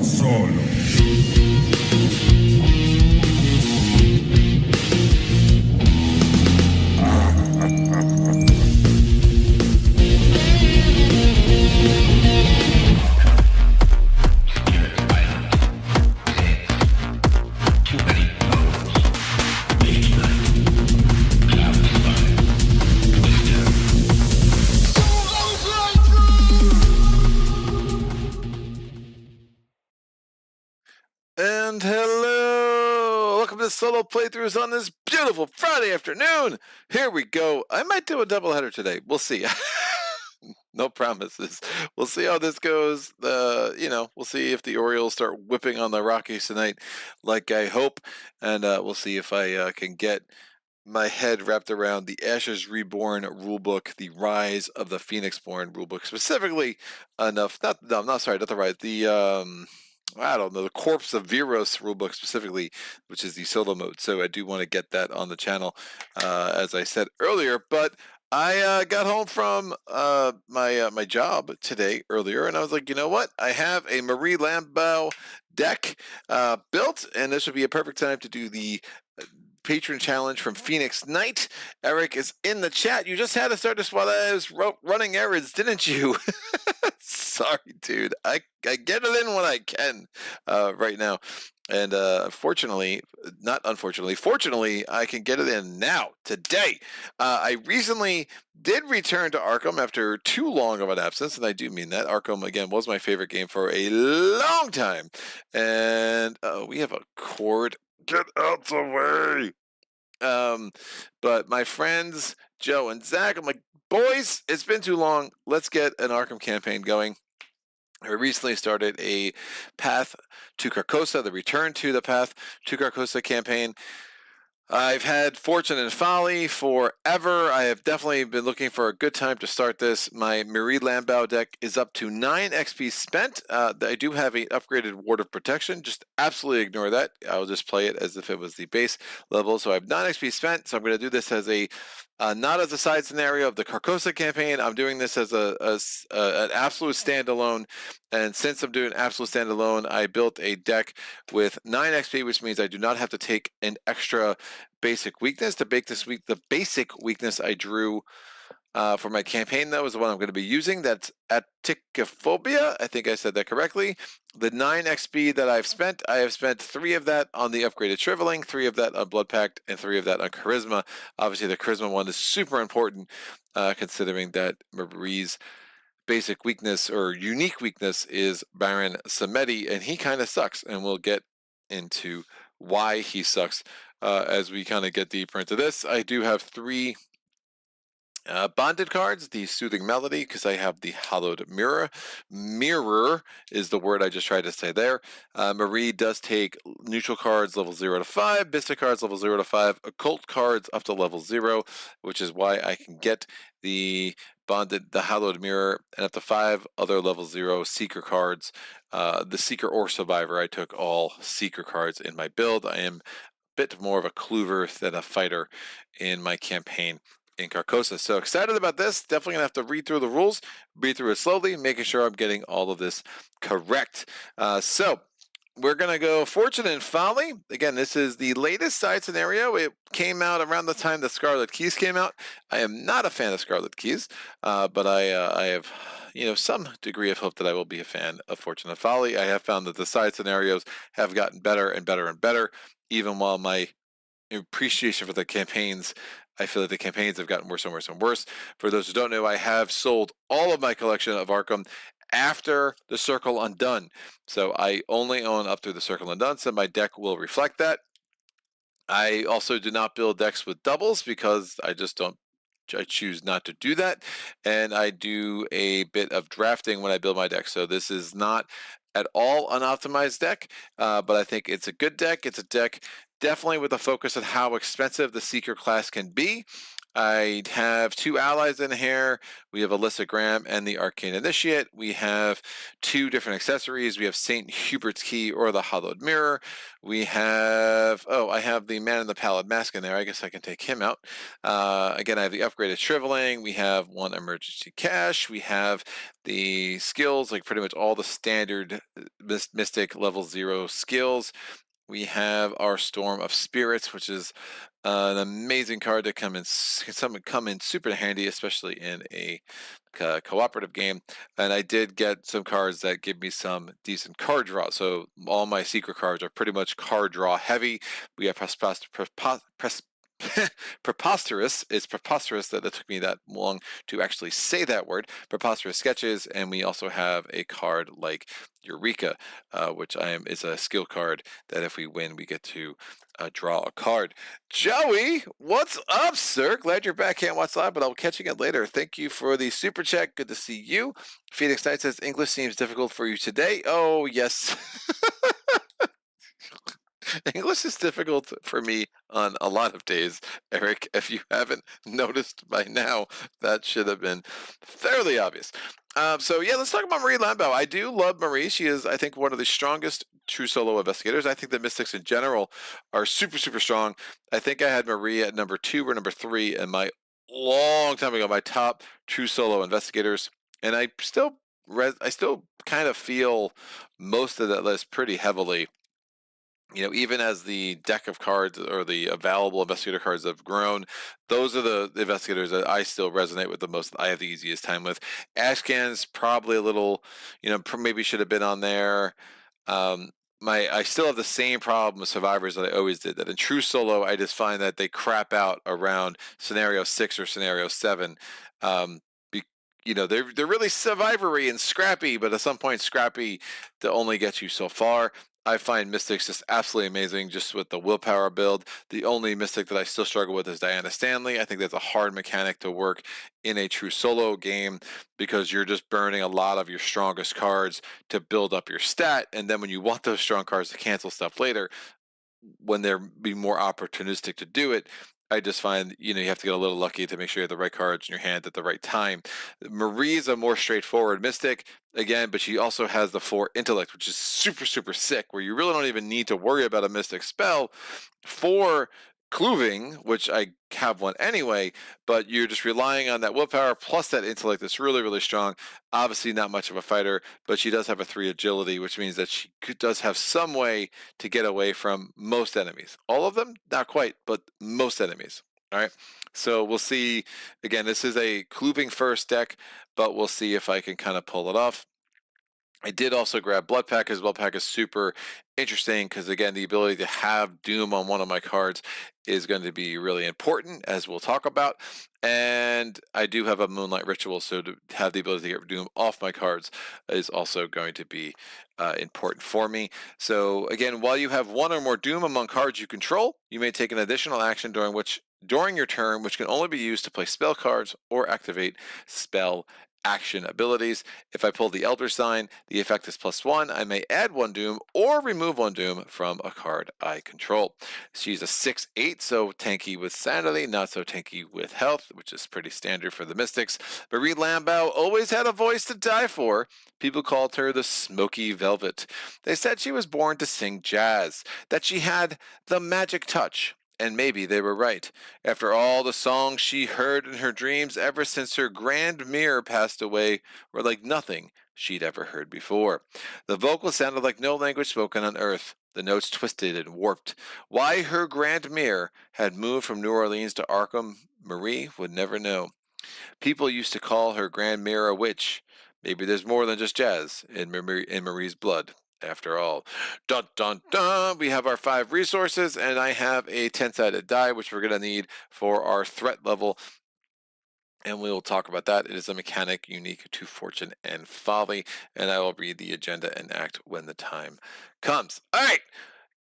solo. And hello! Welcome to Solo Playthroughs on this beautiful Friday afternoon! Here we go. I might do a doubleheader today. We'll see. No promises. We'll see how this goes. We'll see if the Orioles start whipping on the Rockies tonight like I hope. And we'll see if I can get my head wrapped around the Ashes Reborn rulebook, the Rise of the Phoenixborn rulebook, specifically enough. Not the Rise. I don't know, the Corpse of Viros rulebook specifically, which is the solo mode. So I do want to get that on the channel, as I said earlier. But I got home from my job today earlier, and I was like, you know what? I have a Marie Lambeau deck built, and this would be a perfect time to do the Patron challenge from PheonixKnight. Eric is in the chat. You just had to start this while I was running errands, didn't you? Sorry, dude. I get it in when I can right now. And fortunately, I can get it in now, today. I recently did return to Arkham after too long of an absence, and I do mean that. Arkham, again, was my favorite game for a long time. And we have a cord. Get out the way. But my friends, Joe and Zach, I'm like, boys, it's been too long. Let's get an Arkham campaign going. I recently started a Path to Carcosa, the Return to the Path to Carcosa campaign. I've had Fortune and Folly forever. I have definitely been looking for a good time to start this. My Marie Lambeau deck is up to 9 XP spent. I do have an upgraded Ward of Protection. Just absolutely ignore that. I'll just play it as if it was the base level. So I have 9 XP spent. So I'm going to do this as a not as a side scenario of the Carcosa campaign. I'm doing this as an absolute standalone. And since I'm doing absolute standalone, I built a deck with 9 XP, which means I do not have to take an extra basic weakness. To make this week, the basic weakness I drew for my campaign, though, is the one I'm going to be using. That's Aticophobia. I think I said that correctly. The 9 XP that I have spent 3 of that on the upgraded Shriveling, 3 of that on Blood Pact, and 3 of that on Charisma. Obviously, the Charisma one is super important, considering that Marie's basic weakness or unique weakness is Baron Samedi, and he kind of sucks, and we'll get into why he sucks as we kind of get deeper into this. I do have 3 bonded cards, the Soothing Melody, because I have the Hallowed Mirror. Mirror is the word I just tried to say there. Marie does take neutral cards level 0 to 5, Mystic cards level 0 to 5, Occult cards up to level 0, which is why I can get the Hallowed Mirror, and up to 5 other level 0 Seeker cards. The Seeker or Survivor, I took all Seeker cards in my build. I am a bit more of a clover than a fighter in my campaign in Carcosa. So excited about this. Definitely gonna have to read through the rules, read through it slowly, making sure I'm getting all of this correct. So we're gonna go Fortune and Folly. Again, this is the latest side scenario. It came out around the time the Scarlet Keys came out. I am not a fan of Scarlet Keys, but I have some degree of hope that I will be a fan of Fortune and Folly. I have found that the side scenarios have gotten better and better and better, even while my appreciation for the campaigns, I feel like the campaigns have gotten worse and worse and worse. For those who don't know, I have sold all of my collection of Arkham after the Circle Undone. So I only own up through the Circle Undone, so my deck will reflect that. I also do not build decks with doubles because I choose not to do that. And I do a bit of drafting when I build my deck. So this is not at all an optimized deck, but I think it's a good deck. It's a deck definitely with a focus on how expensive the Seeker class can be. I have 2 allies in here. We have Alyssa Graham and the Arcane Initiate. We have 2 different accessories. We have St. Hubert's Key or the Hollowed Mirror. We have, I have the Man in the Pallid Mask in there. I guess I can take him out. Again, I have the upgraded Shriveling. We have 1 Emergency Cache. We have the skills, like pretty much all the standard Mystic level 0 skills. We have our Storm of Spirits, which is an amazing card to come in super handy, especially in a cooperative game. And I did get some cards that give me some decent card draw. So all my secret cards are pretty much card draw heavy. We have Preposterous. It's preposterous that it took me that long to actually say that word. Preposterous Sketches, and we also have a card like Eureka, which is a skill card that if we win, we get to draw a card. Joey, what's up, sir? Glad you're back. Can't watch live, but I'll catch you again later. Thank you for the super chat. Good to see you. PheonixKnight says English seems difficult for you today. Oh yes. English is difficult for me on a lot of days, Eric. If you haven't noticed by now, that should have been fairly obvious. So yeah, let's talk about Marie Lambeau. I do love Marie. She is, I think, one of the strongest true solo investigators. I think the Mystics in general are super, super strong. I think I had Marie at number 2 or number 3 in my long time ago, my top true solo investigators. And I still kind of feel most of that list pretty heavily. Even as the deck of cards or the available investigator cards have grown, those are the investigators that I still resonate with the most, that I have the easiest time with. Ashcan's probably a little, maybe should have been on there. I still have the same problem with survivors that I always did, that in true solo, I just find that they crap out around scenario 6 or scenario 7. They're really survivory and scrappy, but at some point scrappy to only get you so far. I find Mystics just absolutely amazing just with the willpower build. The only Mystic that I still struggle with is Diana Stanley. I think that's a hard mechanic to work in a true solo game because you're just burning a lot of your strongest cards to build up your stat. And then when you want those strong cards to cancel stuff later, when they're being more opportunistic to do it, I just find, you have to get a little lucky to make sure you have the right cards in your hand at the right time. Marie's a more straightforward Mystic, again, but she also has the 4 Intellect, which is super, super sick, where you really don't even need to worry about a Mystic spell for Clooving, which I have one anyway, but you're just relying on that willpower plus that intellect that's really, really strong. Obviously not much of a fighter, but she does have a 3 agility, which means that she does have some way to get away from most enemies. All of them? Not quite, but most enemies. All right. So we'll see. Again, this is a Clooving first deck, but we'll see if I can kind of pull it off. I did also grab Blood Pack, because Blood Pack is super interesting because, again, the ability to have Doom on one of my cards is going to be really important, as we'll talk about. And I do have a Moonlight Ritual, so to have the ability to get Doom off my cards is also going to be important for me. So, again, while you have 1 or more Doom among cards you control, you may take an additional action during your turn, which can only be used to play spell cards or activate spell action abilities. If I pull the Elder Sign, the effect is +1. I may add 1 Doom or remove 1 Doom from a card I control. She's a 6/8, so tanky with sanity, not so tanky with health, which is pretty standard for the Mystics. Marie Lambeau always had a voice to die for. People called her the Smoky Velvet. They said she was born to sing jazz, that she had the magic touch. And maybe they were right. After all the songs she heard in her dreams ever since her grand mirror passed away were like nothing she'd ever heard before. The vocals sounded like no language spoken on earth. The notes twisted and warped. Why her grand mirror had moved from New Orleans to Arkham, Marie would never know. People used to call her grand mirror a witch. Maybe there's more than just jazz in Marie's blood. After all, dun dun dun, we have our 5 resources, and I have a 10-sided die, which we're going to need for our threat level, and we will talk about that. It is a mechanic unique to Fortune and Folly, and I will read the agenda and act when the time comes. All right.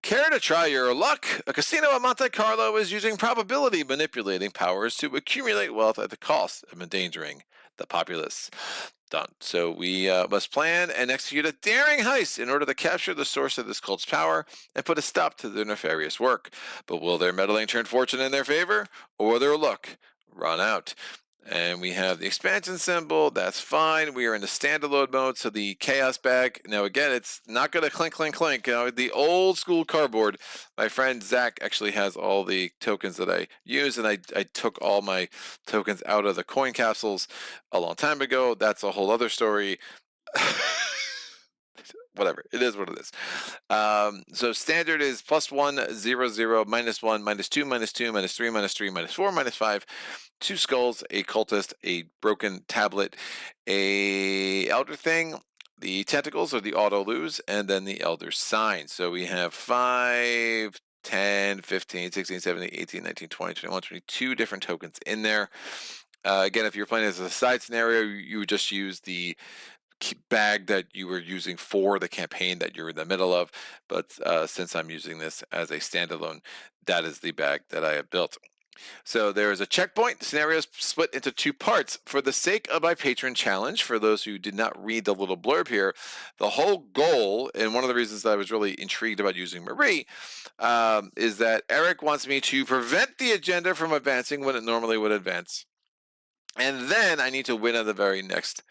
Care to try your luck? A casino at Monte Carlo is using probability manipulating powers to accumulate wealth at the cost of endangering the populace. Done. So we must plan and execute a daring heist in order to capture the source of this cult's power and put a stop to their nefarious work. But will their meddling turn fortune in their favor, or their luck run out. And we have the expansion symbol. That's fine. We are in the standalone mode. So the chaos bag. Now, again, it's not going to clink, clink, clink. You know, the old school cardboard. My friend Zach actually has all the tokens that I use. And I took all my tokens out of the coin capsules a long time ago. That's a whole other story. Whatever, it is what it is. So standard is +1, 0, 0, -1, -2, -2, -3, -3, -4, -5, 2 skulls, a cultist, a broken tablet, a elder thing, the tentacles or the auto lose, and then the elder sign. So we have 5, 10, 15, 16, 17, 18, 19, 20, 21, 22 different tokens in there. Again, if you're playing as a side scenario, you would just use the bag that you were using for the campaign that you're in the middle of, but since I'm using this as a standalone, that is the bag that I have built. So there is a checkpoint. The scenario is split into 2 parts. For the sake of my patron challenge, for those who did not read the little blurb here, the whole goal, and one of the reasons that I was really intrigued about using Marie, is that Eric wants me to prevent the agenda from advancing when it normally would advance. And then I need to win on the very next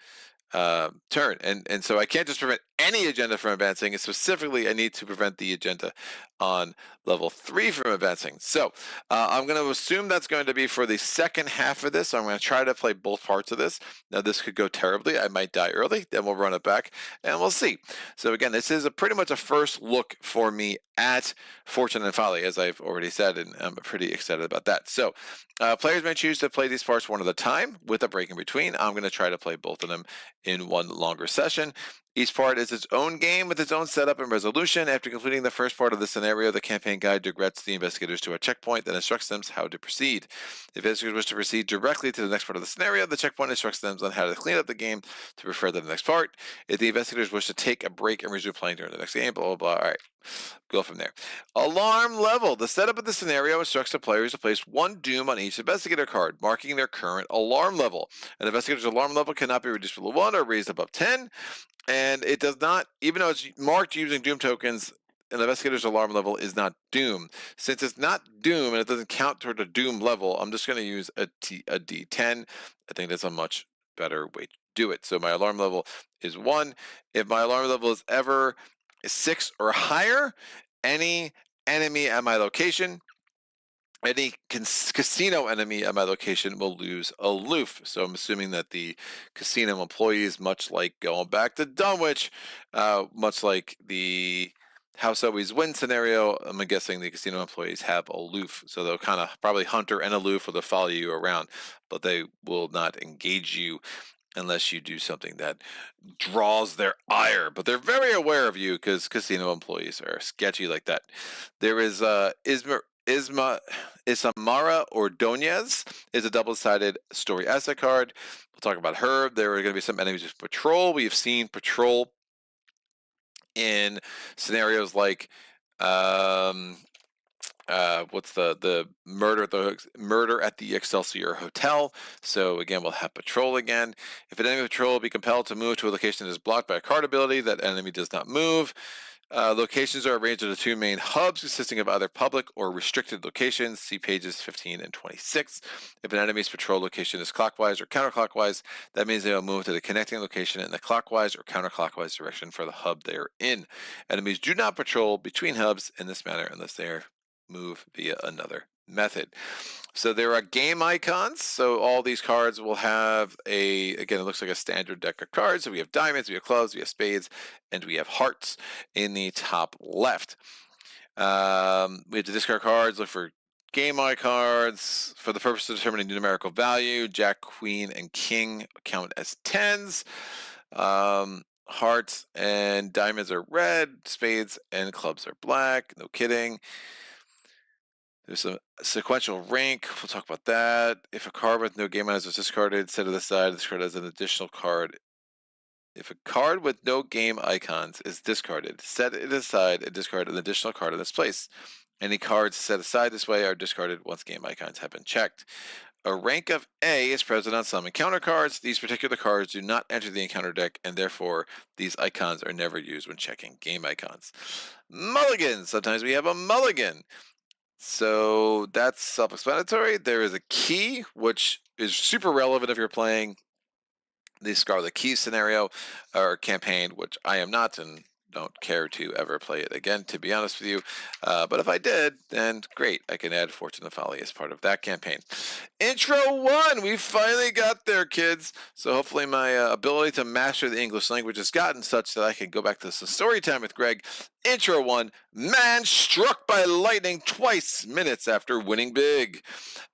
turn, and so I can't just prevent any agenda from advancing. And specifically, I need to prevent the agenda on level 3 from advancing. So I'm going to assume that's going to be for the second half of this. So I'm going to try to play both parts of this. Now this could go terribly. I might die early. Then we'll run it back, and we'll see. So again, this is pretty much a first look for me at Fortune and Folly, as I've already said, and I'm pretty excited about that. So players may choose to play these parts one at a time with a break in between. I'm going to try to play both of them in one longer session. Each part is its own game with its own setup and resolution. After completing the first part of the scenario, the campaign guide directs the investigators to a checkpoint that instructs them how to proceed. If investigators wish to proceed directly to the next part of the scenario, the checkpoint instructs them on how to clean up the game to prepare to the next part. If the investigators wish to take a break and resume playing during the next game, blah, blah, blah. All right, go from there. Alarm level. The setup of the scenario instructs the players to place 1 doom on each investigator card, marking their current alarm level. An investigator's alarm level cannot be reduced below 1 or raised above 10. And it does not, even though it's marked using Doom tokens, an investigator's alarm level is not Doom. Since it's not Doom and it doesn't count toward a Doom level, I'm just going to use a D10. I think that's a much better way to do it. So my alarm level is 1. If my alarm level is ever 6 or higher, any enemy at my location, any casino enemy at my location will lose aloof. So I'm assuming that the casino employees, much like going back to Dunwich, much like the House Always Win scenario, I'm guessing the casino employees have aloof. So they'll kind of probably hunter and aloof, or they'll follow you around, but they will not engage you unless you do something that draws their ire. But they're very aware of you because casino employees are sketchy like that. There is Isamara Ordonez is a double-sided story asset card. We'll talk about her. There are going to be some enemies with Patrol. We have seen Patrol in scenarios like what's the murder at the Excelsior Hotel. So again, we'll have Patrol again. If an enemy patrol will be compelled to move to a location that is blocked by a card ability, that enemy does not move. Locations are arranged into 2 main hubs consisting of either public or restricted locations. See pages 15 and 26. If an enemy's patrol location is clockwise or counterclockwise, that means they will move to the connecting location in the clockwise or counterclockwise direction for the hub they are in. Enemies do not patrol between hubs in this manner unless they are move via another method. So there are game icons. So all these cards will have again, it looks like a standard deck of cards. So we have diamonds, we have clubs, we have spades, and we have hearts in the top left. We have to discard cards, look for game cards. For the purpose of determining numerical value, Jack, Queen, and King count as 10s. Hearts and diamonds are red, spades and clubs are black. No kidding. There's a sequential rank. We'll talk about that. If a card with no game icons is discarded, set it aside. Discard as an additional card. If a card with no game icons is discarded, set it aside and discard an additional card in its place. Any cards set aside this way are discarded once game icons have been checked. A rank of A is present on some encounter cards. These particular cards do not enter the encounter deck, and therefore these icons are never used when checking game icons. Mulligans. Sometimes we have a mulligan. So that's self-explanatory. There is a key, which is super relevant if you're playing the Scarlet Key scenario or campaign, which I am not and don't care to ever play it again, to be honest with you. But if I did, then great. I can add Fortune of Folly as part of that campaign. Intro 1! We finally got there, kids. So hopefully my ability to master the English language has gotten such that I can go back to some story time with Greg. Intro 1, man struck by lightning twice minutes after winning big.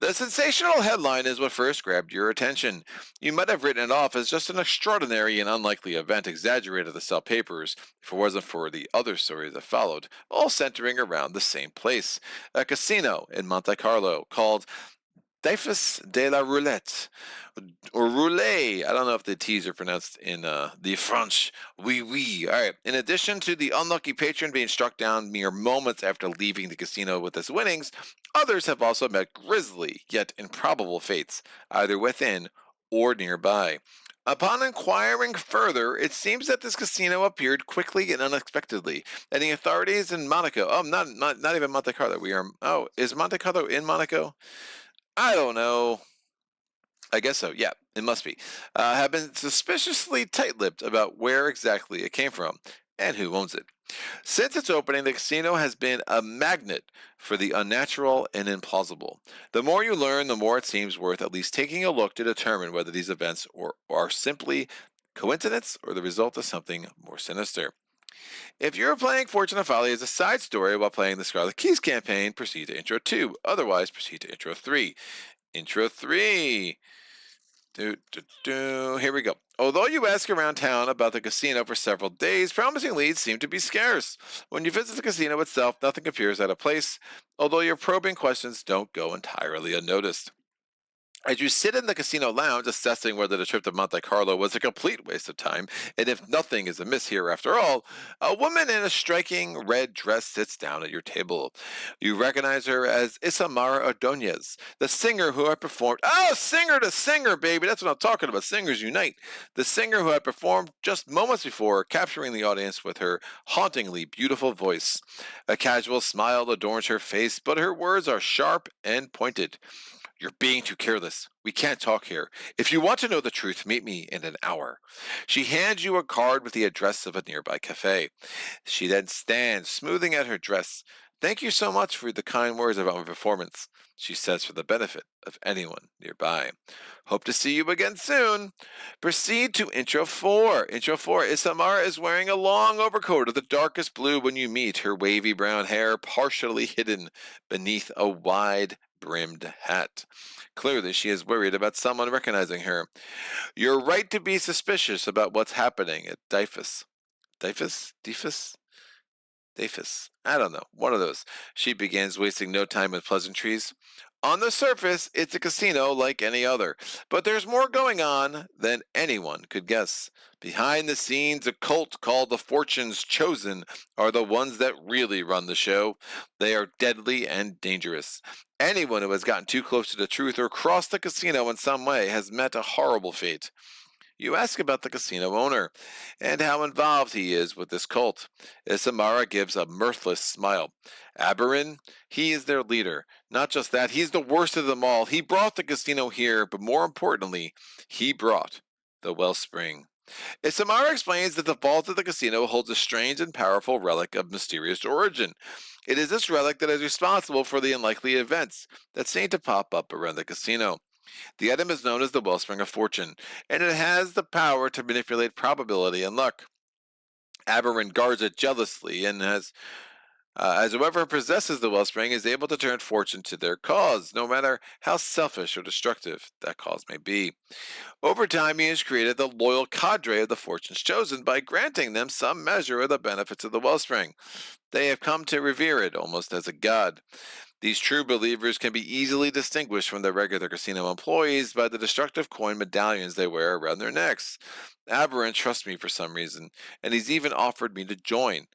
The sensational headline is what first grabbed your attention. You might have written it off as just an extraordinary and unlikely event exaggerated to sell papers, if it wasn't for the other stories that followed, all centering around the same place, a casino in Monte Carlo called Daifus de la Roulette, or Roulette. I don't know if the T's are pronounced in the French. Oui, oui. All right. In addition to the unlucky patron being struck down mere moments after leaving the casino with his winnings, others have also met grisly yet improbable fates, either within or nearby. Upon inquiring further, it seems that this casino appeared quickly and unexpectedly, and the authorities in Monaco. Oh, not even Monte Carlo. We are. Oh, is Monte Carlo in Monaco? I don't know. I guess so. Yeah, it must be. Have been suspiciously tight-lipped about where exactly it came from and who owns it. Since its opening, the casino has been a magnet for the unnatural and implausible. The more you learn, the more it seems worth at least taking a look to determine whether these events are simply coincidence or the result of something more sinister. If you're playing Fortune of Folly as a side story while playing the Scarlet Keys campaign, proceed to Intro 2. Otherwise, proceed to Intro 3. Intro 3. Here we go. Although you ask around town about the casino for several days, promising leads seem to be scarce. When you visit the casino itself, nothing appears out of place, although your probing questions don't go entirely unnoticed. As you sit in the casino lounge assessing whether the trip to Monte Carlo was a complete waste of time, and if nothing is amiss here after all, a woman in a striking red dress sits down at your table. You recognize her as Isamara Ordonez, the singer who had performed. Oh, singer to singer, baby! That's what I'm talking about. Singers unite. The singer who had performed just moments before, capturing the audience with her hauntingly beautiful voice. A casual smile adorns her face, but her words are sharp and pointed. You're being too careless. We can't talk here. If you want to know the truth, meet me in an hour. She hands you a card with the address of a nearby cafe. She then stands, smoothing out her dress. Thank you so much for the kind words about my performance, she says for the benefit of anyone nearby. Hope to see you again soon. Proceed to Intro 4. Intro 4. Isamara is wearing a long overcoat of the darkest blue when you meet, her wavy brown hair partially hidden beneath a wide brimmed hat. Clearly, she is worried about someone recognizing her. You're right to be suspicious about what's happening at Dyfus. Dyfus? Dyfus? Dyfus. I don't know. One of those. She begins, wasting no time with pleasantries. On the surface, it's a casino like any other, but there's more going on than anyone could guess. Behind the scenes, a cult called the Fortunes Chosen are the ones that really run the show. They are deadly and dangerous. Anyone who has gotten too close to the truth or crossed the casino in some way has met a horrible fate. You ask about the casino owner and how involved he is with this cult. Isamara gives a mirthless smile. Aberin, he is their leader. Not just that, he's the worst of them all. He brought the casino here, but more importantly, he brought the wellspring. Isamara explains that the vault of the casino holds a strange and powerful relic of mysterious origin. It is this relic that is responsible for the unlikely events that seem to pop up around the casino. The item is known as the Wellspring of Fortune, and it has the power to manipulate probability and luck. Aberin guards it jealously, and as whoever possesses the Wellspring is able to turn fortune to their cause, no matter how selfish or destructive that cause may be. Over time, he has created the loyal cadre of the Fortunes Chosen by granting them some measure of the benefits of the Wellspring. They have come to revere it almost as a god. These true believers can be easily distinguished from the regular casino employees by the destructive coin medallions they wear around their necks. Aberrant trusts me for some reason, and he's even offered me to join.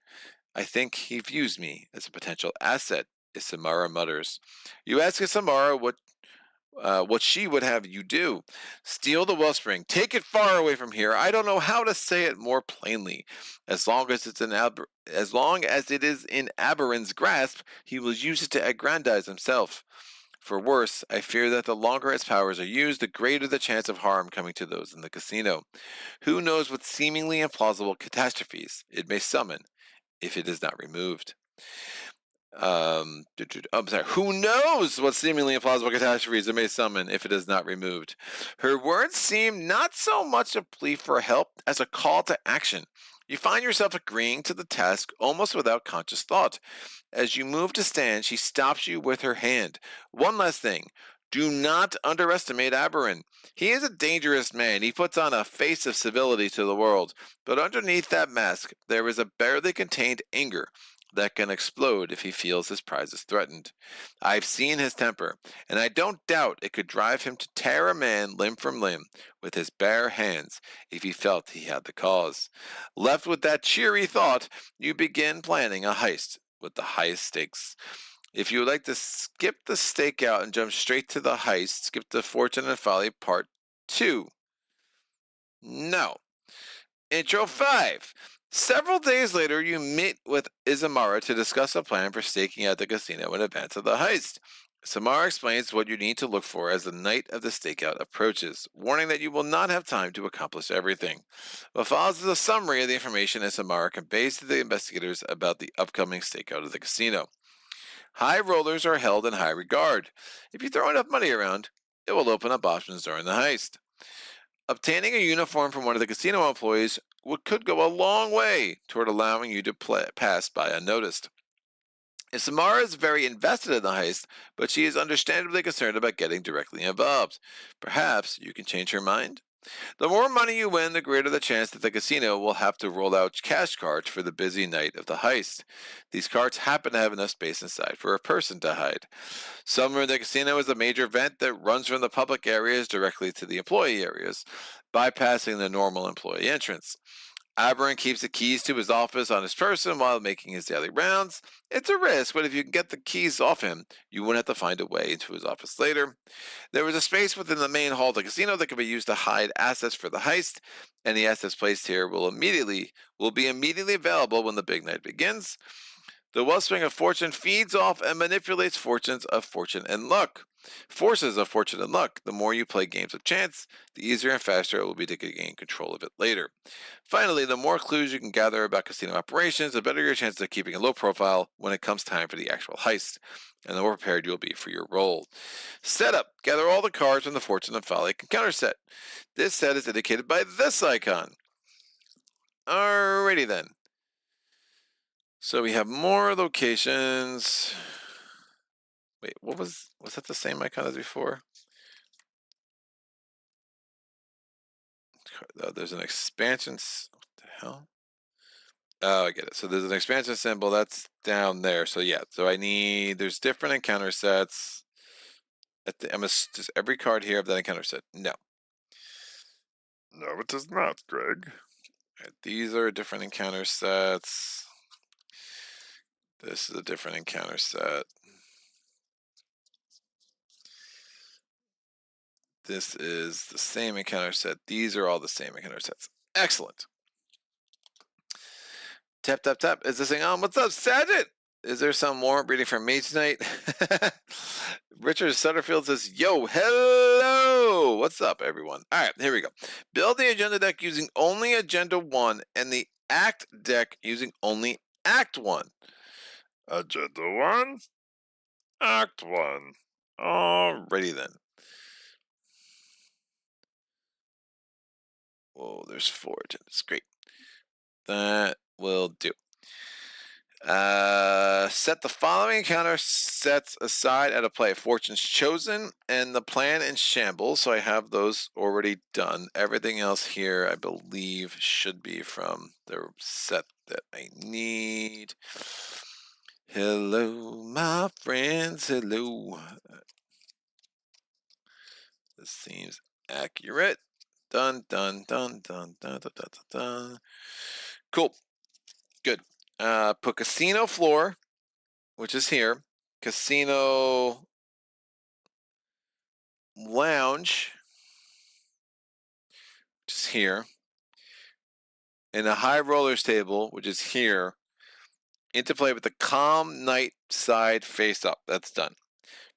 I think he views me as a potential asset, Isamara mutters. You ask Isamara what she would have you do. Steal the wellspring. Take it far away from here. I don't know how to say it more plainly. As long as it is in Aberon's grasp, he will use it to aggrandize himself. For worse, I fear that the longer its powers are used, the greater the chance of harm coming to those in the casino. Who knows what seemingly implausible catastrophes it may summon if it is not removed. I'm sorry. Who knows what seemingly implausible catastrophes it may summon if it is not removed? Her words seem not so much a plea for help as a call to action. You find yourself agreeing to the task almost without conscious thought. As you move to stand, she stops you with her hand. One last thing. Do not underestimate Aberon. He is a dangerous man. He puts on a face of civility to the world, but underneath that mask, there is a barely contained anger that can explode if he feels his prize is threatened. I've seen his temper, and I don't doubt it could drive him to tear a man limb from limb with his bare hands if he felt he had the cause. Left with that cheery thought, you begin planning a heist with the highest stakes. If you would like to skip the stakeout and jump straight to the heist, skip to Fortune and Folly Part 2. No. Intro 5. Several days later, you meet with Izamara to discuss a plan for staking out the casino in advance of the heist. Samara explains what you need to look for as the night of the stakeout approaches, warning that you will not have time to accomplish everything. What follows is a summary of the information as Samara conveys to the investigators about the upcoming stakeout of the casino. High rollers are held in high regard. If you throw enough money around, it will open up options during the heist. Obtaining a uniform from one of the casino employees could go a long way toward allowing you to pass by unnoticed. Samara is very invested in the heist, but she is understandably concerned about getting directly involved. Perhaps you can change her mind? The more money you win, the greater the chance that the casino will have to roll out cash carts for the busy night of the heist. These carts happen to have enough space inside for a person to hide. Somewhere in the casino is a major vent that runs from the public areas directly to the employee areas, bypassing the normal employee entrance. Aberon keeps the keys to his office on his person while making his daily rounds. It's a risk, but if you can get the keys off him, you won't have to find a way into his office later. There is a space within the main hall of the casino that can be used to hide assets for the heist, and the assets placed here will be immediately available when the big night begins. The wellspring of fortune feeds off and manipulates forces of fortune and luck. The more you play games of chance, the easier and faster it will be to gain control of it later. Finally, the more clues you can gather about casino operations, the better your chances of keeping a low profile when it comes time for the actual heist, and the more prepared you'll be for your role. Setup. Gather all the cards from the Fortune and Folly counter set. This set is indicated by this icon. Alrighty then. So we have more locations. Wait, was that the same icon as before? There's an expansion. What the hell? Oh, I get it. So there's an expansion symbol that's down there. So yeah. So there's different encounter sets. Does every card here have that encounter set? No. No, it does not, Greg. Right, these are different encounter sets. This is a different encounter set. This is the same encounter set. These are all the same encounter sets. Excellent. Tap, tap, tap. Is this thing on? What's up, Saget? Is there some warrant reading from me tonight? Richard Sutterfield says, yo, hello. What's up, everyone? All right, here we go. Build the agenda deck using only Agenda 1 and the Act deck using only Act 1. Agenda 1, Act 1. Alrighty then. Whoa, there's 4 agendas. Great. That will do. Set the following encounter sets aside at a play. Fortune's chosen and the plan in shambles. So I have those already done. Everything else here, I believe, should be from the set that I need. Hello, my friends. Hello. This seems accurate. Dun, dun, dun, dun, dun, dun, dun, dun, dun. Cool. Good. Put casino floor, which is here. Casino lounge, which is here, and a high rollers table, which is here, into play with the calm night side face up. That's done.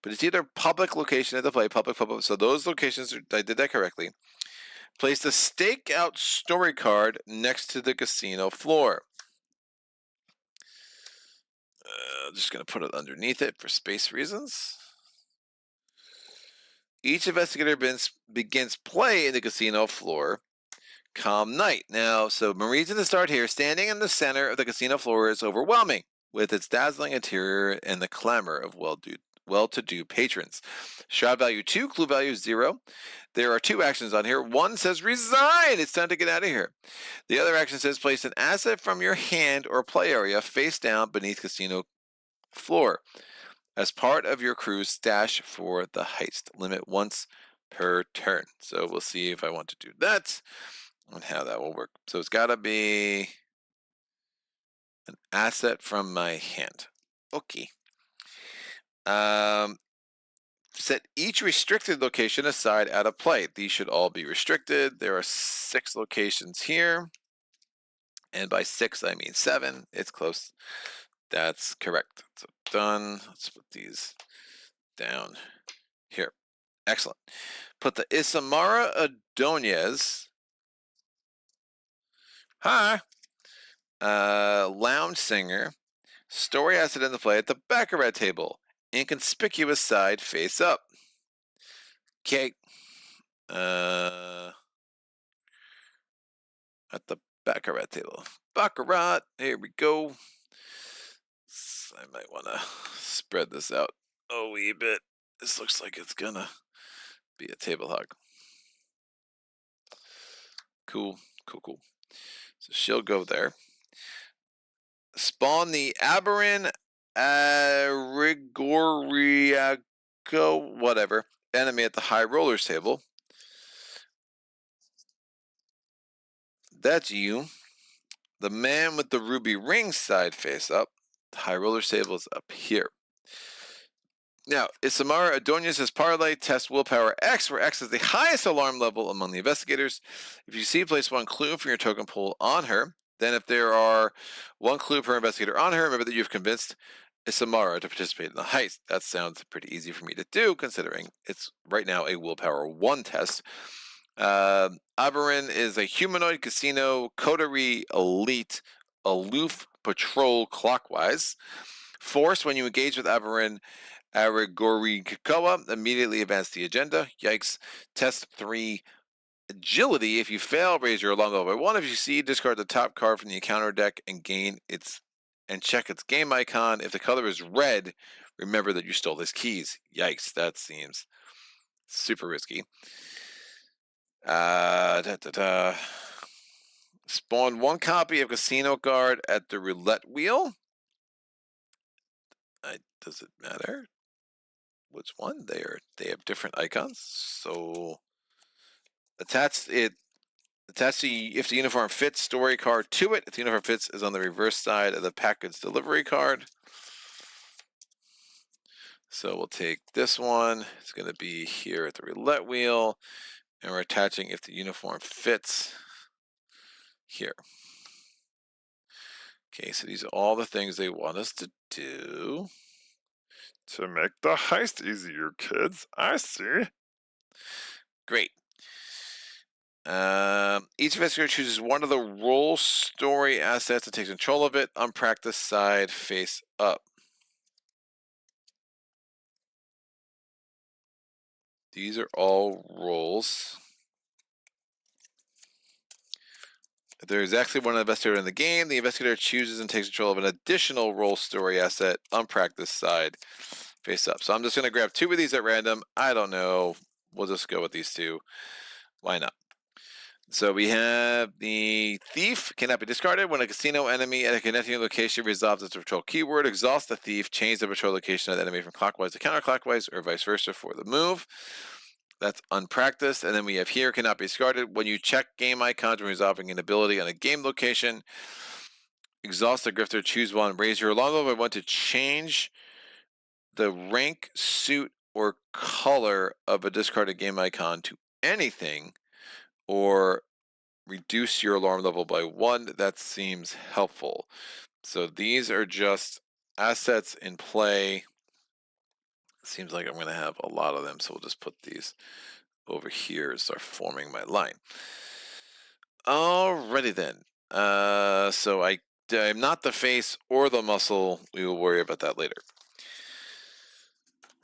But it's either public location at the play, public. So those locations, I did that correctly. Place the stakeout story card next to the casino floor. Just going to put it underneath it for space reasons. Each investigator begins play in the casino floor. Calm night. Now, so reason to start here. Standing in the center of the casino floor is overwhelming, with its dazzling interior and the clamor of well-to-do patrons. Shot value 2, clue value 0. There are 2 actions on here. One says resign. It's time to get out of here. The other action says place an asset from your hand or play area face down beneath casino floor as part of your crew's stash for the heist. Limit once per turn. So we'll see if I want to do that and how that will work. So it's got to be an asset from my hand. Okay. Set each restricted location aside out of play. These should all be restricted. There are 6 locations here. And by 6, I mean 7. It's close. That's correct. So done. Let's put these down here. Excellent. Put the Isamara Adonez. Hi. Lounge singer. Story asset in the play at the Baccarat table. Inconspicuous side face up. Okay. At the Baccarat table. Baccarat. Here we go. I might want to spread this out a wee bit. This looks like it's gonna be a table hog. Cool. So she'll go there. Spawn the Aberrin Rigoriaco, whatever, enemy at the high rollers table. That's you. The man with the ruby ring side face up. The high rollers table is up here. Now, Isamara Adonez has parlay test willpower X, where X is the highest alarm level among the investigators. If you see, place 1 clue from your token pool on her. Then if there are 1 clue per investigator on her, remember that you've convinced Isamara to participate in the heist. That sounds pretty easy for me to do, considering it's right now a willpower 1 test. Aberrin is a humanoid casino coterie elite aloof patrol clockwise. Force, when you engage with Aberrin Arigorikawa, immediately advance the agenda. Yikes. Test 3 agility. If you fail, raise your alarm level by 1. If you see, discard the top card from the encounter deck and check its game icon. If the color is red, remember that you stole his keys. Yikes, that seems super risky. Spawn 1 copy of Casino Guard at the roulette wheel. Does it matter which one? They have different icons. So attach if the uniform fits, story card to it. If the uniform fits, is on the reverse side of the package delivery card. So we'll take this one. It's going to be here at the roulette wheel. And we're attaching if the uniform fits here. Okay, so these are all the things they want us to do. To make the heist easier, kids. I see. Great. Each investigator chooses one of the roll story assets and takes control of it. Unpracticed side face up. These are all rolls. If there is actually one investigator in the game, the investigator chooses and takes control of an additional roll story asset, unpracticed side, face up. So I'm just going to grab 2 of these at random. I don't know. We'll just go with these 2. Why not? So we have the thief cannot be discarded when a casino enemy at a connecting location resolves its patrol keyword. Exhaust the thief. Change the patrol location of the enemy from clockwise to counterclockwise or vice versa for the move. That's unpracticed. And then we have here cannot be discarded when you check game icons when resolving an ability on a game location. Exhaust the grifter. Choose one. Raise your alarm level by 1 to change the rank, suit, or color of a discarded game icon to anything, or reduce your alarm level by 1. That seems helpful. So these are just assets in play. Seems like I'm going to have a lot of them, so we'll just put these over here and start forming my line. Alrighty then. So I'm not the face or the muscle. We will worry about that later.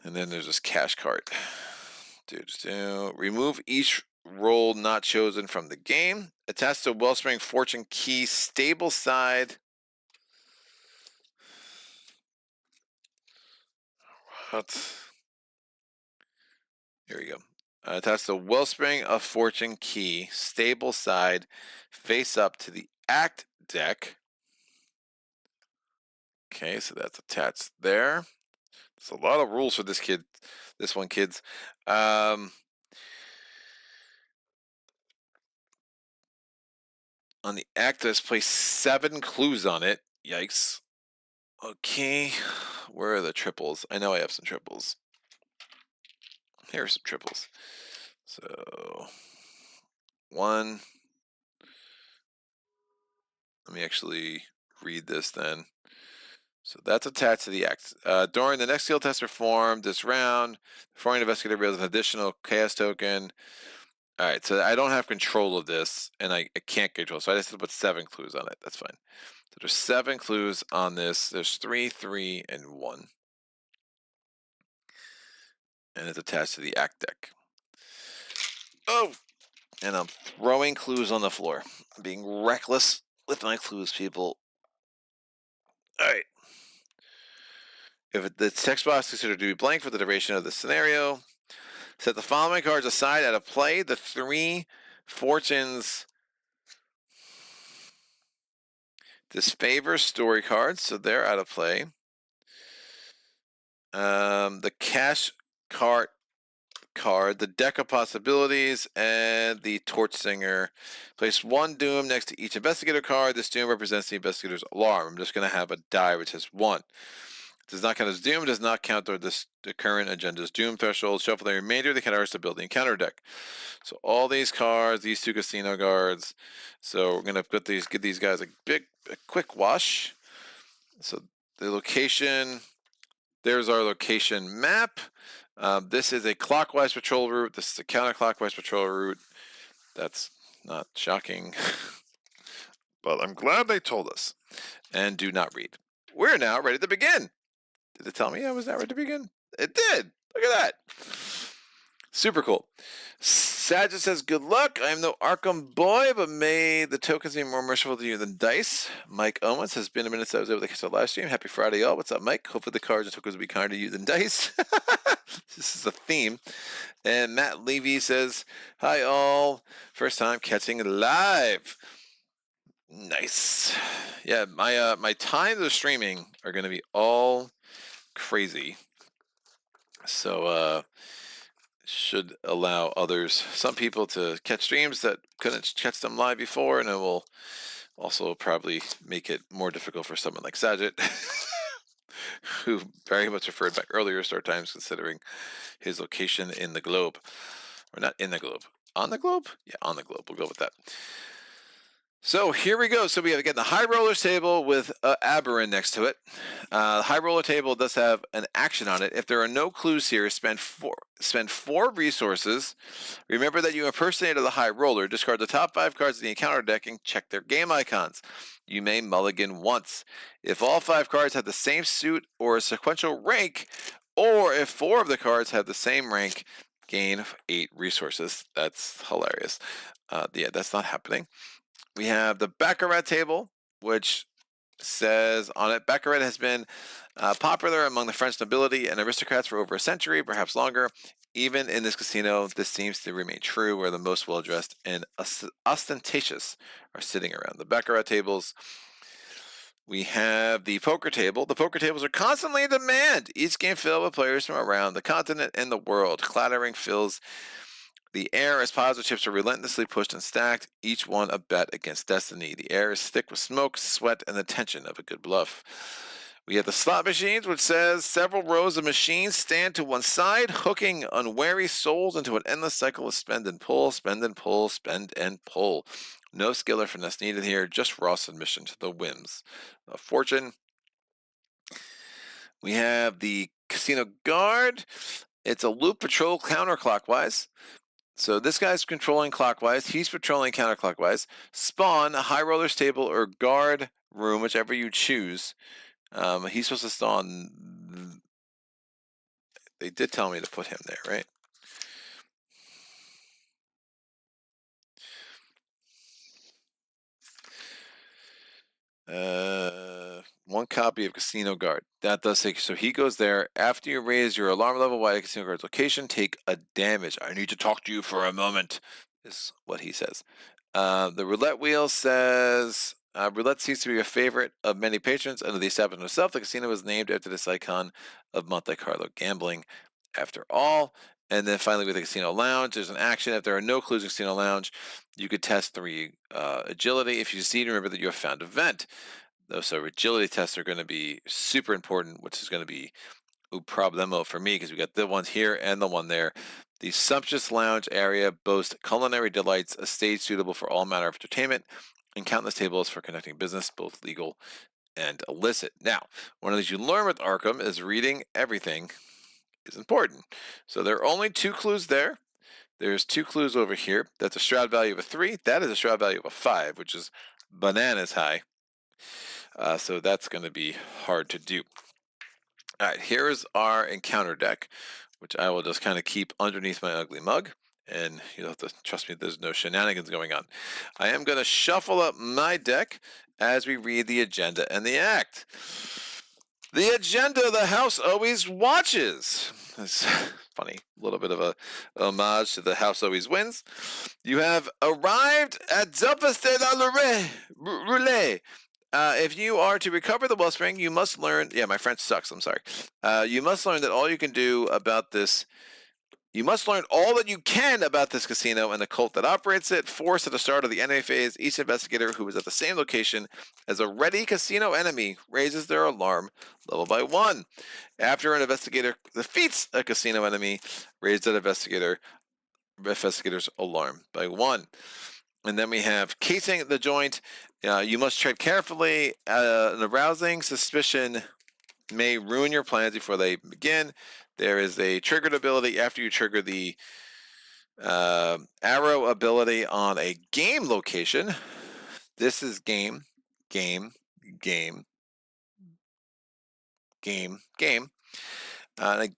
And then there's this cash card. Remove each roll not chosen from the game. Attach the Wellspring Fortune key stable side. What? Here we go. Attach the Wellspring of Fortune key stable side face up to the act deck. Okay, so that's attached there. There's a lot of rules for this one, kids. On the act, let's place 7 clues on it. Yikes. Okay, where are the triples? I know I have some triples. Here are some triples. So, 1. Let me actually read this then. So that's attached to the act. During the next skill test performed this round, the foreign investigator reveals an additional chaos token. All right, so I don't have control of this, and I can't control, so I just have to put 7 clues on it. That's fine. So there's 7 clues on this. There's 3, 3, and 1. And it's attached to the act deck. Oh! And I'm throwing clues on the floor. I'm being reckless with my clues, people. All right. If the text box is considered to be blank for the duration of the scenario, set the following cards aside out of play. The 3 fortunes disfavor story cards, so they're out of play. The cash card, the deck of possibilities, and the torch singer. Place 1 doom next to each investigator card. This doom represents the investigator's alarm. I'm just going to have a die which has 1. Does not count as doom, does not count the current agenda's doom threshold. Shuffle the remainder of the cards to build the encounter deck. So all these cards, these 2 casino guards. So we're gonna give these guys a quick wash. So the location, there's our location map. This is a clockwise patrol route. This is a counterclockwise patrol route. That's not shocking. But I'm glad they told us. And do not read. We're now ready to begin. Did it tell me I was not ready to begin? It did. Look at that. Super cool. Sagitt says, good luck. I am no Arkham boy, but may the tokens be more merciful to you than dice. Mike Owens has been a minute since I was able to catch the live stream. Happy Friday, y'all. What's up, Mike? Hopefully the cards and tokens will be kinder to you than dice. This is a theme. And Matt Levy says, hi, all. First time catching live. Nice. Yeah, my times of streaming are going to be all crazy, so should allow some people to catch streams that couldn't catch them live before, and it will also probably make it more difficult for someone like Sagitt, who very much referred back earlier start times, considering his location in the globe, or not in the globe, on the globe. Yeah, on the globe. We'll go with that. So here we go. So we have, again, the high rollers table with Aberrant next to it. The high roller table does have an action on it. If there are no clues here, spend 4 resources. Remember that you impersonated the high roller. Discard the top 5 cards in the encounter deck and check their game icons. You may mulligan once. If all 5 cards have the same suit or a sequential rank, or if 4 of the cards have the same rank, gain 8 resources. That's hilarious. Yeah, that's not happening. We have the Baccarat table, which says on it, Baccarat has been popular among the French nobility and aristocrats for over a century, perhaps longer. Even in this casino, this seems to remain true, where the most well-dressed and ostentatious are sitting around the Baccarat tables. We have the poker table. The poker tables are constantly in demand. Each game filled with players from around the continent and the world. Clattering fills the air as piles of chips are relentlessly pushed and stacked, each one a bet against destiny. The air is thick with smoke, sweat, and the tension of a good bluff. We have the slot machines, which says several rows of machines stand to one side, hooking unwary souls into an endless cycle of spend and pull, spend and pull, spend and pull. No skill or finesse needed here, just raw submission to the whims of fortune. We have the casino guard. It's a loop patrol counterclockwise. So this guy's controlling clockwise. He's patrolling counterclockwise. Spawn a high roller stable or guard room, whichever you choose. He's supposed to spawn. They did tell me to put him there, right? One copy of Casino Guard. That does take, so he goes there. After you raise your alarm level by a Casino Guard's location, take a damage. I need to talk to you for a moment, is what he says. The roulette wheel says, roulette seems to be a favorite of many patrons. Under the establishment itself, the casino was named after this icon of Monte Carlo gambling, after all. And then finally, with the casino lounge, there's an action. If there are no clues in casino lounge, you could test 3 agility. If you succeed, remember that you have found a vent. So agility tests are going to be super important, which is going to be un problemo for me because we got the ones here and the one there. The sumptuous lounge area boasts culinary delights, a stage suitable for all manner of entertainment, and countless tables for conducting business, both legal and illicit. Now, one of the things you learn with Arkham is reading everything is important. So there are only 2 clues there. There's 2 clues over here. That's a shroud value of a 3. That is a shroud value of a 5, which is bananas high. So that's going to be hard to do. All right, here is our encounter deck, which I will just kind of keep underneath my ugly mug. And you'll have to trust me, there's no shenanigans going on. I am going to shuffle up my deck as we read the agenda and the act. The agenda the house always watches. That's funny. A little bit of a homage to the house always wins. You have arrived at Zopus de la Roulette. If you are to recover the wellspring, you must learn. Yeah, my French sucks. I'm sorry. You must learn that all you can do about this. You must learn all that you can about this casino and the cult that operates it. Force at the start of the NA phase, each investigator who is at the same location as a ready casino enemy raises their alarm level by 1. After an investigator defeats a casino enemy, raise that investigator's alarm by 1. And then we have casing the joint. You must tread carefully. An arousing suspicion may ruin your plans before they begin. There is a triggered ability after you trigger the arrow ability on a game location. This is game. A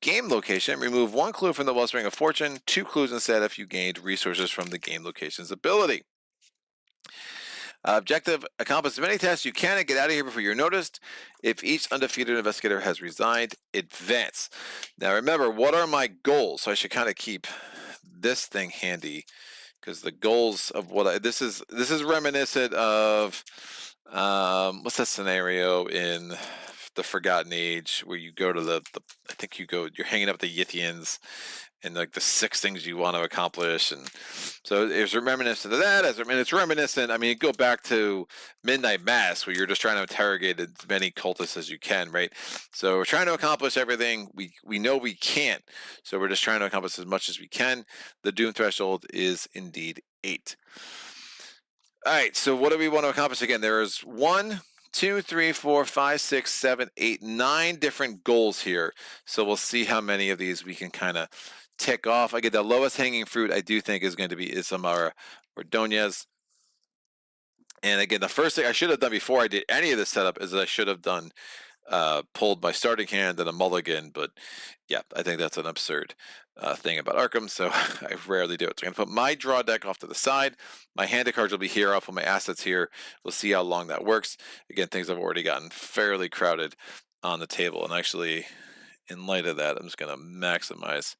game location, remove 1 clue from the Wellspring of Fortune, 2 clues instead if you gained resources from the game location's ability. Objective, accomplish as many tasks you can and get out of here before you're noticed. If each undefeated investigator has resigned, advance. Now remember, what are my goals? So I should kind of keep this thing handy because the goals of what this is reminiscent of what's that scenario in the Forgotten Age where you go to I think you're hanging up the Yithians and like the 6 things you want to accomplish, and so it's reminiscent of that. It's reminiscent. I mean, go back to Midnight Mass where you're just trying to interrogate as many cultists as you can, right? So we're trying to accomplish everything. We know we can't, so we're just trying to accomplish as much as we can. The Doom threshold is indeed 8. All right. So what do we want to accomplish again? There is 1, 2, 3, 4, 5, 6, 7, 8, 9 different goals here. So we'll see how many of these we can kind of tick off. I get the lowest hanging fruit I do think is going to be Isamara Ordonez. And again, the first thing I should have done before I did any of this setup is that I should have done pulled my starting hand and a mulligan. But yeah, I think that's an absurd thing about Arkham, so I rarely do it. So I'm going to put my draw deck off to the side. My handed cards will be here. I'll put my assets here. We'll see how long that works. Again, things have already gotten fairly crowded on the table. And actually, in light of that, I'm just going to maximize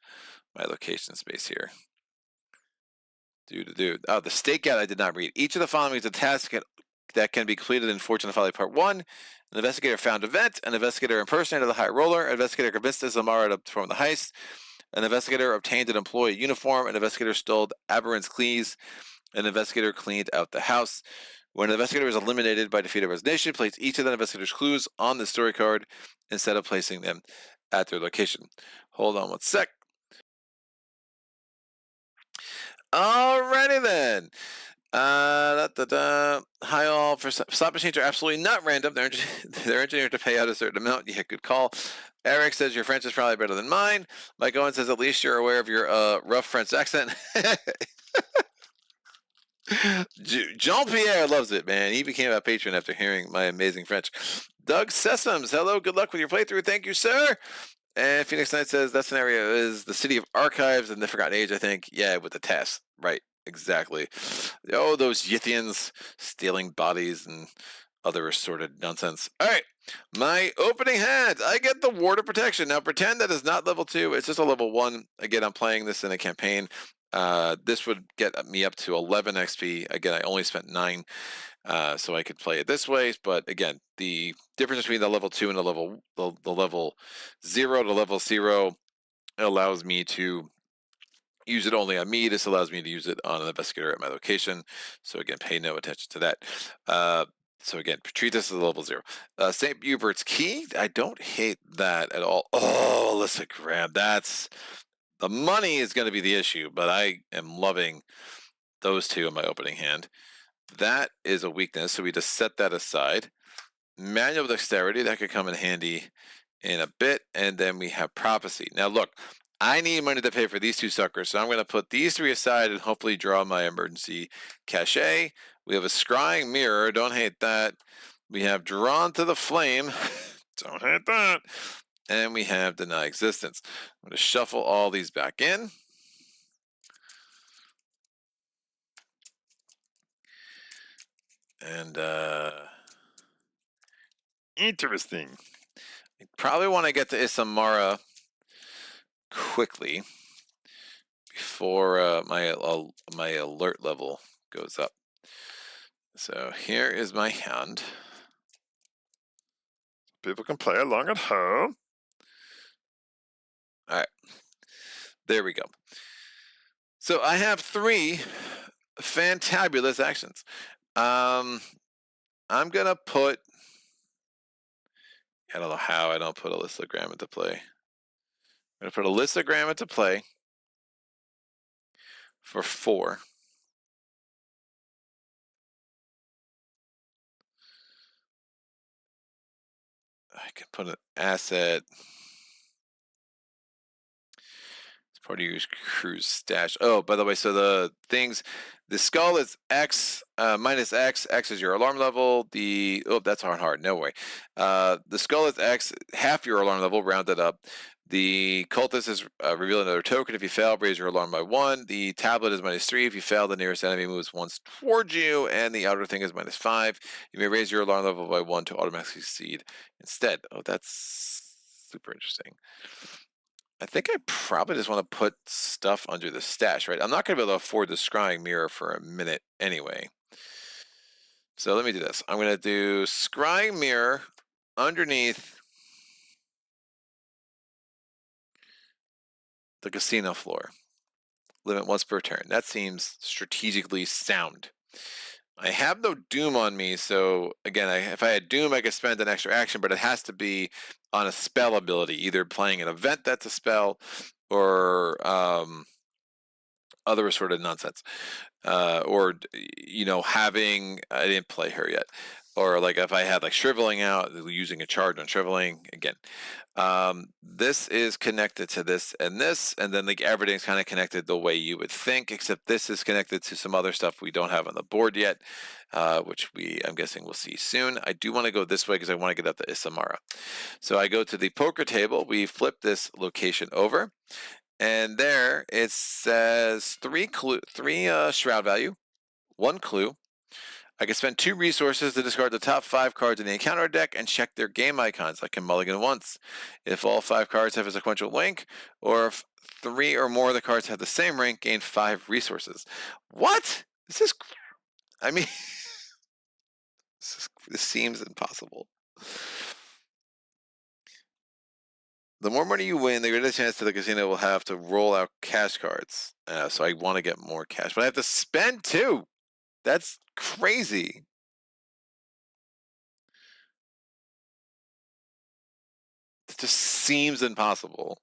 my location space here. Oh, the stakeout I did not read. Each of the following is a task that can be completed in Fortune of Folly Part 1. An investigator found a vent. An investigator impersonated the high roller. An investigator convinced Zamara to perform the heist. An investigator obtained an employee uniform. An investigator stole Aberrant's keys. An investigator cleaned out the house. When an investigator is eliminated by defeat or resignation, place each of the investigator's clues on the story card instead of placing them at their location. Hold on one sec. Alrighty then. Hi all. For slot machines are absolutely not random. They're engineered to pay out a certain amount. Yeah, good call. Eric says your French is probably better than mine. Mike Owen says at least you're aware of your rough French accent. Jean-Pierre loves it, man. He became a patron after hearing my amazing French. Doug Sessoms, hello, good luck with your playthrough. Thank you, sir. And PheonixKnight says that scenario is the city of archives in the Forgotten Age, I think. Yeah, with the TAS. Right, exactly. Oh, those Yithians stealing bodies and other assorted nonsense. All right, my opening hand. I get the Ward of Protection. Now, pretend that is not level 2. It's just a level 1. Again, I'm playing this in a campaign. This would get me up to 11 XP. Again, I only spent 9. So I could play it this way, but again, the difference between the level 2 and the level 0 to level 0 allows me to use it only on me. This allows me to use it on an investigator at my location. So again, pay no attention to that. So again, treat this as a level 0. St. Hubert's Key, I don't hate that at all. Oh, Alyssa Graham, that's the money is going to be the issue, but I am loving those two in my opening hand. That is a weakness, so we just set that aside. Manual dexterity, that could come in handy in a bit, and then we have prophecy. Now look, I need money to pay for these 2 suckers, so I'm going to put these 3 aside and hopefully draw my emergency cachet. We have a scrying mirror, don't hate that. We have drawn to the flame, don't hate that. And we have deny existence. I'm going to shuffle all these back in. And Interesting. I probably want to get to Isamara quickly before my alert level goes up. So here is my hand. People can play along at home. All right, there we go. So I have 3 fantabulous actions. I'm gonna put. I don't know how I don't put Alyssa Graham into play. I'm gonna put Alyssa Graham into play for 4. I can put an asset. It's part of your crew's stash. Oh, by the way, so the things, the skull is X minus X. X is your alarm level. That's hard. No way. The skull is X, half your alarm level, rounded up. The cultist is reveal another token. If you fail, raise your alarm by 1. The tablet is -3. If you fail, the nearest enemy moves once towards you, and the outer thing is -5. You may raise your alarm level by 1 to automatically succeed instead. Oh, that's super interesting. I think I probably just want to put stuff under the stash, right? I'm not going to be able to afford the scrying mirror for a minute anyway. So let me do this. I'm going to do scrying mirror underneath the casino floor. Limit once per turn. That seems strategically sound. I have no Doom on me, so again, if I had Doom, I could spend an extra action, but it has to be on a spell ability, either playing an event that's a spell, or other sort of nonsense, or having I didn't play her yet, or like if I had like shriveling out, using a charge on shriveling again. This is connected to this, and then like everything's kind of connected the way you would think, except this is connected to some other stuff we don't have on the board yet, which I'm guessing we'll see soon. I do want to go this way because I want to get up to Isamara. So I go to the poker table. We flip this location over. And there it says 3 shroud value, 1 clue. I can spend 2 resources to discard the top 5 cards in the encounter deck and check their game icons. I can mulligan once. If all 5 cards have a sequential link, or if 3 or more of the cards have the same rank, gain 5 resources. What? I mean, this seems impossible. The more money you win, the greater chance that the casino will have to roll out cash cards. So I want to get more cash, but I have to spend 2. That's crazy. just seems impossible.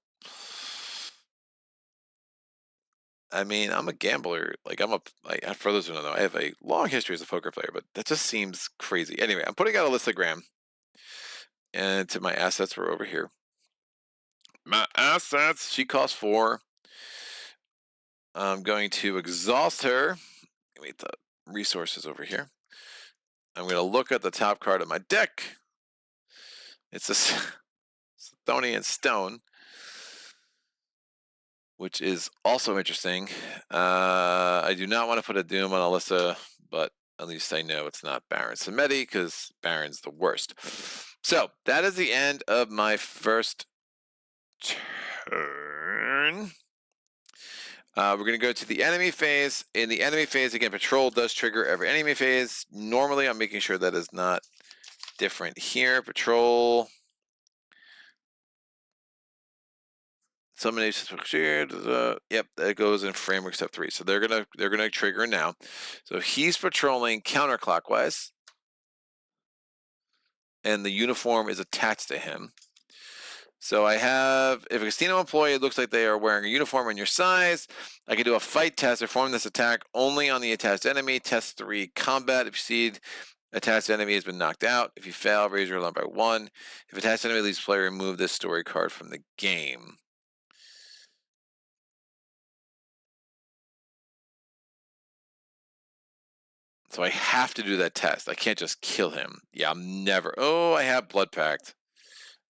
I mean, I'm a gambler. Like, for those who don't know, I have a long history as a poker player, but that just seems crazy. Anyway, I'm putting out a listogram, and to my assets were over here. My assets. She costs 4. I'm going to exhaust her. Wait, the resources over here. I'm going to look at the top card of my deck. It's a Sthonian Stone, which is also interesting. I do not want to put a Doom on Alyssa, but at least I know it's not Baron Samedi, because Baron's the worst. So, that is the end of my first turn. We're going to go to the enemy phase. In the enemy phase, again, patrol does trigger every enemy phase. Normally, I'm making sure that is not different here. Patrol. Summonation shared. Yep, that goes in framework step 3. So they're gonna trigger now. So he's patrolling counterclockwise, and the uniform is attached to him. So I have, if a casino employee looks like they are wearing a uniform in your size, I can do a fight test. Perform this attack only on the attached enemy. Test 3 combat. If you succeed, attached enemy has been knocked out. If you fail, raise your alarm by 1. If attached enemy leaves play, remove this story card from the game. So I have to do that test. I can't just kill him. Yeah, I'm never. Oh, I have Blood Pact.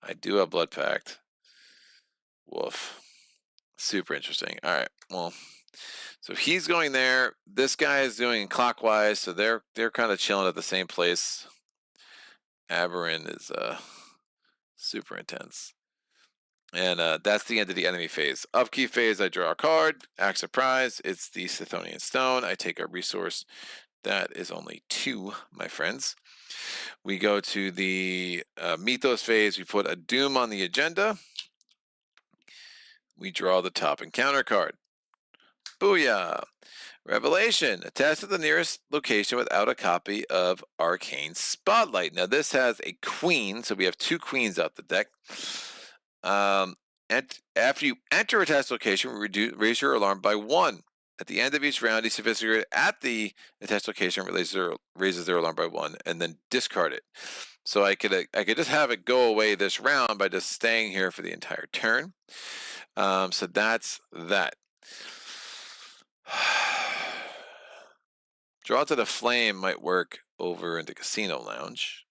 I do have Blood Pact. Woof. Super interesting. All right. Well, so he's going there. This guy is doing clockwise, so they're kind of chilling at the same place. Aberrin is super intense. And that's the end of the enemy phase. Upkeep phase, I draw a card. Act surprise. It's the Sithonian Stone. I take a resource. That is only 2, my friends. We go to the Mythos phase. We put a Doom on the agenda. We draw the top encounter card. Booyah! Revelation. Attach to the nearest location without a copy of Arcane Spotlight. Now, this has a queen, so we have 2 queens out the deck. And after you enter a attached location, raise your alarm by 1. At the end of each round, each sophisticated at the attached location raises their alarm by 1, and then discard it. So I could just have it go away this round by just staying here for the entire turn. So that's that. Draw to the Flame might work over into Casino Lounge.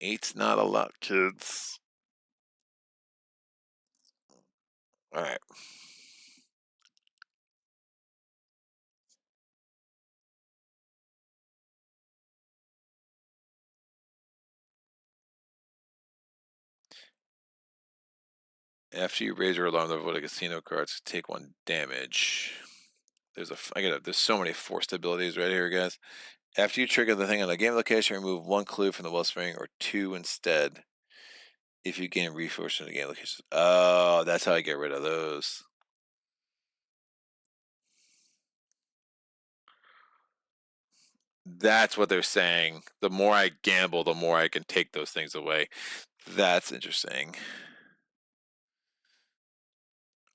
8's not a lot, kids. All right. After you raise your alarm, the casino cards take 1 damage. There's so many forced abilities right here, guys. After you trigger the thing on a game location, remove 1 clue from the wellspring or 2 instead. If you gain resources from the game location. Oh, that's how I get rid of those. That's what they're saying. The more I gamble, the more I can take those things away. That's interesting.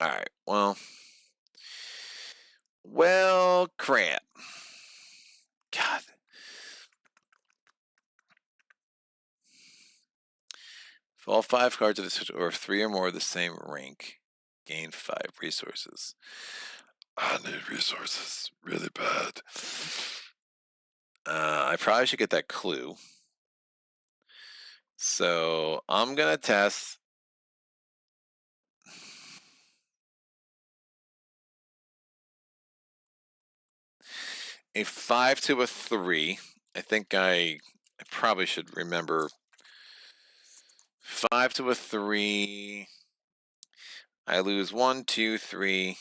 All right. Well, crap. God. If all 5 cards of the or 3 or more of the same rank, gain 5 resources. I need resources really bad. I probably should get that clue. So I'm going to test. A 5 to a 3. I think I probably should remember. 5 to a 3. I lose 1, 2, 3,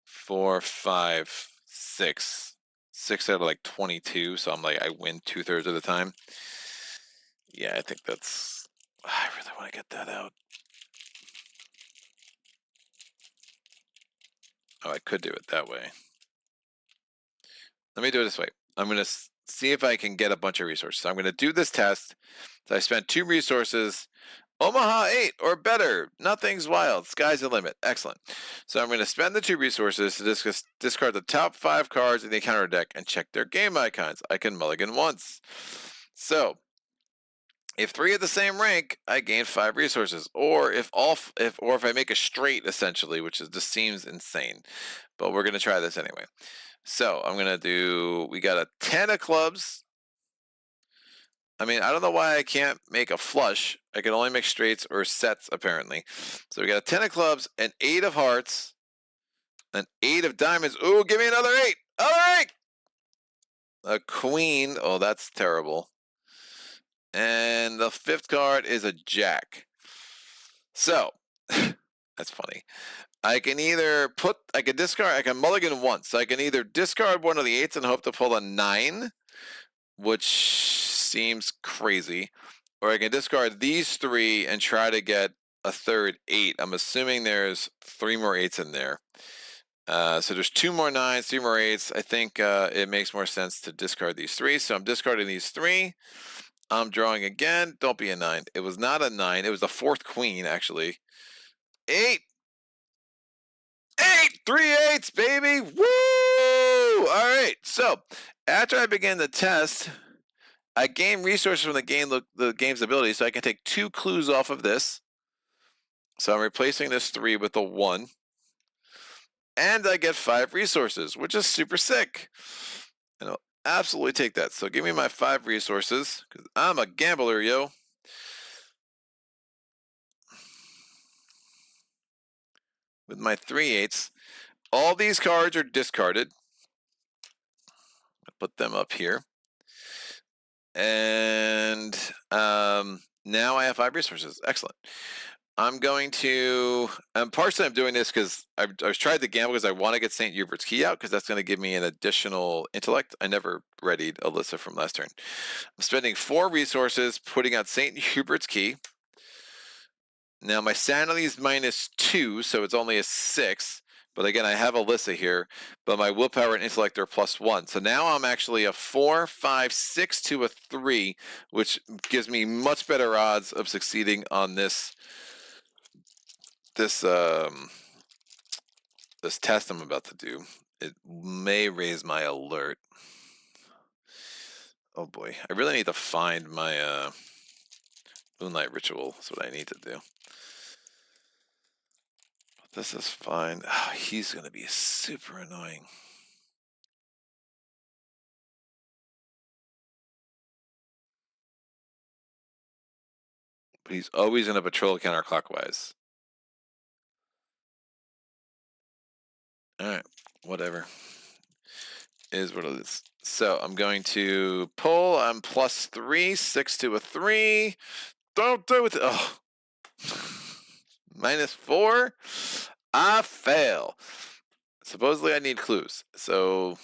4, 5, 6. 6 out of like 22. So I'm like, I win 2/3 of the time. Yeah, I think that's. I really want to get that out. Oh, I could do it that way. Let me do it this way. I'm going to see if I can get a bunch of resources. So I'm going to do this test. So I spent 2 resources. Omaha 8 or better. Nothing's wild. Sky's the limit. Excellent. So I'm going to spend the 2 resources to discard the top 5 cards in the encounter deck and check their game icons. I can mulligan once. So if 3 at the same rank, I gain 5 resources. Or if I make a straight, essentially, which just seems insane. But we're going to try this anyway. So I'm going to do, we got a 10 of clubs. I mean, I don't know why I can't make a flush. I can only make straights or sets, apparently. So we got a 10 of clubs, an 8 of hearts, an 8 of diamonds. Ooh, give me another 8. All right. A queen. Oh, that's terrible. And the 5th card is a jack. So, that's funny. I can discard, I can mulligan once. So I can either discard one of the 8s and hope to pull a 9, which seems crazy, or I can discard these 3 and try to get a third 8. I'm assuming there's 3 more 8s in there. So there's 2 more 9s, 3 more 8s. I think it makes more sense to discard these 3. So I'm discarding these 3. I'm drawing again. Don't be a 9. It was not a 9. It was the 4th queen, actually. 8. 8! 3 8s, baby! Woo! All right. So after I begin the test, I gain resources from the game's ability, so I can take 2 clues off of this. So I'm replacing this 3 with a 1. And I get 5 resources, which is super sick. And I'll absolutely take that. So give me my 5 resources, because I'm a gambler, yo. With my 3 8s. All these cards are discarded. I'll put them up here. And now I have 5 resources. Excellent. Partially I'm doing this because I was trying to gamble because I want to get St. Hubert's Key out because that's going to give me an additional intellect. I never readied Alyssa from last turn. I'm spending 4 resources putting out St. Hubert's Key. Now my sanity is -2, so it's only a 6. But again, I have Alyssa here, but my willpower and intellect are +1. So now I'm actually a 4, 5, 6 to a 3, which gives me much better odds of succeeding on this test I'm about to do. It may raise my alert. Oh boy, I really need to find my Moonlight Ritual. That's what I need to do. But this is fine. Oh, he's going to be super annoying. But he's always going to patrol counterclockwise. Alright, whatever. Is what it is. So I'm going to pull. I'm +3, 6 to a 3. Don't do it. Oh. -4. I fail. Supposedly I need clues. So,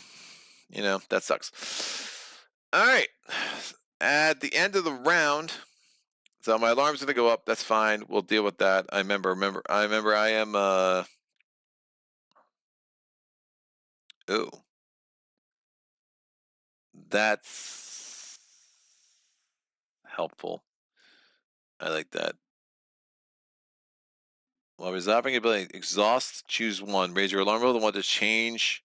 that sucks. Alright. At the end of the round, so my alarm's going to go up. That's fine. We'll deal with that. I remember I am, ooh. That's helpful. I like that. While resolving ability, exhaust, choose 1. Raise your alarm roll to 1 to change.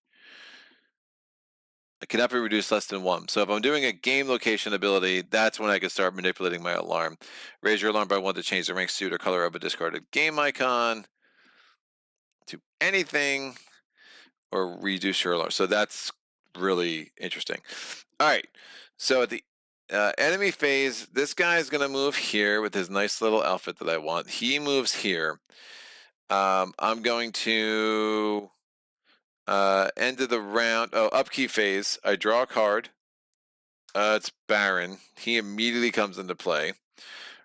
It cannot be reduced less than 1. So if I'm doing a game location ability, that's when I can start manipulating my alarm. Raise your alarm by 1 to change the rank, suit, or color of a discarded game icon to anything, or reduce your alarm. So that's really interesting. All right. So at the enemy phase, this guy is going to move here with his nice little outfit that I want. He moves here. I'm going to end of the round. Oh, upkeep phase. I draw a card. It's Baron. He immediately comes into play.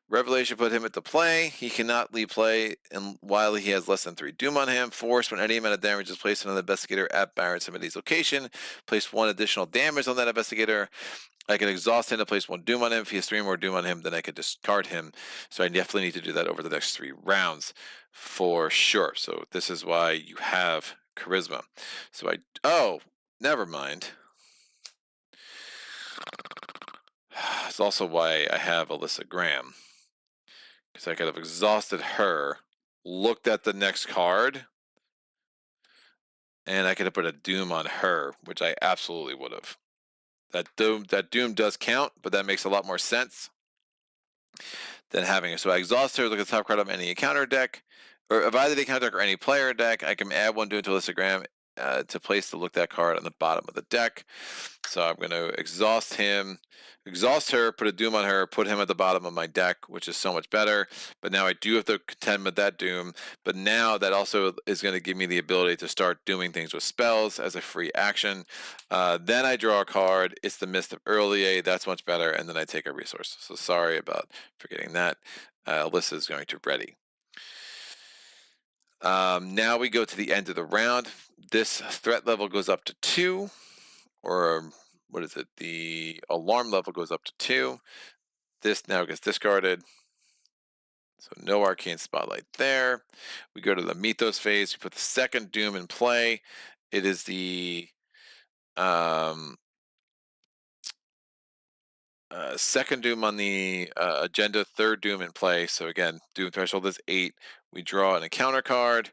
Revelation put him into play. He cannot leave play while he has less than 3 doom on him. Force, when any amount of damage is placed on an investigator at Baron somebody's location, place 1 additional damage on that investigator. I can exhaust him to place 1 doom on him. If he has 3 more doom on him, then I can discard him. So I definitely need to do that over the next 3 rounds for sure. So this is why you have charisma. So oh, never mind. is also why I have Alyssa Graham. Because I could have exhausted her, looked at the next card, and I could have put a Doom on her, which I absolutely would have. That Doom does count, but that makes a lot more sense than having it. So I exhaust her, look at the top card of any encounter deck, or of either the encounter deck or any player deck. I can add one Doom to Listogram to place to look that card on the bottom of the deck. So I'm going to exhaust him, exhaust her, put a Doom on her, put him at the bottom of my deck, which is so much better. But now I do have to contend with that Doom. But now that also is going to give me the ability to start doing things with spells as a free action. Then I draw a card. It's the Mist of Earlier. That's much better. And then I take a resource. So sorry about forgetting that. Alyssa is going to ready. Now we go to the end of the round. This threat level goes up to 2, or what is it? The alarm level goes up to 2. This now gets discarded. So no Arcane Spotlight there. We go to the Mythos phase. We put the second Doom in play. It is the second Doom on the agenda, third Doom in play. So again, Doom threshold is 8. We draw an encounter card.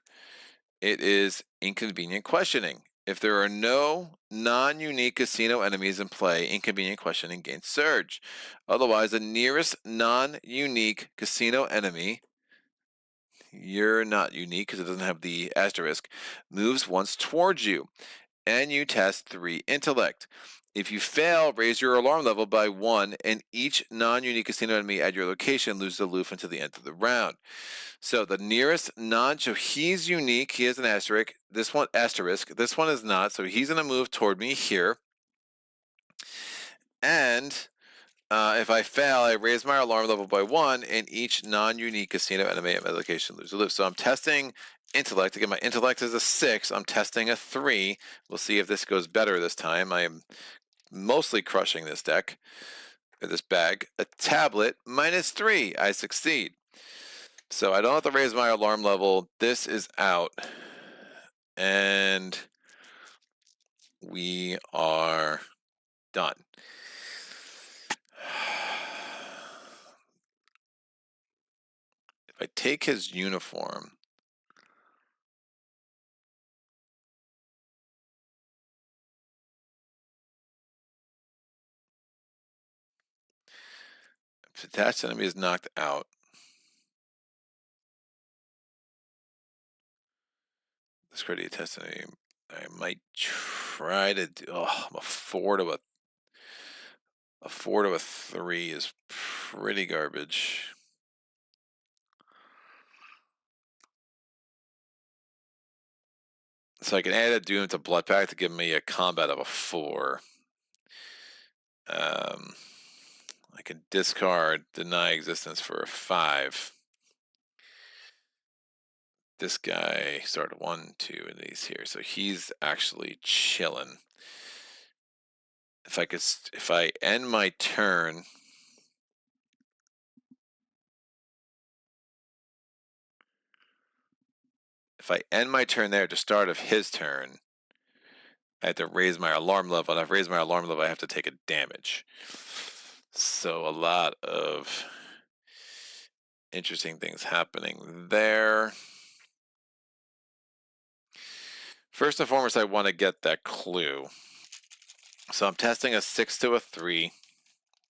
It is Inconvenient Questioning. If there are no non-unique casino enemies in play, Inconvenient Questioning gains Surge. Otherwise, the nearest non-unique casino enemy, you're not unique because it doesn't have the asterisk, moves once towards you, and you test 3 Intellect. If you fail, raise your alarm level by 1, and each non-unique casino enemy at your location loses aloof until the end of the round. So the nearest so he's unique. He has an asterisk. This one is not. So he's going to move toward me here. And if I fail, I raise my alarm level by 1, and each non-unique casino enemy at my location loses aloof. So I'm testing intellect. Again, my intellect is a 6. I'm testing a 3. We'll see if this goes better this time. I am mostly crushing this deck, or this bag. A tablet, -3. I succeed. So I don't have to raise my alarm level. This is out. And we are done. If I take his uniform, if attached enemy is knocked out, this credit attached enemy, I might try to do. Oh, a 4 to a 3 is pretty garbage. So I can add a Doom to Blood Pact to give me a combat of a 4. I can discard Deny Existence for a 5. This guy started 1, 2, and he's here. So he's actually chilling. If I end my turn, there to start of his turn, I have to raise my alarm level. And if I raise my alarm level, I have to take a damage. So a lot of interesting things happening there. First and foremost, I want to get that clue. So I'm testing a 6 to a 3.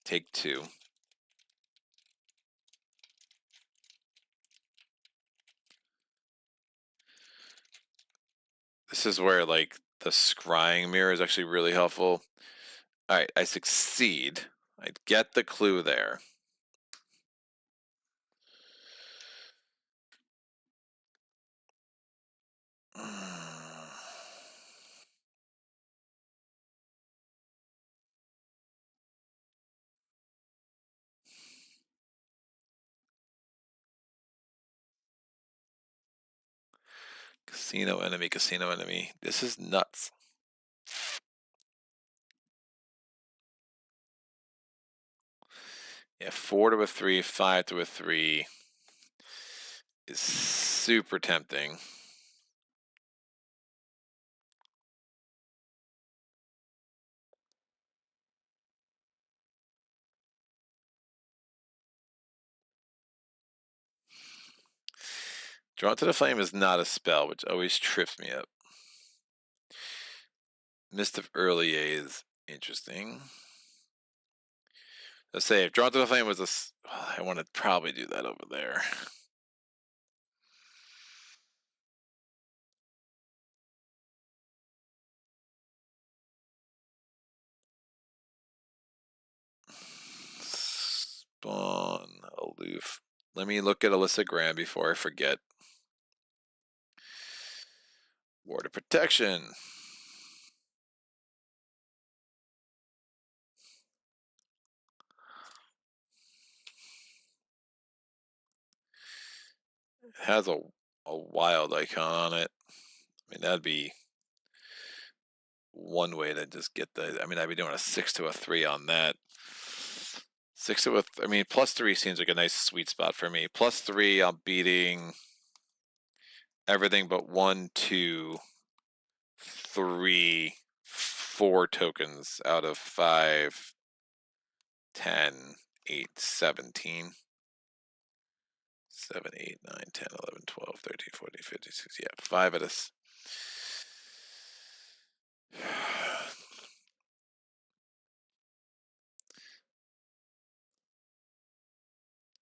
Take 2. This is where, like, the scrying mirror is actually really helpful. All right, I succeed. I get the clue there. Casino enemy, casino enemy. This is nuts. Yeah, 4 to a 3, 5 to a 3 is super tempting. Drawn to the Flame is not a spell, which always trips me up. Mist of Early is interesting. Let's say if Drawn to the Flame was I want to probably do that over there. Spawn aloof. Let me look at Alyssa Graham before I forget. Ward of Protection. It has a wild icon on it. I mean, that'd be one way to just get the. I mean, I'd be doing a 6 to a 3 on that. 6 to a. I mean, +3 seems like a nice sweet spot for me. +3, I'm beating everything but 1, 2, 3, 4 tokens out of 5, 10, 8, 17. 7, 8, 9, 10, 11, 12, 13, 14, 15, 16. Yeah, 5 out of.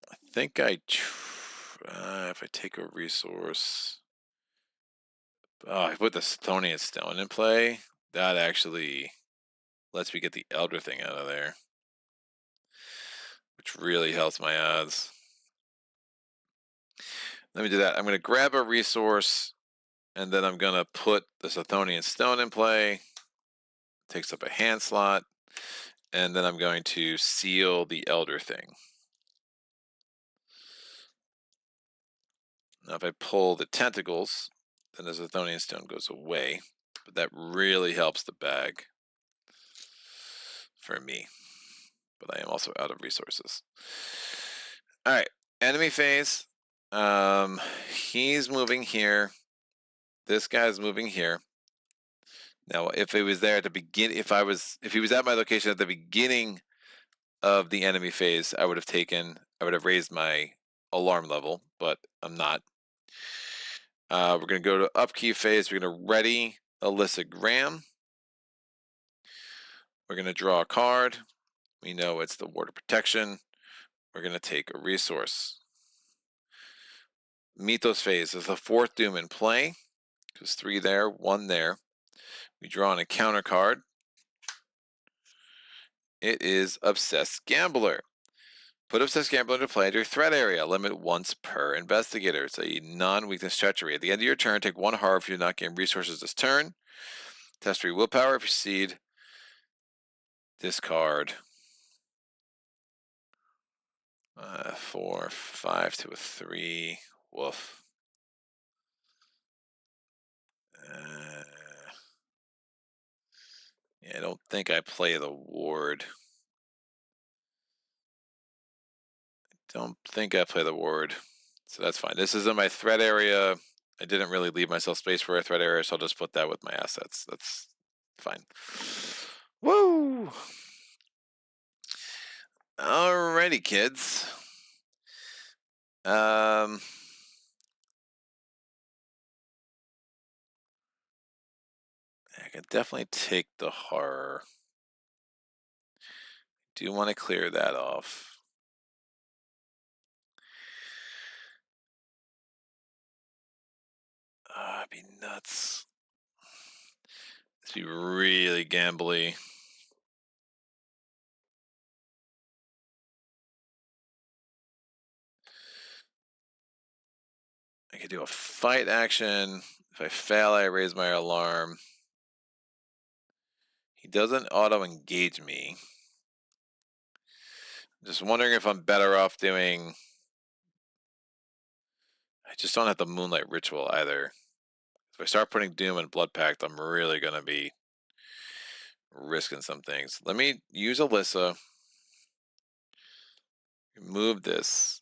I think if I take a resource. Oh, I put the Chthonian Stone in play. That actually lets me get the Elder thing out of there, which really helps my odds. Let me do that. I'm going to grab a resource, and then I'm going to put the Chthonian Stone in play. Takes up a hand slot, and then I'm going to seal the Elder thing. Now, if I pull the tentacles, then the Chthonian Stone goes away, but that really helps the bag for me. But I am also out of resources. All right, enemy phase. He's moving here. This guy's moving here. Now, if it was there at the beginning, if he was at my location at the beginning of the enemy phase, I would have raised my alarm level, but I'm not. We're going to go to upkeep phase. We're going to ready Alyssa Graham. We're going to draw a card. We know it's the Ward of Protection. We're going to take a resource. Mythos phase is the 4th Doom in play. There's 3 there, 1 there. We draw an encounter card. It is Obsessed Gambler. Put Obsessed Gambler into play at your threat area. Limit once per investigator. It's a non-weakness treachery. At the end of your turn, take 1 horror if you do not gain resources this turn. Test 3 willpower. If you succeed, discard 4, 5 to a 3. Woof. Yeah, I don't think I play the ward. Don't think I play the ward. So that's fine. This is in my threat area. I didn't really leave myself space for a threat area, so I'll just put that with my assets. That's fine. Woo! Alrighty, kids. I can definitely take the horror. Do want to clear that off. It'd be nuts. It'd be really gambly. I could do a fight action. If I fail, I raise my alarm. He doesn't auto-engage me. Just wondering if I'm better off doing. I just don't have the Moonlight Ritual either. If I start putting Doom and Blood Pact, I'm really going to be risking some things. Let me use Alyssa. Remove this.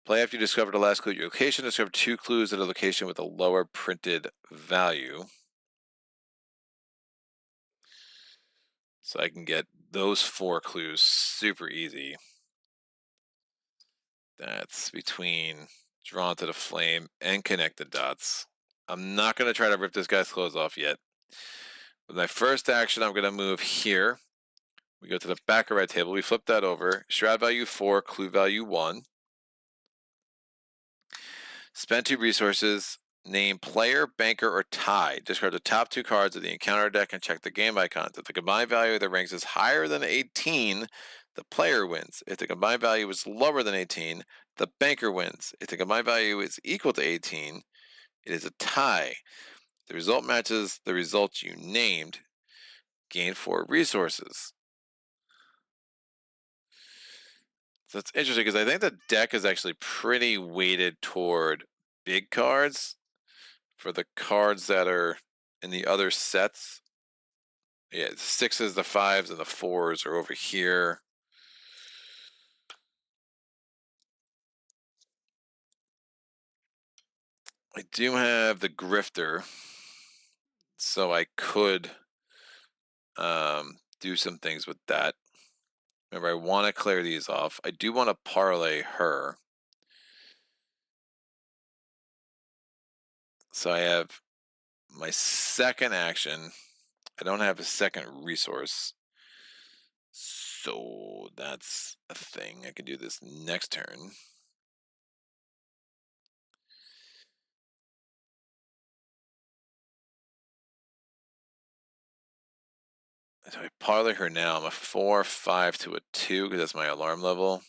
Play after you discover the last clue at your location. Discover 2 clues at a location with a lower printed value. So I can get those 4 clues super easy. That's between drawn to the flame, and connect the dots. I'm not going to try to rip this guy's clothes off yet. With my first action, I'm going to move here. We go to the back of red table. We flip that over. Shroud value 4, clue value 1. Spend 2 resources. Name player, banker, or tie. Discard the top 2 cards of the encounter deck and check the game icons. If the combined value of the ranks is higher than 18, the player wins. If the combined value is lower than 18, the banker wins. If the combined value is equal to 18, it is a tie. The result matches the result you named. Gain 4 resources. So it's interesting because I think the deck is actually pretty weighted toward big cards. For the cards that are in the other sets, yeah, the 6s, the 5s, and the 4s are over here. I do have the Grifter, so I could do some things with that. Remember, I want to clear these off. I do want to parlay her. So I have my second action. I don't have a second resource. So that's a thing. I can do this next turn. So I parlay her now. I'm a 4-5 to a 2 because that's my alarm level.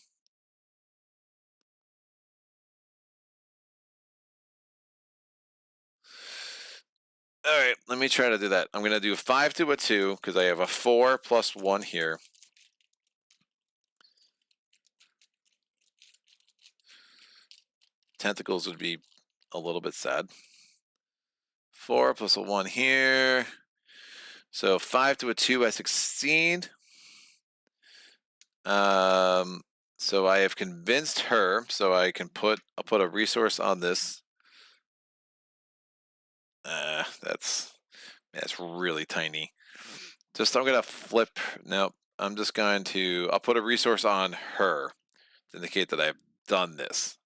All right, let me try to do that. I'm going to do 5 to a 2 because I have a 4 plus 1 here. Tentacles would be a little bit sad. 4 plus a 1 here. So 5 to a 2, I succeed. So I have convinced her, so I'll put a resource on this. That's really tiny. I'm gonna flip. Nope. I'm just going to. I'll put a resource on her to indicate that I've done this.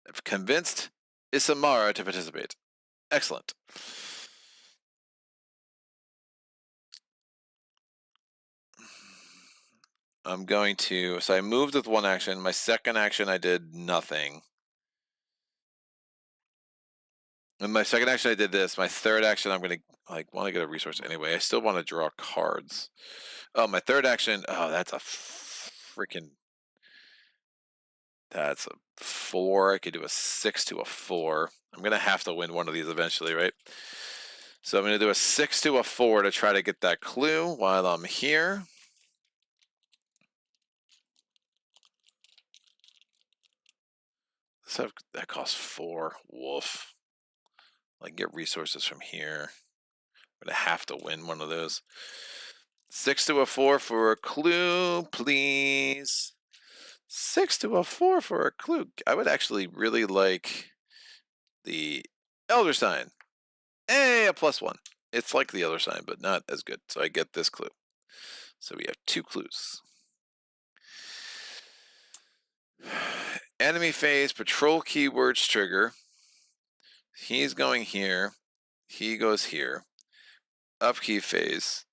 I've convinced Isamara to participate. Excellent. I'm going to. So I moved with 1 action. My second action, I did nothing. In my second action, I did this. My third action, I'm going to want to get a resource anyway. I still want to draw cards. Oh, my third action. Oh, that's a freaking. That's a 4. I could do a 6 to a 4. I'm going to have to win one of these eventually, right? So I'm going to do a 6 to a 4 to try to get that clue while I'm here. So that costs 4. Woof. I can get resources from here. I'm going to have to win one of those. 6 to a 4 for a clue, please. 6 to a 4 for a clue. I would actually really like the Elder Sign. Hey, a +1. It's like the Elder Sign, but not as good. So I get this clue. So we have 2 clues. Enemy phase, patrol keywords trigger. He's going here. He goes here. Upkeep phase.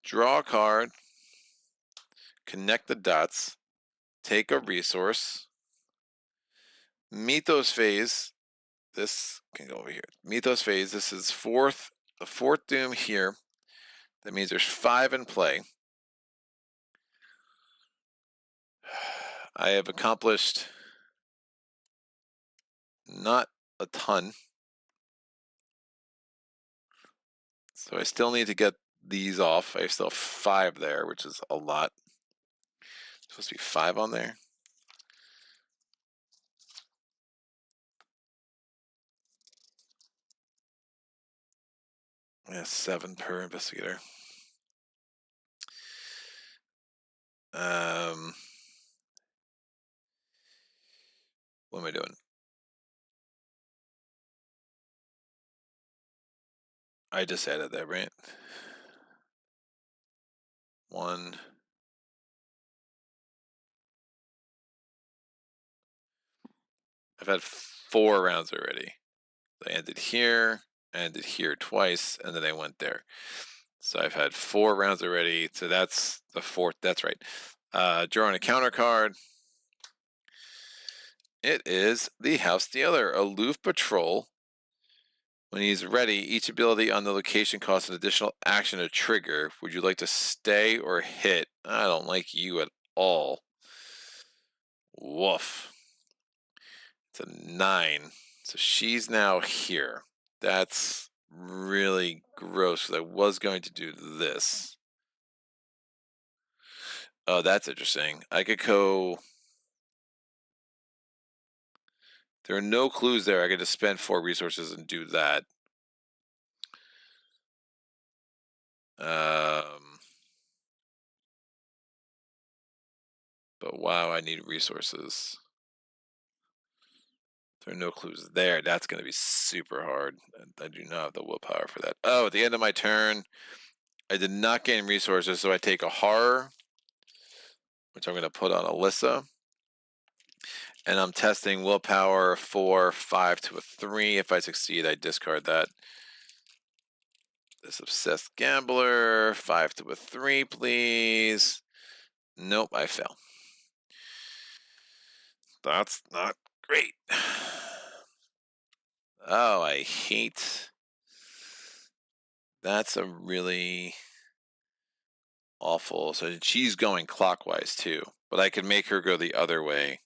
Draw a card. Connect the dots. Take a resource. Mythos phase. This can go over here. Mythos phase. This is the 4th doom here. That means there's 5 in play. I have accomplished not a ton. So I still need to get these off. I still have 5 there, which is a lot. Supposed to be 5 on there. Yeah, 7 per investigator. What am I doing? I just added that, right? 1. I've had 4 rounds already. I ended here twice, and then I went there. So I've had 4 rounds already. So that's the 4th. That's right. Drawing a counter card. It is the House Dealer, Aloof Patrol. When he's ready, each ability on the location costs an additional action to trigger. Would you like to stay or hit? I don't like you at all. Woof. It's a 9. So she's now here. That's really gross because I was going to do this. Oh, that's interesting. I could go. There are no clues there. I could just spend 4 resources and do that. But wow, I need resources. There are no clues there. That's going to be super hard. I do not have the willpower for that. Oh, at the end of my turn, I did not gain resources, so I take a horror, which I'm going to put on Alyssa. And I'm testing willpower 4, 5 to a 3. If I succeed, I discard that. This obsessed gambler, 5 to a 3, please. Nope, I fail. That's not great. Oh, I hate. That's a really awful. So she's going clockwise too, but I can make her go the other way.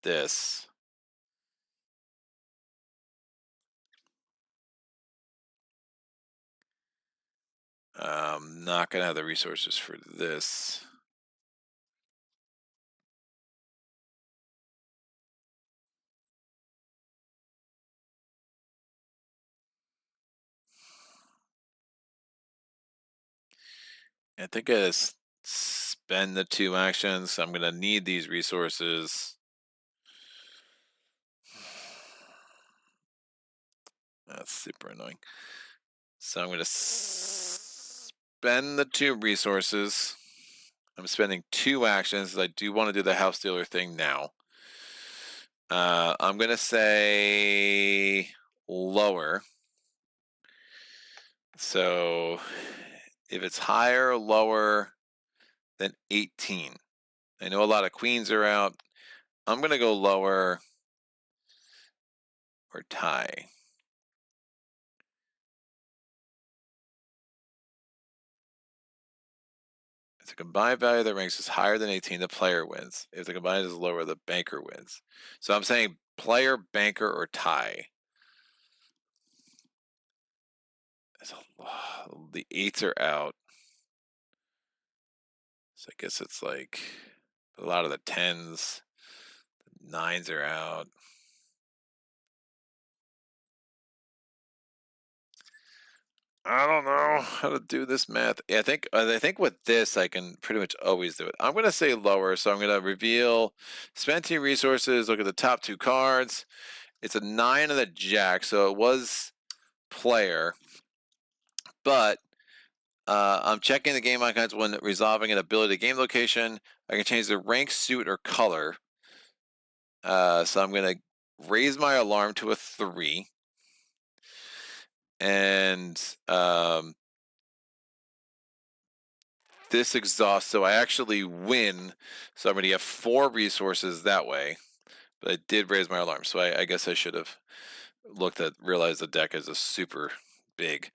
This. Not gonna have the resources for this. I think I just spend the 2 actions. I'm gonna need these resources. That's super annoying. So I'm gonna spend the 2 resources. I'm spending 2 actions. I do want to do the house dealer thing now. I'm gonna say lower. So if it's higher or lower than 18, I know a lot of queens are out. I'm gonna go lower or tie. If the combined value of the ranks is higher than 18, the player wins. If the combined is lower, the banker wins. So I'm saying player, banker, or tie. The 8s are out. So I guess it's like a lot of the 10s. The 9s are out. I don't know how to do this math. Yeah, I think with this I can pretty much always do it. I'm gonna say lower, so I'm gonna reveal spend 2 resources. Look at the top 2 cards. It's a 9 and a jack, so it was player, but I'm checking the game icons when resolving an ability game location. I can change the rank, suit, or color. So I'm gonna raise my alarm to a 3. And this exhausts, so I actually win. So I'm going to get 4 resources that way. But I did raise my alarm, so I guess I should have realized the deck is a super big.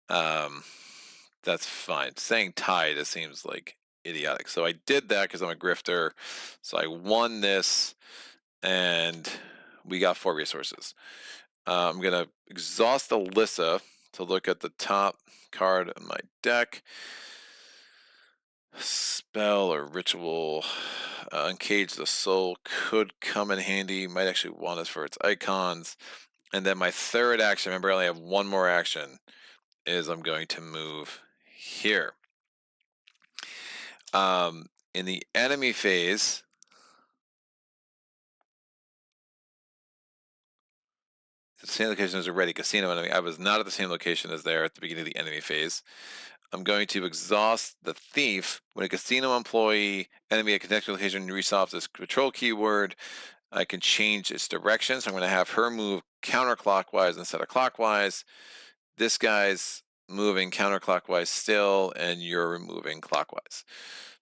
That's fine. Saying tie just seems like idiotic. So I did that because I'm a grifter. So I won this, and we got 4 resources. I'm going to exhaust Alyssa to look at the top card of my deck. Spell or ritual. Uncage the soul could come in handy. Might actually want us for its icons. And then my 3rd action, remember I only have 1 more action, is I'm going to move here. In the enemy phase, the same location as a ready casino enemy. I was not at the same location as there at the beginning of the enemy phase. I'm going to exhaust the thief when a casino employee enemy at connection location resolves this patrol keyword. I can change its direction. So I'm going to have her move counterclockwise instead of clockwise. This guy's moving counterclockwise still, and you're moving clockwise.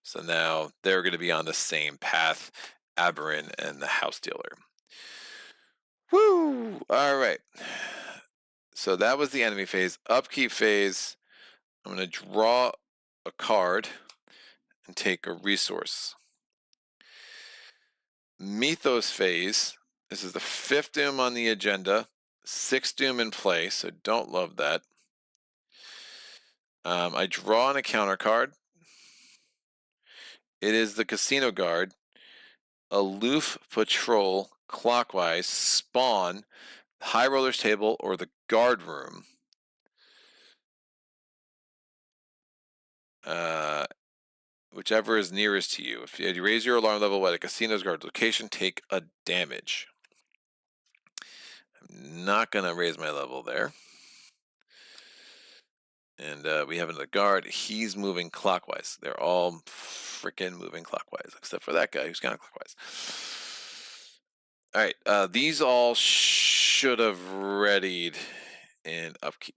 So now they're going to be on the same path, Aberrant and the house dealer. Woo! All right. So that was the enemy phase. Upkeep phase, I'm going to draw a card and take a resource. Mythos phase, this is the 5th doom on the agenda, 6th doom in play, so don't love that. I draw on a counter card. It is the Casino Guard. Aloof Patrol clockwise, spawn, High Roller's Table, or the Guard Room. Whichever is nearest to you. If you raise your alarm level at a casino's guard location, take a damage. I'm not going to raise my level there. And we have another guard. He's moving clockwise. They're all freaking moving clockwise, except for that guy who's counterclockwise. All right, these all should have readied in upkeep.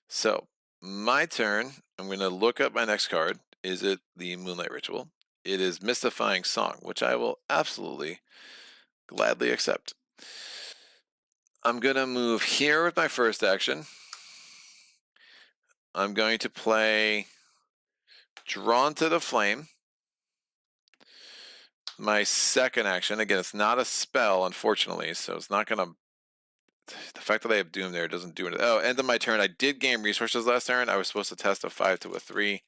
So, my turn. I'm going to look up my next card. Is it the Moonlight Ritual? It is Mystifying Song, which I will absolutely gladly accept. I'm going to move here with my first action. I'm going to play Drawn to the Flame. My second action, again, it's not a spell, unfortunately, so it's not going to... The fact that I have Doom there doesn't do it. Oh, end of my turn. I did gain resources last turn. I was supposed to test a 5 to a 3.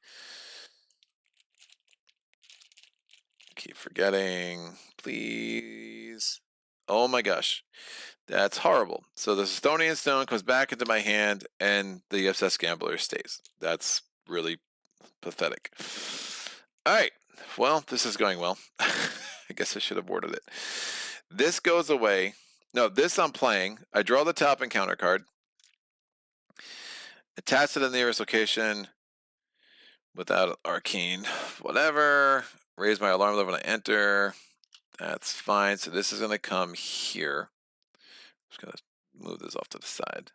Keep forgetting. Please. Oh my gosh. That's horrible. So the Stonian Stone comes back into my hand, and the Obsessed Gambler stays. That's really pathetic. All right. Well, this is going well. I guess I should have worded it. This goes away. No, this I'm playing. I draw the top encounter card. Attach to the nearest location without an arcane. Whatever. Raise my alarm level when I enter. That's fine. So this is going to come here. I'm just going to move this off to the side.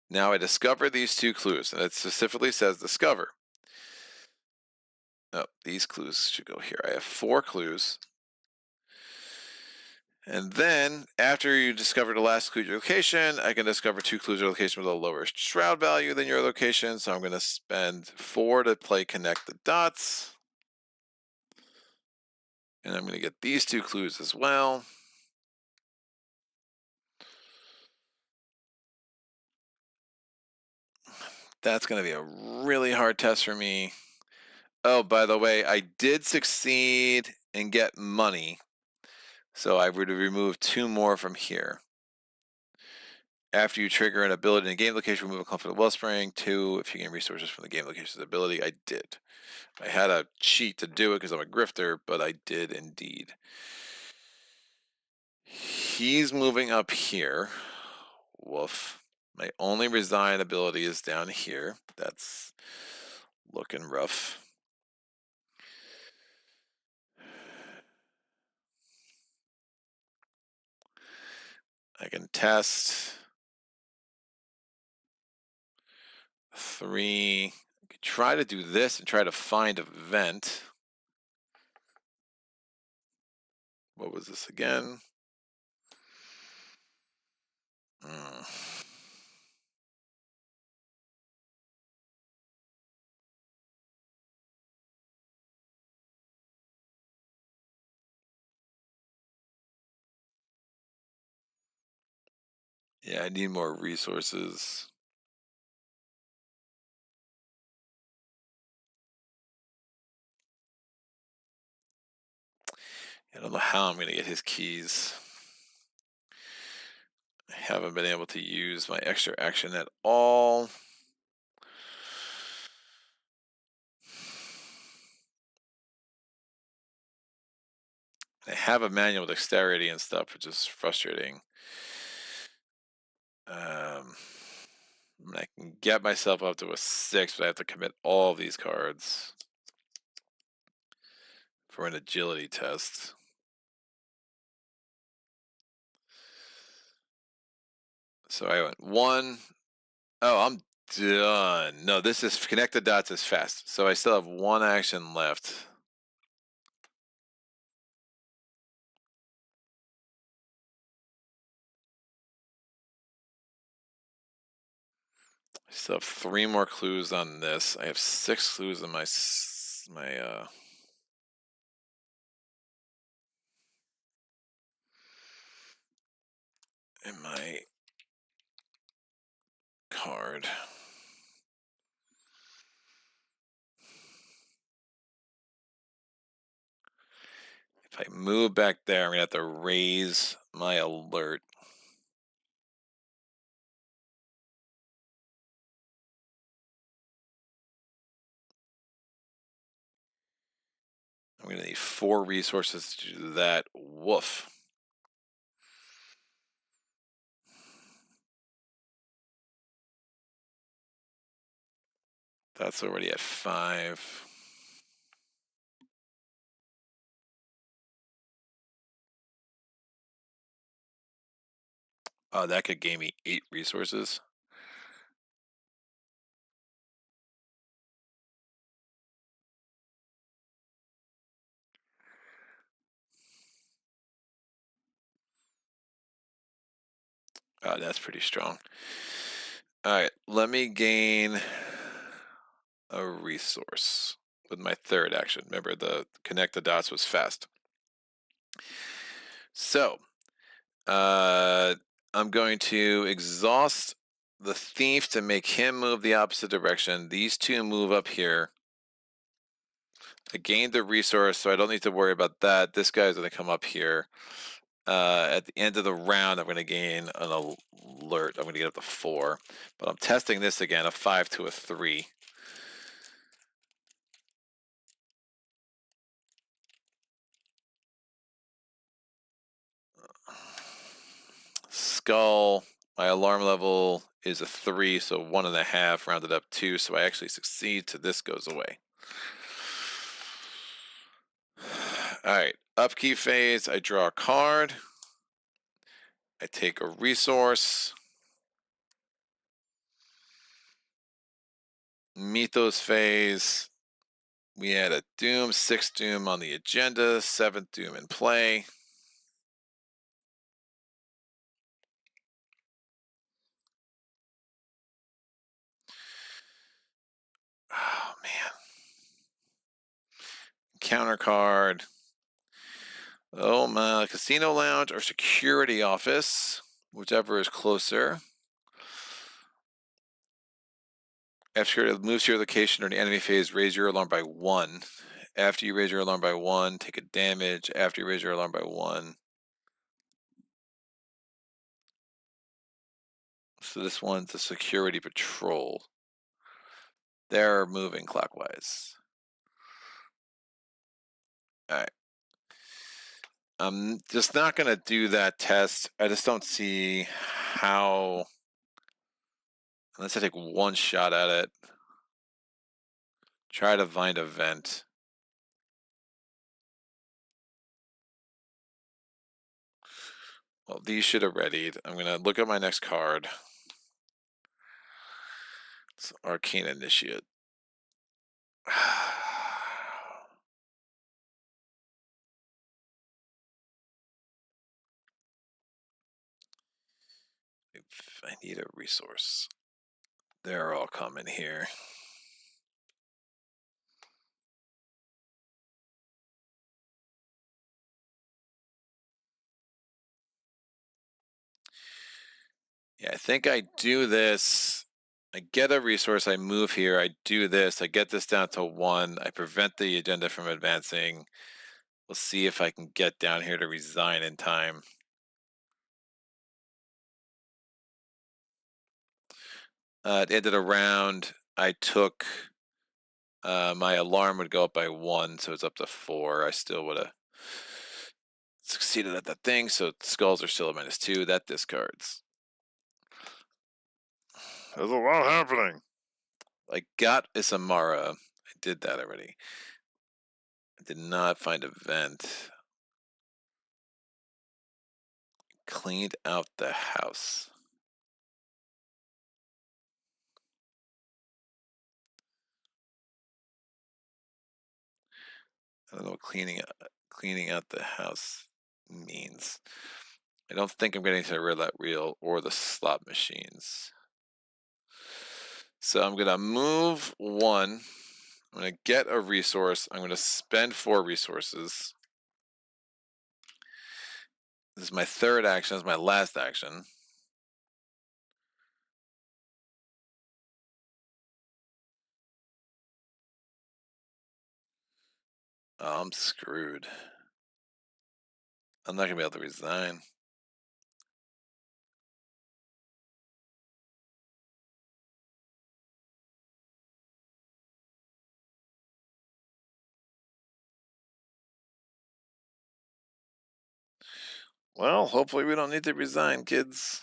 Now I discover these 2 clues, and it specifically says discover. Oh, these clues should go here. I have 4 clues. And then, after you discover the last clue your location, I can discover 2 clues your location with a lower shroud value than your location. So I'm going to spend 4 to play connect the dots. And I'm going to get these 2 clues as well. That's going to be a really hard test for me. Oh, by the way, I did succeed and get money. So I would remove 2 more from here. After you trigger an ability in a game location, remove a clump from the wellspring. 2, if you gain resources from the game location's ability. I did. I had a cheat to do it because I'm a grifter, but I did indeed. He's moving up here. Woof. My only resign ability is down here. That's looking rough. I can test 3. I could try to do this and try to find a vent. What was this again? Yeah, I need more resources. I don't know how I'm going to get his keys. I haven't been able to use my extra action at all. I have a manual dexterity and stuff, which is frustrating. I can get myself up to a 6, but I have to commit all of these cards. for an agility test. So I went 1. Oh, I'm done. No, this is connect the dots is fast. So I still have 1 action left. I still have 3 more clues on this. I have 6 clues in my in my card. If I move back there, I'm gonna have to raise my alert. I'm gonna need 4 resources to do that. Woof. That's already at 5. Oh, that could gain me 8 resources. Oh, that's pretty strong. All right, let me gain a resource with my 3rd action. Remember, the connect the dots was fast. So, I'm going to exhaust the thief to make him move the opposite direction. These 2 move up here. I gained the resource, so I don't need to worry about that. This guy's going to come up here. At the end of the round, I'm going to gain an alert. I'm going to get up to 4. But I'm testing this again, a 5 to a 3. Skull, my alarm level is a 3, so 1.5, rounded up 2, so I actually succeed, so this goes away. Alright, upkeep phase, I draw a card. I take a resource. Mythos phase. We had a Doom, 6th Doom on the agenda, 7th Doom in play. Oh, man. Counter card. Oh, my. Casino lounge or security office, whichever is closer. After it moves to your location or the enemy phase, raise your alarm by 1. After you raise your alarm by 1, take a damage. After you raise your alarm by 1. So this one's a security patrol. They're moving clockwise. Alright. I'm just not going to do that test. I just don't see how, unless I take 1 shot at it. Try to find a vent. Well, these should have readied. I'm going to look at my next card. It's Arcane Initiate. I need a resource. They're all coming here. Yeah, I think I do this. I get a resource, I move here, I do this, I get this down to 1, I prevent the agenda from advancing. We'll see if I can get down here to resign in time. At the end of the round, I took my alarm would go up by 1, so it's up to 4. I still would have succeeded at that thing, so skulls are still a -2. That discards. There's a lot happening. I got Isamara. I did that already. I did not find a vent. Cleaned out the house. I don't know what cleaning out the house means. I don't think I'm getting to the roulette wheel or the slot machines. So I'm gonna move one. I'm gonna get a resource. I'm gonna spend 4 resources. This is my third action. This is my last action. Oh, I'm screwed. I'm not gonna be able to resign. Well, hopefully we don't need to resign, kids.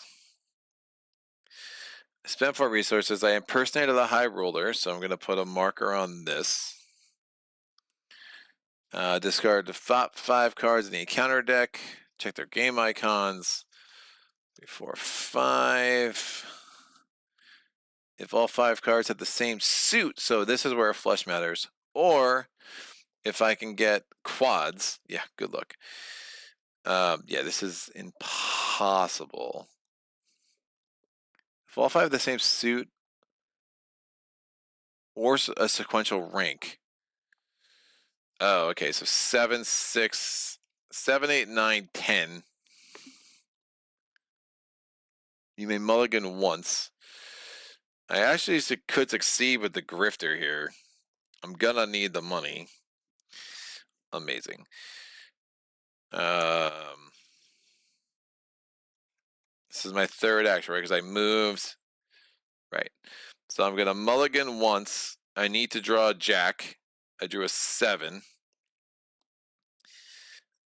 I spent 4 resources. I impersonated a high roller, so I'm going to put a marker on this. Discard the top 5 cards in the encounter deck. Check their game icons. 3, 4, 5. If all 5 cards have the same suit, so this is where a flush matters. Or if I can get quads. Yeah, good luck. Yeah, this is impossible. If all 5 have the same suit or a sequential rank. Oh, okay. So 7, 6, 7, 8, 9, 10. You may mulligan once. I actually could succeed with the grifter here. I'm gonna need the money. Amazing. This is my third action, right? Because I moved. Right. So I'm gonna mulligan once. I need to draw a jack. I drew a 7.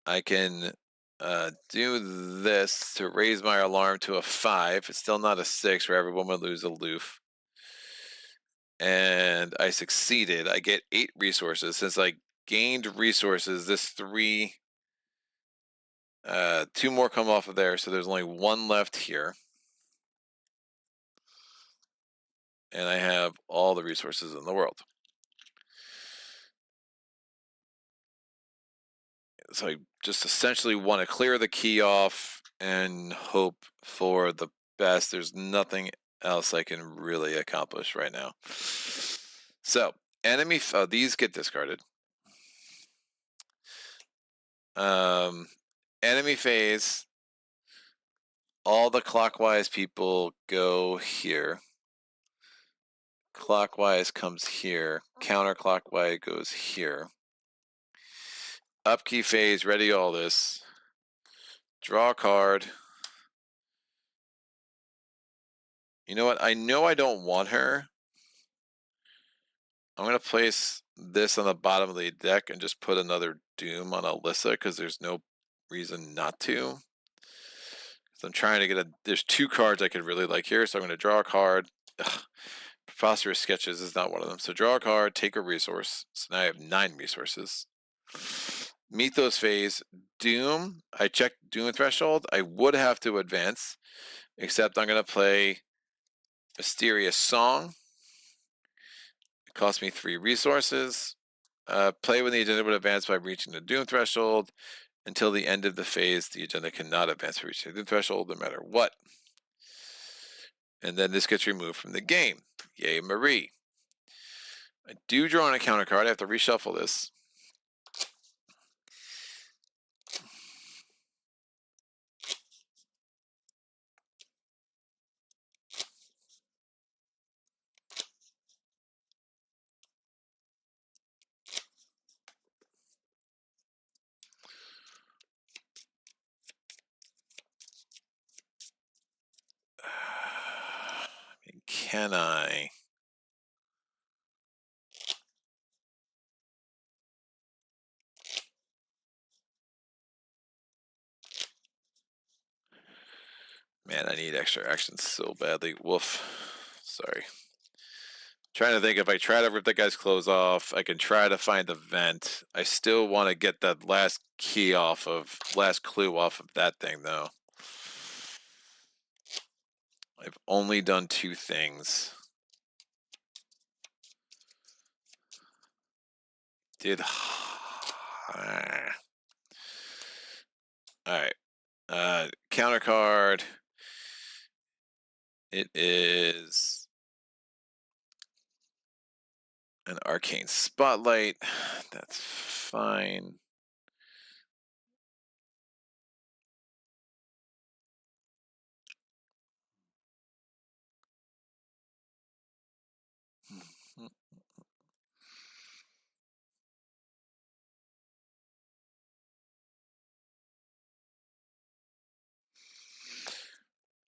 I can do this to raise my alarm to a 5. It's still not a 6, where everyone would lose aloof. And I succeeded. I get 8 resources. Since I gained resources, this 3, 2 more come off of there, so there's only 1 left here. And I have all the resources in the world. So I just essentially want to clear the key off and hope for the best. There's nothing else I can really accomplish right now. So enemy, these get discarded. Enemy phase. All the clockwise people go here. Clockwise comes here. Counterclockwise goes here. Upkeep phase, ready all this. Draw a card. You know what? I know I don't want her. I'm going to place this on the bottom of the deck and just put another Doom on Alyssa because there's no reason not to. So I'm trying to get there's 2 cards I could really like here, so I'm going to draw a card. Ugh. Preposterous Sketches is not one of them. So draw a card, take a resource. So now I have 9 resources. Mythos phase. Doom. I checked Doom threshold. I would have to advance, except I'm going to play Mysterious Song. It cost me 3 resources. Play when the agenda would advance by reaching the Doom threshold. Until the end of the phase, the agenda cannot advance by reaching the Doom threshold no matter what. And then this gets removed from the game. Yay, Marie. I do draw on a counter card. I have to reshuffle this. Can I? Man, I need extra actions so badly. Woof. Sorry. Trying to think, if I try to rip that guy's clothes off, I can try to find the vent. I still want to get that last clue off of that thing, though. I've only done 2 things. Alright. Counter card. It is an arcane spotlight. That's fine.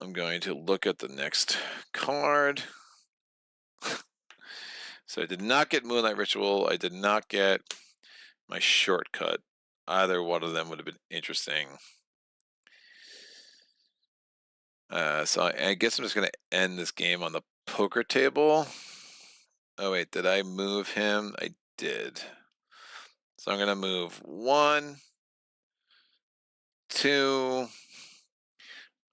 I'm going to look at the next card. So I did not get Moonlight Ritual. I did not get my shortcut. Either one of them would have been interesting. So I guess I'm just going to end this game on the poker table. Oh, wait, did I move him? I did. So I'm going to move 1, 2.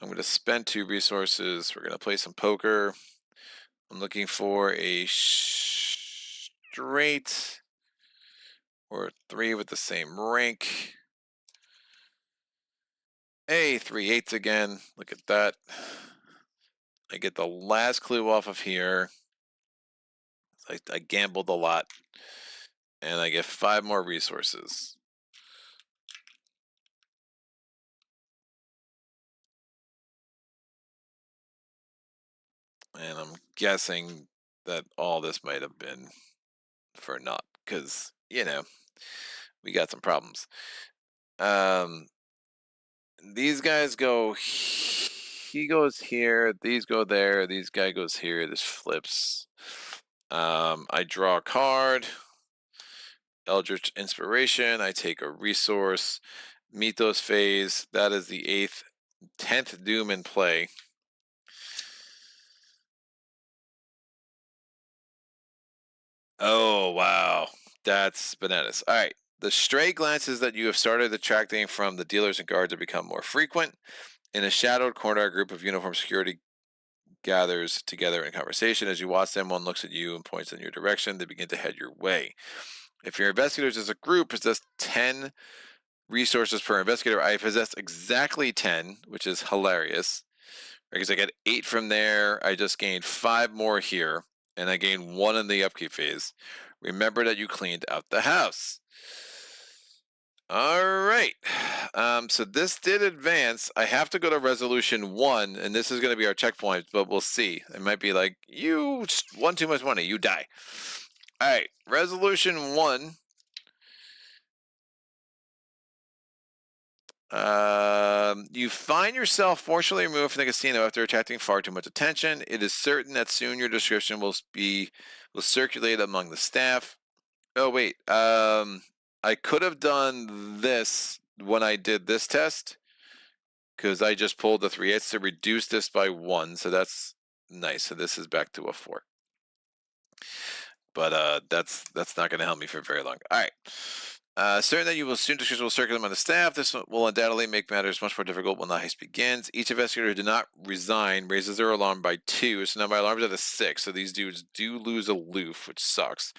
I'm going to spend 2 resources. We're going to play some poker. I'm looking for a straight or 3 with the same rank. Hey, 3/8 again. Look at that. I get the last clue off of here. I gambled a lot. And I get 5 more resources. And I'm guessing that all this might have been for naught. Because, you know, we got some problems. These guys go, he goes here, these go there, these guy goes here, this flips. I draw a card, Eldritch Inspiration, I take a resource, Mythos phase, that is the 10th Doom in play. Oh, wow, that's bananas. All right. The stray glances that you have started attracting from the dealers and guards have become more frequent. In a shadowed corner, a group of uniformed security gathers together in conversation. As you watch them, one looks at you and points in your direction. They begin to head your way. If your investigators as a group possess 10 resources per investigator, I possess exactly 10, which is hilarious. Because I get 8 from there, I just gained 5 more here, and I gained 1 in the upkeep phase. Remember that you cleaned out the house. All right. So this did advance. I have to go to resolution 1, and this is going to be our checkpoint, but we'll see. It might be like, you won too much money, you die. All right, resolution 1. You find yourself fortunately removed from the casino after attracting far too much attention. It is certain that soon your description will circulate among the staff. Oh wait, I could have done this when I did this test, because I just pulled the 3/8 to reduce this by 1, so that's nice. So this is back to a 4. But that's not going to help me for very long. All right. Certain that you will soon description will circulate among the staff. This will undoubtedly make matters much more difficult when the heist begins. Each investigator who did not resign raises their alarm by 2, so now my alarm is at a 6. So these dudes do lose aloof, which sucks.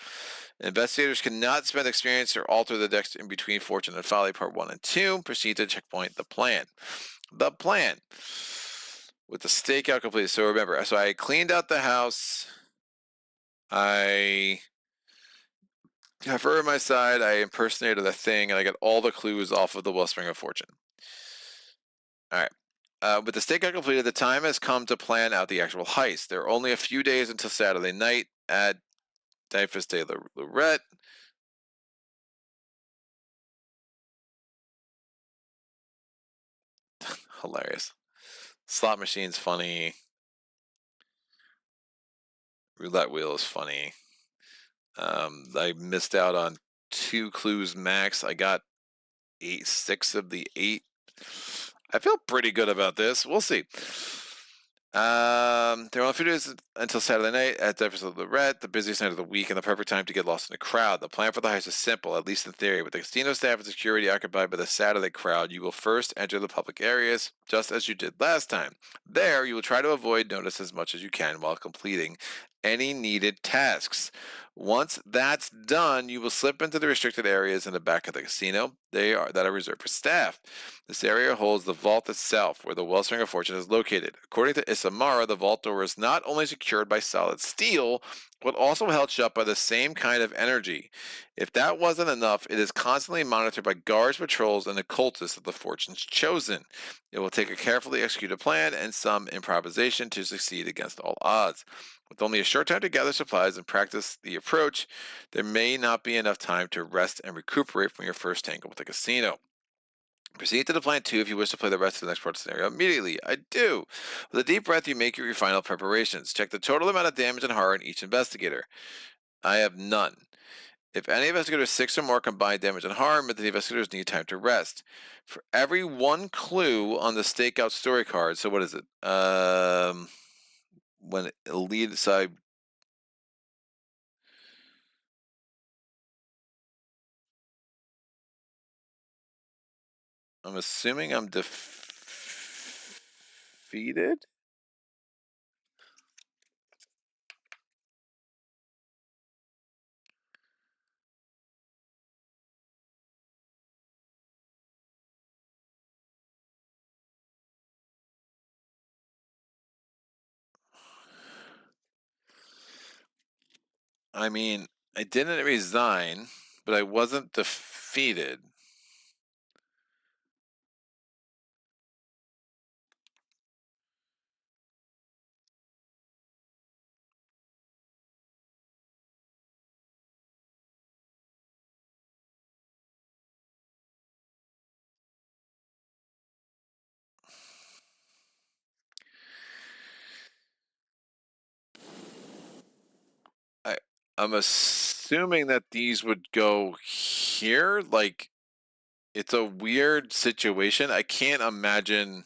Investigators cannot spend experience or alter the dex in between Fortune and Folly, part 1 and 2. Proceed to checkpoint the plan. The plan. With the stakeout complete. So remember, so I cleaned out the house. I have her on my side. I impersonated a thing, and I got all the clues off of the Wellspring of Fortune. All right. With the stakeout completed, the time has come to plan out the actual heist. There are only a few days until Saturday night at Dyfus de Lorette. Hilarious. Slot machine's funny. Roulette wheel is funny. I missed out on 2 clues max. I got 6 of the 8. I feel pretty good about this. We'll see. There are only a few days until Saturday night at Diverse of the Red, the busiest night of the week and the perfect time to get lost in a crowd. The plan for the heist is simple, at least in theory. With the casino staff and security occupied by the Saturday crowd, you will first enter the public areas, just as you did last time. There, you will try to avoid notice as much as you can while completing any needed tasks. Once that's done, you will slip into the restricted areas in the back of the casino. They are that are reserved for staff. This area holds the vault itself, where the Wellspring of Fortune is located. According to Isamara, the vault door is not only secured by solid steel, but also held shut by the same kind of energy. If that wasn't enough, it is constantly monitored by guards, patrols, and occultists of the Fortune's Chosen. It will take a carefully executed plan and some improvisation to succeed against all odds. With only a short time to gather supplies and practice the approach, there may not be enough time to rest and recuperate from your first tangle with the casino. Proceed to the plan 2 if you wish to play the rest of the next part of the scenario immediately. I do. With a deep breath, you make your final preparations. Check the total amount of damage and horror in each investigator. I have none. If any investigator has 6 or more combined damage and harm, then the investigators need time to rest. For every 1 clue on the stakeout story card, so what is it? When it lead side. I'm assuming I'm defeated. I mean, I didn't resign, but I wasn't defeated. I I'm assuming that these would go here. Like, it's a weird situation. I can't imagine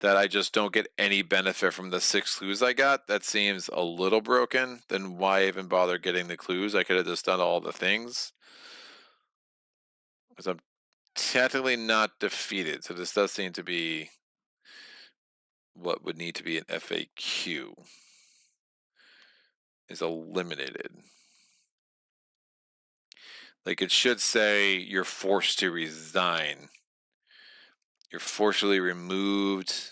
that I just don't get any benefit from the 6 clues I got. That seems a little broken. Then why even bother getting the clues? I could have just done all the things. Because I'm technically not defeated. So this does seem to be what would need to be an FAQ. Is eliminated. Like, it should say you're forced to resign. You're forcibly removed.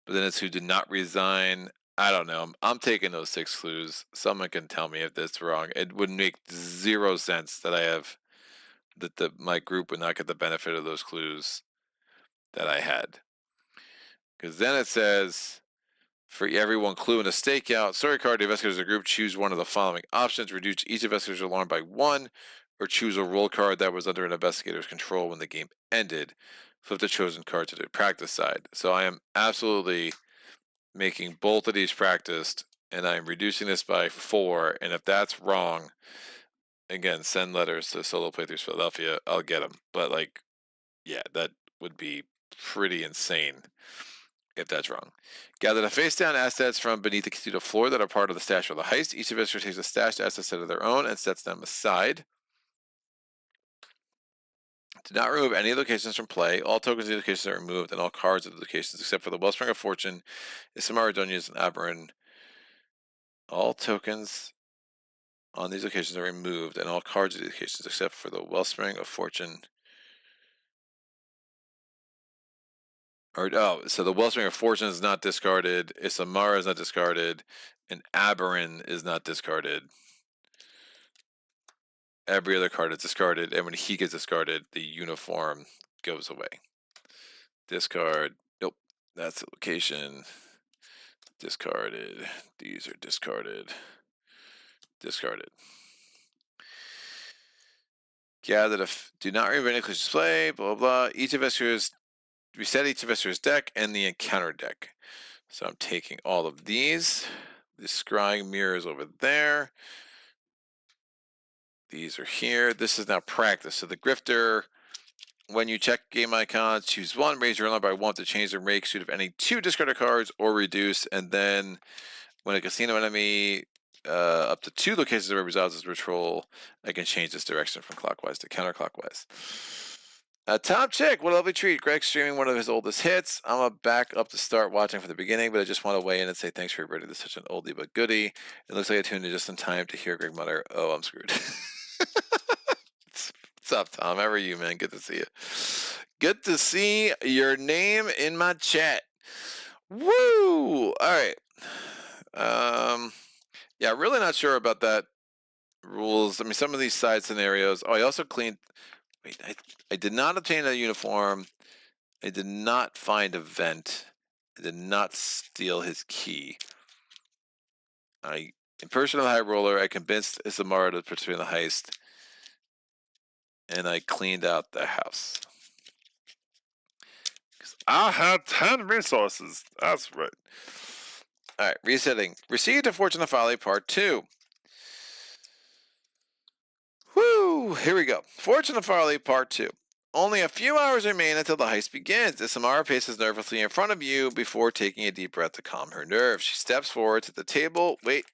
But then it's who did not resign. I don't know. I'm taking those 6 clues. Someone can tell me if that's wrong. It would make 0 sense that I have that my group would not get the benefit of those clues that I had. Because then it says, for every 1 clue in a stakeout story card, the investigators of the group choose one of the following options: reduce each investigator's alarm by 1, or choose a roll card that was under an investigator's control when the game ended. Flip the chosen card to the practice side. So I am absolutely making both of these practiced, and I'm reducing this by 4. And if that's wrong, again, send letters to Solo Playthroughs Philadelphia. I'll get them. But, like, yeah, that would be pretty insane if that's wrong. Gather the face-down assets from beneath the casino floor that are part of the stash for the heist. Each investor takes a stashed asset set of their own and sets them aside. Do not remove any locations from play. All tokens of the locations are removed, and all cards of the locations, except for the Wellspring of Fortune, Isamara, Donias, and Aberrin. All tokens on these locations are removed, and all cards of these locations, except for the Wellspring of Fortune. So the Wellspring of Fortune is not discarded, Isamara is not discarded, and Aberrin is not discarded. Every other card is discarded, and when he gets discarded, the uniform goes away. Discard. Nope. That's the location. Discarded. These are discarded. Discarded. Gather the. Do not remove any clues display. Blah blah. Each investor's. Reset each investor's deck and the encounter deck. So I'm taking all of these. The scrying mirror is over there. These are here. This is now practice. So the grifter When you check game icons, choose one, raise your number by one to change the rake suit of any 2 discarded cards or reduce. And then when a casino enemy up to 2 locations of resolves its patrol, I can change this direction from clockwise to counterclockwise. Tom Chick, what a lovely treat. Greg streaming one of his oldest hits. I'm a back up to start watching from the beginning, but I just want to weigh in and say thanks for everybody. This is such an oldie but goodie. It looks like I tuned in just in time to hear Greg mutter, "Oh, I'm screwed." What's up, Tom? How are you, man? Good to see you. Good to see your name in my chat. Woo! All right. Yeah, really not sure about that rules. I mean, some of these side scenarios. Oh, I also cleaned. Wait, I did not obtain a uniform. I did not find a vent. I did not steal his key. I impersonated a high roller. I convinced Isamara to participate in the heist. And I cleaned out the house. I had 10 resources. That's right. All right, resetting. Received a Fortune of Folly Part 2. Woo! Here we go. Fortune of Folly Part 2. Only a few hours remain until the heist begins. Isamara paces nervously in front of you before taking a deep breath to calm her nerves. She steps forward to the table. Wait.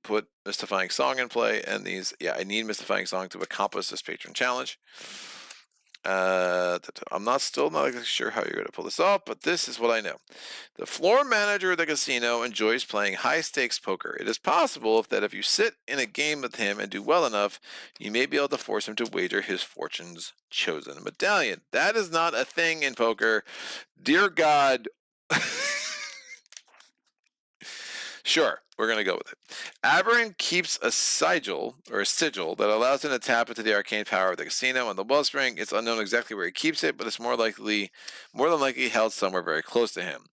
Put Mystifying Song in play. And these, yeah, I need Mystifying Song to accomplish this patron challenge. I'm still not exactly sure how you're going to pull this off, but this is what I know. The floor manager of the casino enjoys playing high-stakes poker. It is possible that if you sit in a game with him and do well enough, you may be able to force him to wager his fortune's chosen medallion. That is not a thing in poker. Dear God. Sure, we're going to go with it. Aberrant keeps a sigil that allows him to tap into the arcane power of the casino and the wellspring. It's unknown exactly where he keeps it, but it's more than likely held somewhere very close to him.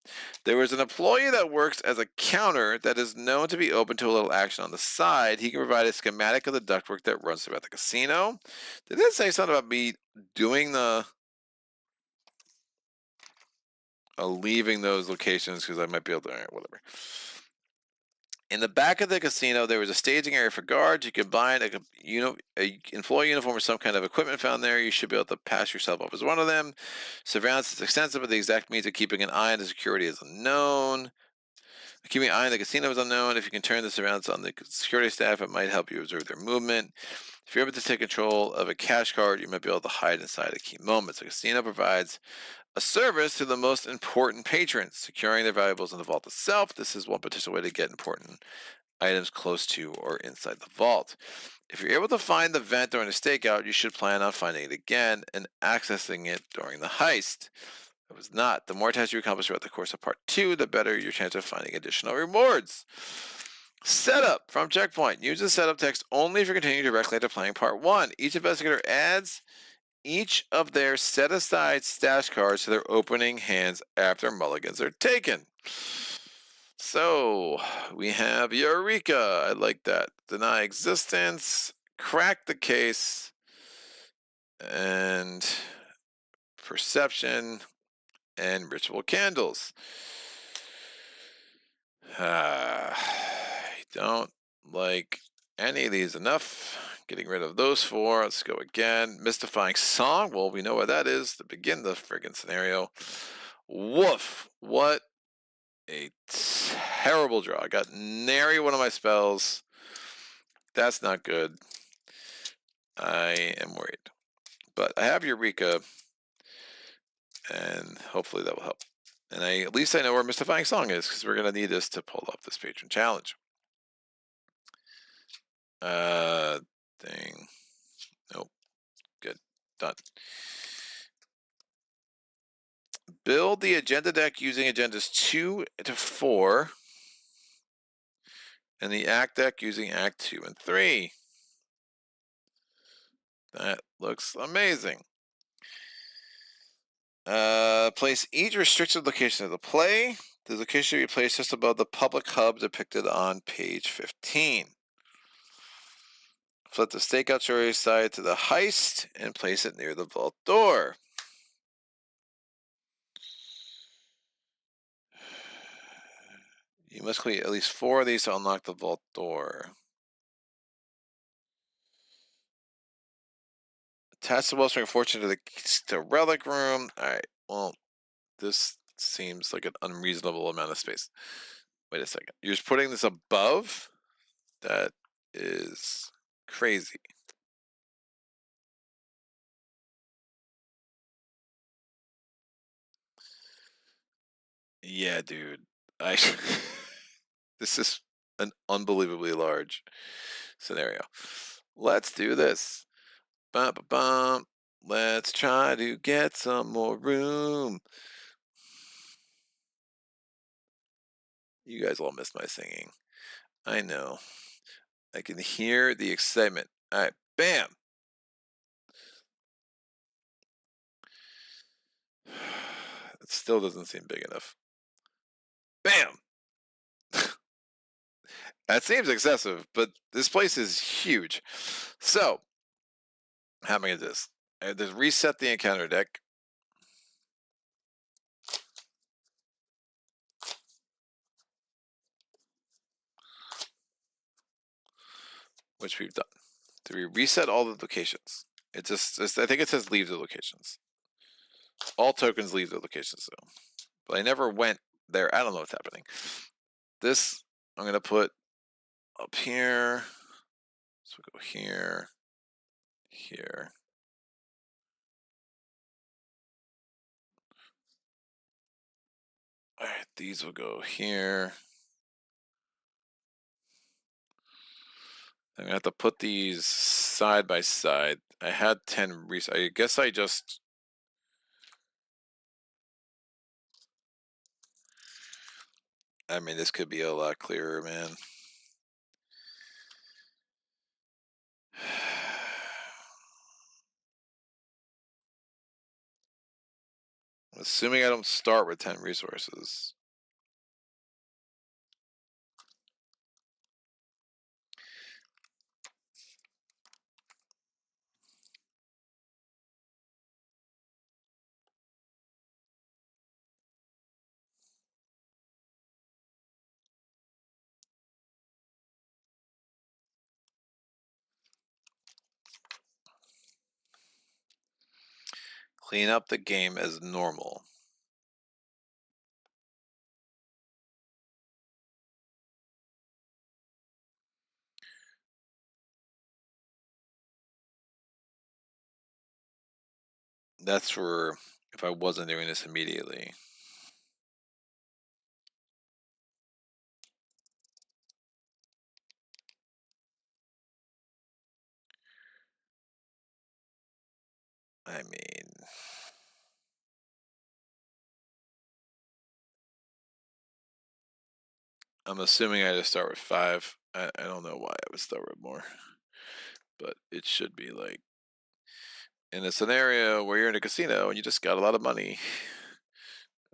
There is an employee that works as a counter that is known to be open to a little action on the side. He can provide a schematic of the ductwork that runs throughout the casino. Did it say something about me doing the leaving those locations because I might be able to, whatever. In the back of the casino, there was a staging area for guards. You could buy a employee uniform or some kind of equipment found there. You should be able to pass yourself off as one of them. Surveillance is extensive, but the exact means of keeping an eye on the security is unknown. Keeping an eye on the casino is unknown. If you can turn the surveillance on the security staff, it might help you observe their movement. If you're able to take control of a cash card, you might be able to hide inside at key moments. The casino provides a service to the most important patrons, securing their valuables in the vault itself. This is one potential way to get important items close to or inside the vault. If you're able to find the vent during the stakeout, you should plan on finding it again and accessing it during the heist. It was not. The more tasks you accomplish throughout the course of Part 2, the better your chance of finding additional rewards. Setup from Checkpoint. Use the setup text only if you're continuing directly after playing Part 1. Each investigator adds each of their set-aside stash cards to their opening hands after mulligans are taken. So, we have Eureka. I like that. Deny existence, crack the case, and perception, and ritual candles. I don't like any of these enough. Getting rid of those 4. Let's go again. Mystifying Song. Well, we know what that is to begin the friggin' scenario. Woof. What a terrible draw. I got nary one of my spells. That's not good. I am worried. But I have Eureka. And hopefully that will help. And at least I know where Mystifying Song is, because we're going to need this to pull off this patron challenge. Thing. Nope. Good. Done. Build the agenda deck using agendas 2 to 4. And the act deck using act 2 and 3. That looks amazing. Place each restricted location of the play. The location should be placed just above the public hub depicted on page 15. Flip the stakeout story side to the heist and place it near the vault door. You must complete at least 4 of these to unlock the vault door. Attach the wellspring of fortune to the relic room. All right. Well, this seems like an unreasonable amount of space. Wait a second. You're just putting this above? That is crazy. Yeah, dude. I this is an unbelievably large scenario. Let's do this. Bum, bum, bum. Let's try to get some more room. You guys all missed my singing. I know. I can hear the excitement. All right, bam. It still doesn't seem big enough. Bam. That seems excessive, but this place is huge. So, how am I going to do this? I have to reset the encounter deck. Which we've done. Do we reset all the locations? It just I think it says leave the locations. All tokens leave the locations though. But I never went there. I don't know what's happening. This I'm gonna put up here. So we'll go here, here. Alright, these will go here. I'm gonna have to put these side by side. I had 10 I guess I just I mean this could be a lot clearer, man. Assuming I don't start with 10 resources. Clean up the game as normal. That's for if I wasn't doing this immediately. I mean, I'm assuming I just start with 5. I don't know why I would start with more, but it should be like in a scenario where you're in a casino and you just got a lot of money.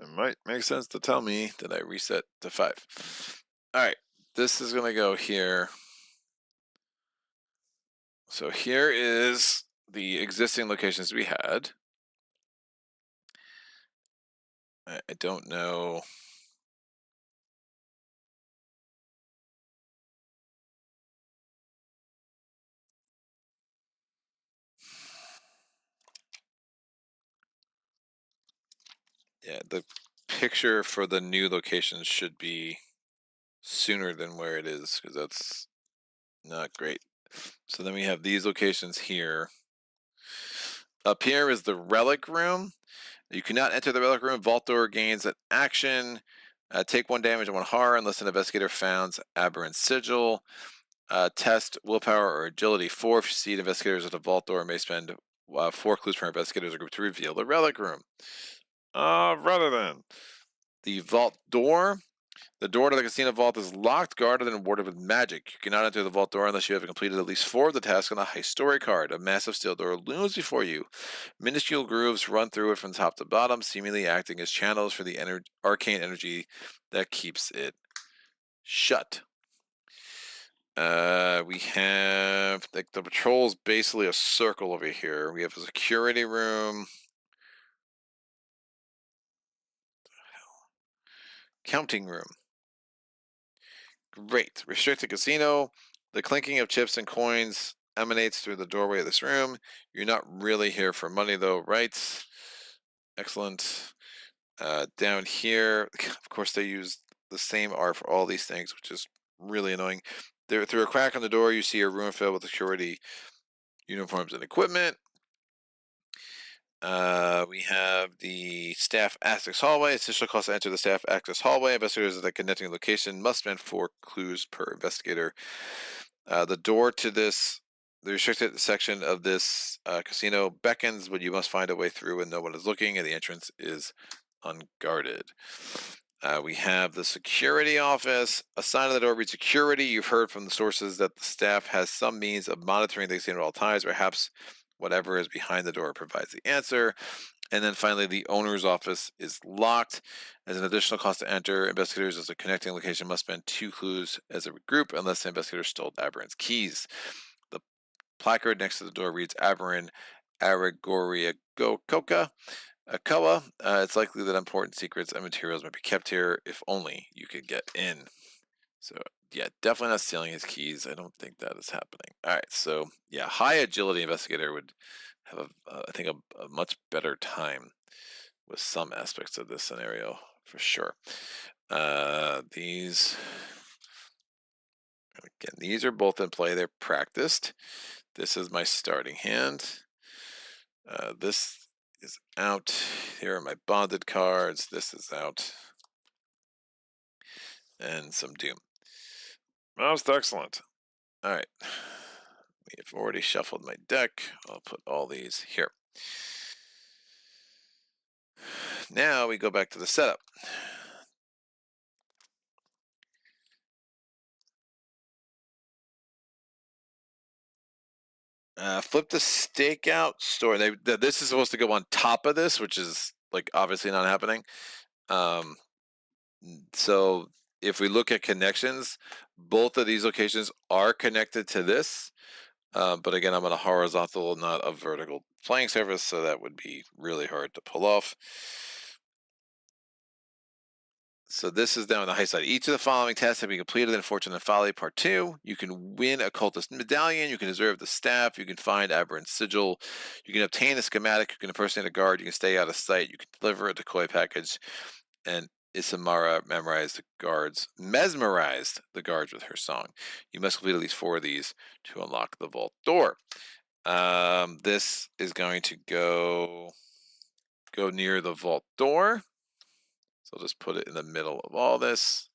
It might make sense to tell me that I reset to 5. All right, this is gonna go here. So here is the existing locations we had. I don't know. Yeah, the picture for the new locations should be sooner than where it is, because that's not great. So then we have these locations here. Up here is the relic room. You cannot enter the relic room. Vault door gains an action. Take 1 damage and 1 horror unless an investigator founds aberrant sigil. Test willpower or agility 4. If you see investigators at the vault door, may spend 4 clues per investigators or group to reveal the relic room. Rather than The vault door. The door to the casino vault is locked, guarded, and warded with magic. You cannot enter the vault door unless you have completed at least 4 of the tasks on a high story card. A massive steel door looms before you. Minuscule grooves run through it from top to bottom, seemingly acting as channels for the arcane energy that keeps it shut. We have like the patrol is basically a circle over here. We have a security room. Counting room. Great. Restricted casino. The clinking of chips and coins emanates through the doorway of this room. You're not really here for money, though, right? Excellent. Down here, of course, they use the same art for all these things, which is really annoying. There, through a crack on the door, you see a room filled with security uniforms and equipment. We have the staff access hallway. Essential cost to enter the staff access hallway. Investigators at the connecting location must spend 4 clues per investigator. The door to this, the restricted section of this casino beckons, but you must find a way through when no one is looking, and the entrance is unguarded. We have the security office. A sign on the door reads security. You've heard from the sources that the staff has some means of monitoring the casino at all times. Perhaps whatever is behind the door provides the answer. And then finally, the owner's office is locked. As an additional cost to enter, investigators as a connecting location must spend 2 clues as a group unless the investigator stole Aberran's keys. The placard next to the door reads Aberran Aragoria Coca. Koa. It's likely that important secrets and materials might be kept here if only you could get in. So yeah, definitely not stealing his keys. I don't think that is happening. All right, so yeah, high agility investigator would have I think a much better time with some aspects of this scenario for sure. These again, these are both in play. They're practiced. This is my starting hand. This is out. Here are my bonded cards. This is out. And some doom. Most excellent. All right. We have already shuffled my deck. I'll put all these here. Now we go back to the setup. Flip the stakeout store. This is supposed to go on top of this, which is like obviously not happening. So if we look at connections, both of these locations are connected to this. But again, I'm on a horizontal, not a vertical playing surface, so that would be really hard to pull off. So this is down on the high side. Each of the following tests have been completed in Fortune and Folly Part 2. You can win a cultist medallion. You can observe the staff. You can find Aberrant's sigil. You can obtain a schematic. You can impersonate a guard. You can stay out of sight. You can deliver a decoy package. And Isamara mesmerized the guards with her song. You must complete at least 4 of these to unlock the vault door. This is going to go near the vault door. So I'll just put it in the middle of all this.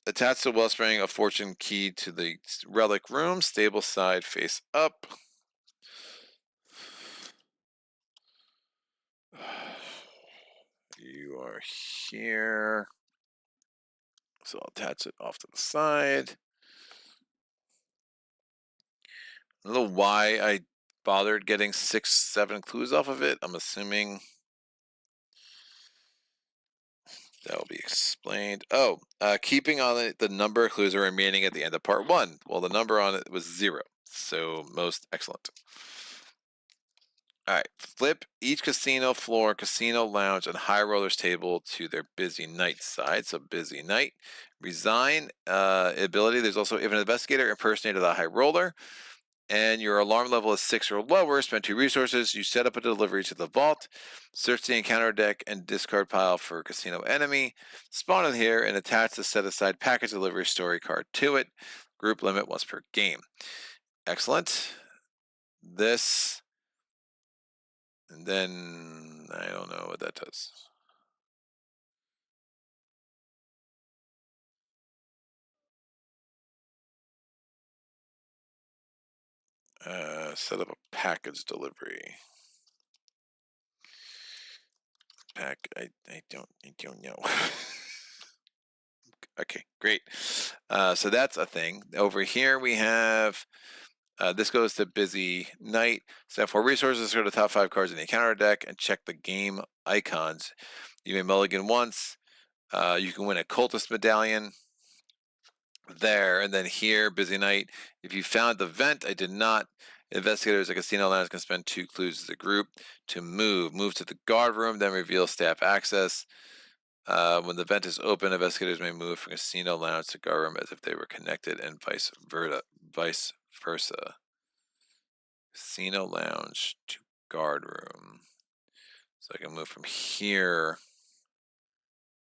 Attach the Wellspring of Fortune key to the relic room. Stable side face up. You are here. So I'll attach it off to the side. I don't know why I bothered getting 6, 7 clues off of it. I'm assuming that will be explained. Oh, keeping on it, the number of clues are remaining at the end of part 1. Well, the number on it was 0. So most excellent. All right, flip each casino floor, casino lounge, and high rollers table to their busy night side. So busy night. Resign ability. There's also if an investigator impersonated a high roller, and your alarm level is 6 or lower, spend 2 resources. You set up a delivery to the vault. Search the encounter deck and discard pile for casino enemy. Spawn in here and attach the set aside package delivery story card to it. Group limit once per game. Excellent. This. And then I don't know what that does. Set up a package delivery. I don't know. Okay, great. So that's a thing. Over here we have this goes to busy night. Set 4 resources, go to the top 5 cards in the encounter deck and check the game icons. You may mulligan once. You can win a cultist medallion there, and then here, busy night. If you found the vent, I did not. Investigators at casino lounge can spend 2 clues as a group to move to the guard room, then reveal staff access. When the vent is open, investigators may move from casino lounge to guard room as if they were connected, and vice versa. Casino lounge to guard room. So I can move from here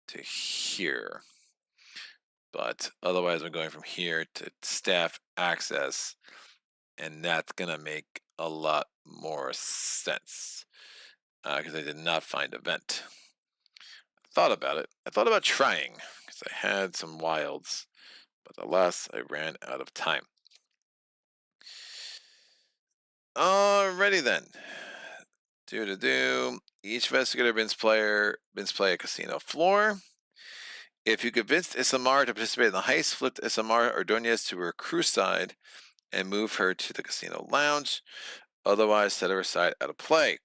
to here. But otherwise, I'm going from here to staff access, and that's going to make a lot more sense because I did not find a vent. Thought about it. I thought about trying because I had some wilds, but alas, I ran out of time. Alrighty then. Each investigator bins play a casino floor. If you convinced Isamar to participate in the heist, flip Isamar Ordonez to her crew side and move her to the casino lounge. Otherwise, set her aside out of play.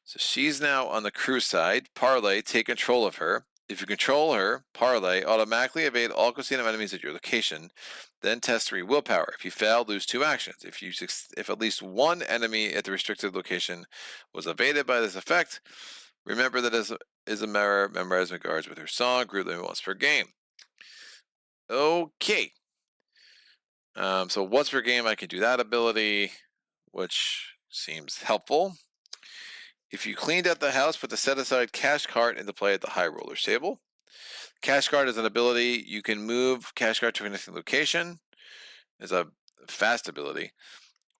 So she's now on the crew side. Parlay, take control of her. If you control her, Parlay, automatically evade all casino enemies at your location. Then test 3 willpower. If you fail, lose 2 actions. If at least one enemy at the restricted location was evaded by this effect, remember that Isamara memorized regards with her song, group limit once per game. Okay. So once per game, I can do that ability, which seems helpful. If you cleaned out the house, put the set-aside cash card into play at the high rollers table. Cash card is an ability. You can move cash card to a connecting location. It's a fast ability.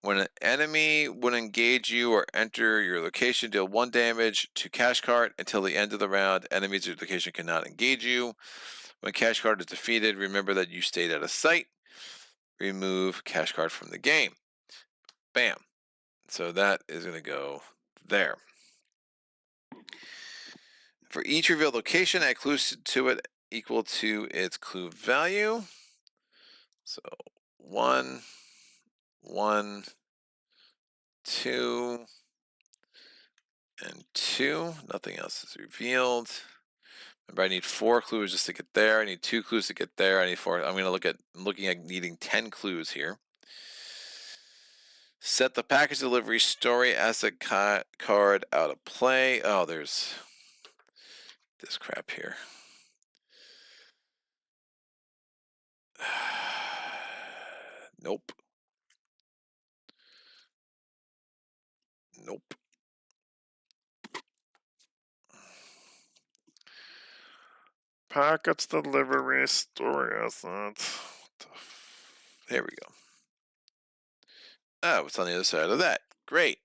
When an enemy would engage you or enter your location, deal 1 damage to cash card until the end of the round. Enemies at your location cannot engage you. When cash card is defeated, remember that you stayed out of sight. Remove cash card from the game. Bam. So that is going to go there. For each revealed location, add clues to it equal to its clue value. So 1, 1, 2, and 2. Nothing else is revealed. Remember, I need 4 clues just to get there. I need 2 clues to get there. I need 4. I'm looking at needing 10 clues here. Set the package delivery story asset card out of play. Oh, there's this crap here. Nope. Nope. Package delivery story asset. There we go. Oh, it's on the other side of that. Great.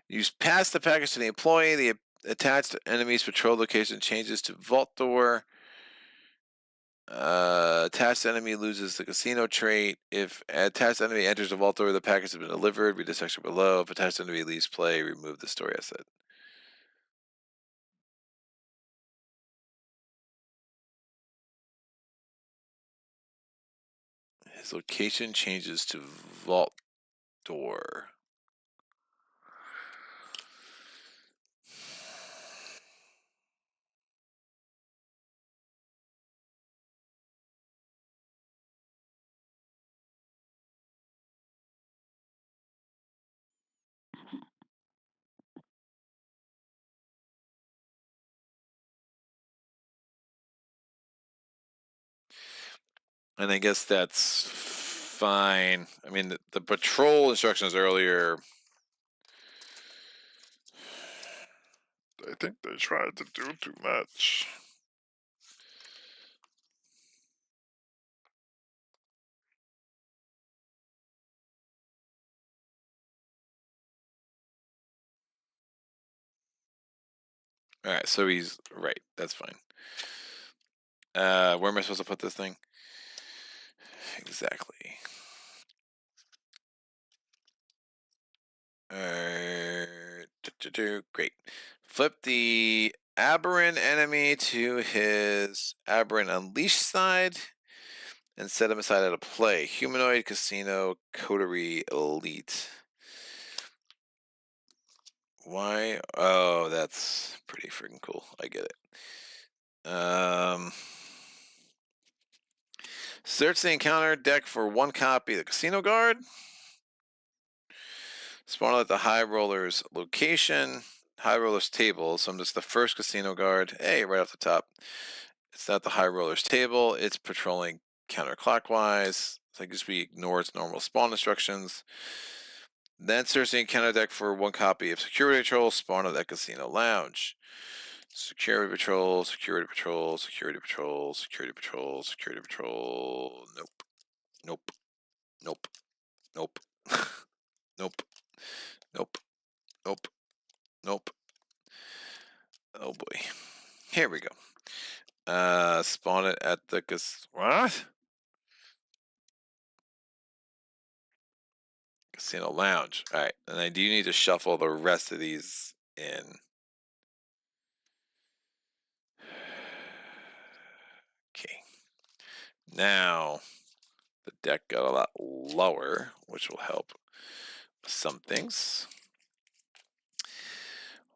You pass the package to the employee. The attached enemy's patrol location changes to vault door. Attached enemy loses the casino trait. If attached enemy enters the vault door, the package has been delivered. Read the section below. If attached enemy leaves play, remove the story asset. His location changes to vault door. And I guess that's fine. I mean, the patrol instructions earlier. I think they tried to do too much. All right, so he's right. That's fine. Where am I supposed to put this thing? Exactly. Great. Flip the aberrant enemy to his aberrant unleashed side and set him aside out of play. Humanoid, casino, coterie, elite. Why? Oh, that's pretty freaking cool. I get it. Search the encounter deck for 1 copy of the casino guard. Spawn at the high roller's location. high roller's table, so I'm just the first casino guard. Hey, right off the top. It's not the high roller's table. It's patrolling counterclockwise. So I guess we ignore its normal spawn instructions. Then searching counter deck for one copy of Security Patrol, spawn at that casino lounge. Security Patrol, Security Patrol, Security Patrol, Security Patrol, Security Patrol. Nope. Nope. Nope. Nope. Nope. Nope. Nope. Nope. Oh boy. Here we go. Spawn it at the what? Casino lounge. All right, and I do need to shuffle the rest of these in. Okay. Now the deck got a lot lower, which will help some things.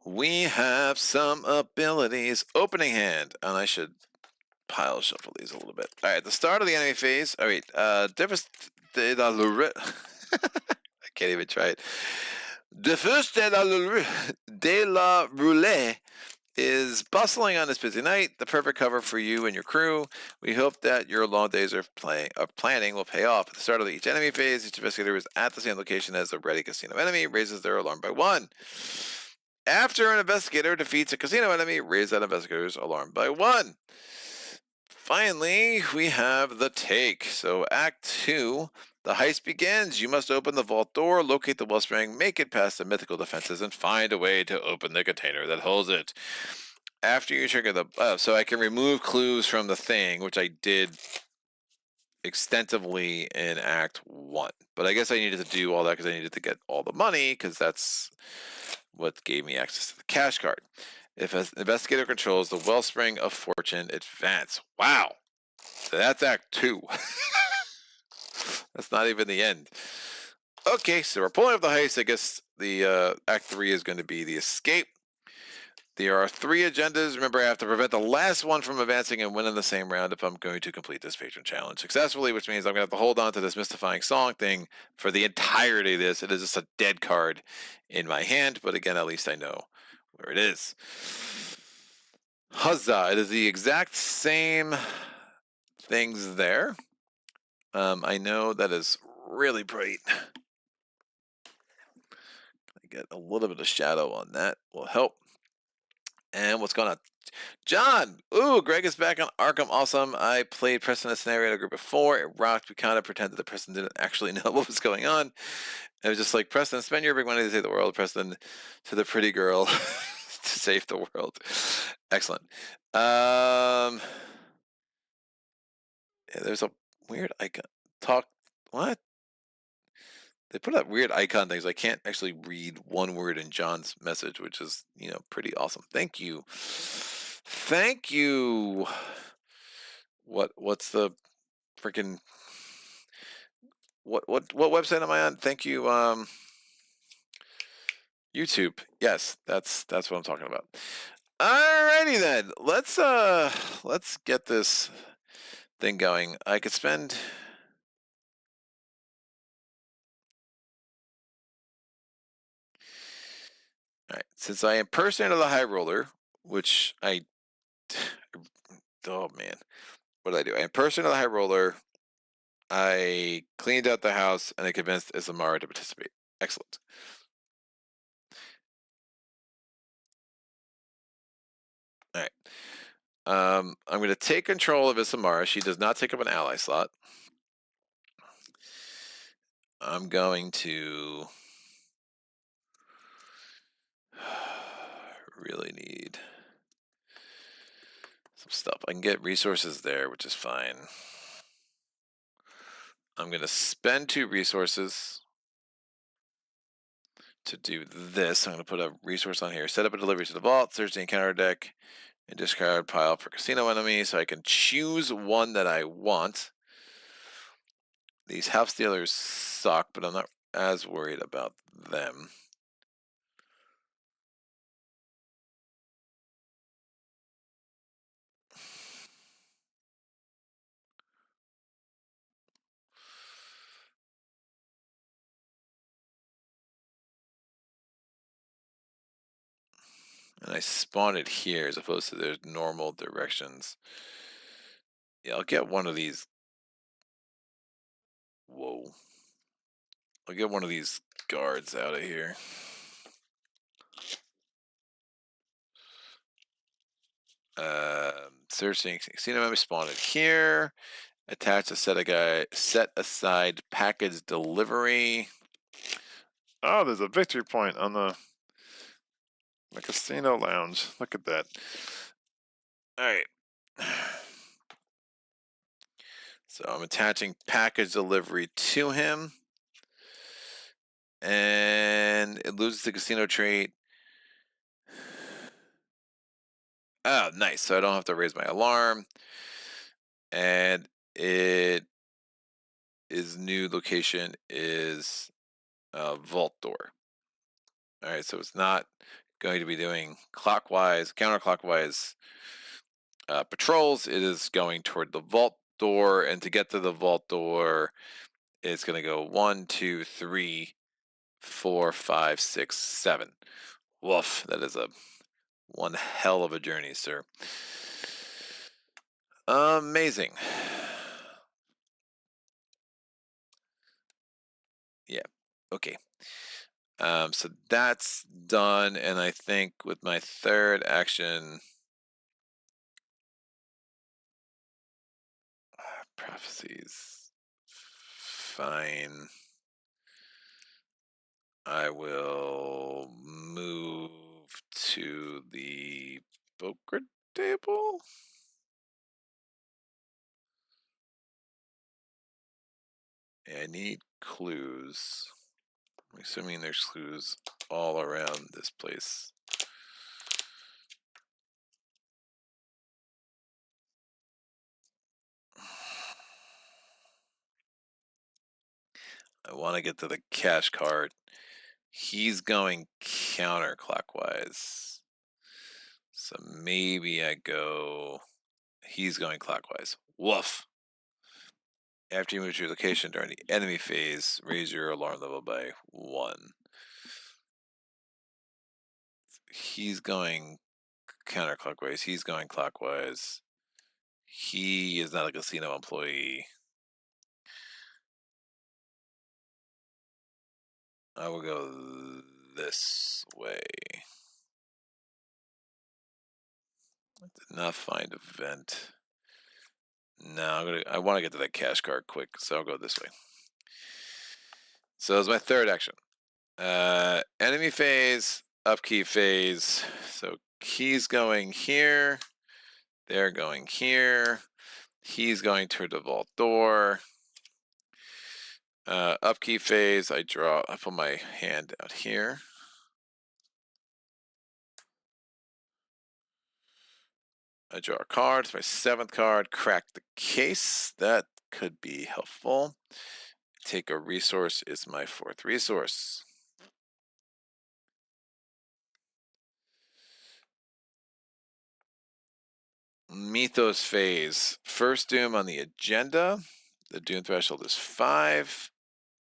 We have some abilities. Opening hand, and I should pile shuffle these a little bit. All right, the start of the enemy phase. All right, difference. I can't even try it. The first de la roulette is bustling on this busy night, the perfect cover for you and your crew. We hope that your long days of planning will pay off. At the start of each enemy phase, each investigator is at the same location as a ready casino enemy, raises their alarm by 1. After an investigator defeats a casino enemy, raise that investigator's alarm by 1. Finally, we have the take. So Act 2, the heist begins. You must open the vault door, locate the wellspring, make it past the mythical defenses, and find a way to open the container that holds it. After you trigger the... so I can remove clues from the thing, which I did extensively in Act 1. But I guess I needed to do all that because I needed to get all the money, because that's what gave me access to the cash card. If an investigator controls the wellspring of fortune, advance. Wow. So that's Act 2. That's not even the end. Okay, so we're pulling up the heist. I guess the Act 3 is going to be the escape. There are 3 agendas. Remember, I have to prevent the last one from advancing and win in the same round if I'm going to complete this patron challenge successfully, which means I'm going to have to hold on to this mystifying song thing for the entirety of this. It is just a dead card in my hand, but again, at least I know where it is. Huzzah! It is the exact same things there. I know that is really bright. I get a little bit of shadow on that will help. And what's going on? John! Ooh, Greg is back on Arkham. Awesome. I played Preston in a scenario in a group before. It rocked. We kind of pretended that Preston didn't actually know what was going on. It was just like, Preston, spend your big money to save the world. Preston, to the pretty girl to save the world. Excellent. Yeah, there's a weird icon. What? They put up weird icon things. I can't actually read one word in John's message, which is, pretty awesome. Thank you. Thank you. What's the freaking what website am I on? Thank you, YouTube. Yes, that's what I'm talking about. Alrighty then. Let's get this thing going. I could spend... Alright, since I impersonated the high roller, which I... Oh man. What did I do? I impersonated the high roller, I cleaned out the house, and I convinced Isamara to participate. Excellent. Alright. I'm going to take control of Isamara. She does not take up an ally slot. I'm going to... really need some stuff. I can get resources there, which is fine. I'm going to spend 2 resources to do this. I'm going to put a resource on here. Set up a delivery to the vault, search the encounter deck, and discard pile for casino enemy, so I can choose one that I want. These house dealers suck, but I'm not as worried about them. And I spawned it here as opposed to their normal directions. Yeah, I'll get one of these. Whoa. I'll get one of these guards out of here. Searching casino member spawned it here. Attach a set aside package delivery. Oh, there's a victory point on the casino lounge. Look at that. All right. So I'm attaching package delivery to him. And it loses the casino trait. Oh, nice. So I don't have to raise my alarm. And his new location is vault door. All right, so it's not going to be doing clockwise, counterclockwise patrols. It is going toward the vault door, and to get to the vault door, it's going to go 1, 2, 3, 4, 5, 6, 7. Woof! That is one hell of a journey, sir. Amazing. Yeah. Okay. So that's done, and I think with my third action, prophecies, fine. I will move to the poker table. I need clues. I'm assuming there's clues all around this place. I want to get to the cash card. He's going counterclockwise. So maybe I go. He's going clockwise. Woof. After you move to your location during the enemy phase, raise your alarm level by 1. He's going counterclockwise. He's going clockwise. He is not a casino employee. I will go this way. I did not find a vent. No, I want to get to that cash card quick, so I'll go this way. So that's my third action. Enemy phase, upkeep phase. So he's going here. They're going here. He's going toward the vault door. Upkeep phase, I put my hand out here. I draw a card. It's my 7th card. Crack the case. That could be helpful. Take a resource is my 4th resource. Mythos phase. First doom on the agenda. The doom threshold is 5.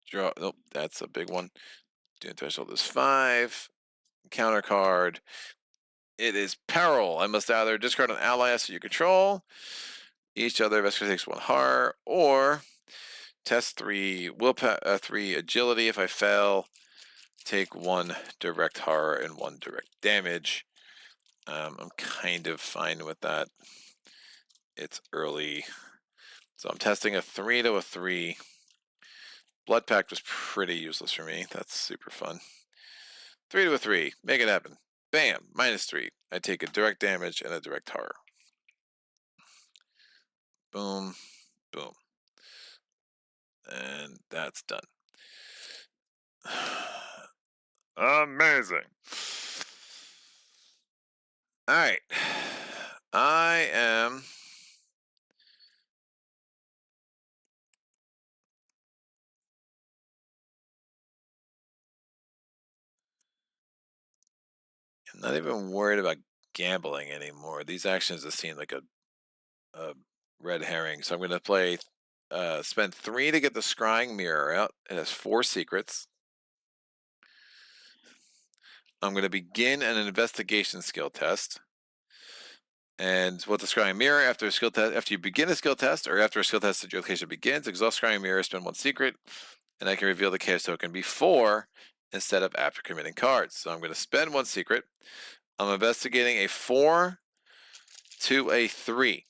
Draw. Nope, that's a big one. Doom threshold is 5. Counter card. It is peril. I must either discard an ally asset you control. Each other investigator takes 1 horror, or test 3 3 agility. If I fail, take 1 direct horror and 1 direct damage. I'm kind of fine with that. It's early, so I'm testing a 3 to a 3. Blood Pact was pretty useless for me. That's super fun. 3 to a 3. Make it happen. Bam! -3. I take a direct damage and a direct horror. Boom. Boom. And that's done. Amazing. All right. I am not even worried about gambling anymore. These actions just seem like a red herring. So I'm going to play, spend 3 to get the scrying mirror out. It has 4 secrets. I'm going to begin an investigation skill test. And what the scrying mirror after you begin a skill test, or after a skill test at your location begins, exhaust scrying mirror, spend 1 secret, and I can reveal the chaos token before instead of after committing cards. So I'm going to spend 1 secret. I'm investigating a 4 to a 3.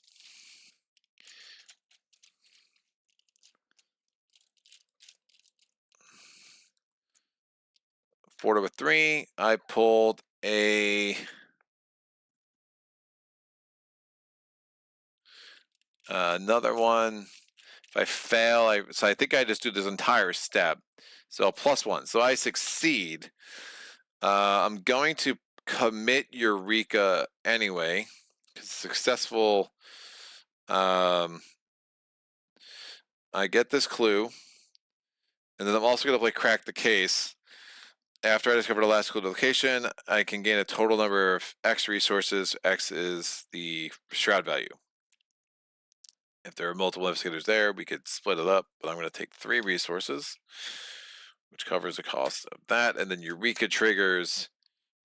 4 to a 3. I pulled another one. If I fail, so I think I just do this entire step. So +1. So I succeed. I'm going to commit Eureka anyway, because successful. I get this clue, and then I'm also going to play Crack the Case. After I discover the last clue location, I can gain a total number of X resources. X is the shroud value. If there are multiple investigators there, we could split it up, but I'm going to take 3 resources, which covers the cost of that. And then Eureka triggers.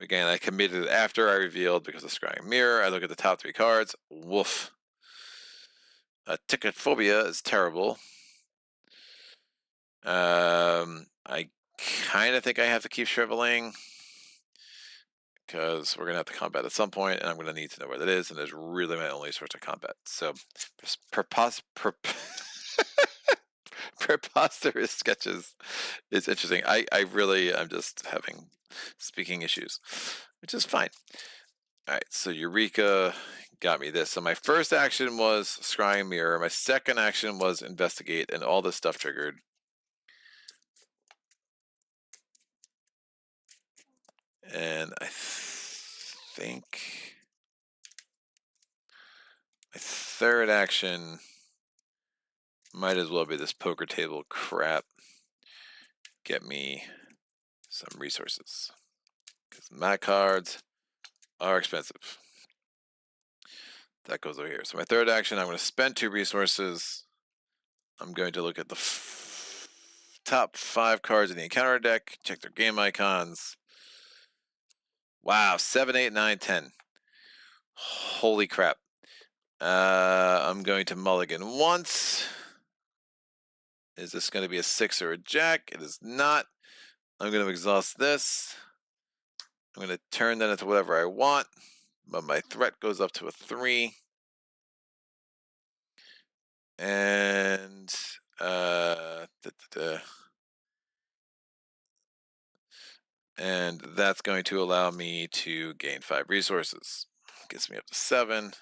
Again, I committed it after I revealed because of Scrying Mirror. I look at the top 3 cards. Woof. Ticket phobia is terrible. I kind of think I have to keep shriveling, because we're going to have to combat at some point, and I'm going to need to know where that is, and there's really my only source of combat. So, preposterous sketches is interesting. I'm just having speaking issues, which is fine. All right, so Eureka got me this. So my first action was Scrying Mirror. My second action was Investigate, and all this stuff triggered. And I think my third action might as well be this poker table crap. Get me some resources, because my cards are expensive. That goes over here. So my third action, I'm going to spend 2 resources. I'm going to look at the top 5 cards in the encounter deck, check their game icons. Wow, 7, 8, 9, 10. Holy crap. I'm going to mulligan once. Is this going to be a 6 or a jack? It is not. I'm going to exhaust this. I'm going to turn that into whatever I want, but my threat goes up to a 3. And and that's going to allow me to gain 5 resources. Gets me up to 7,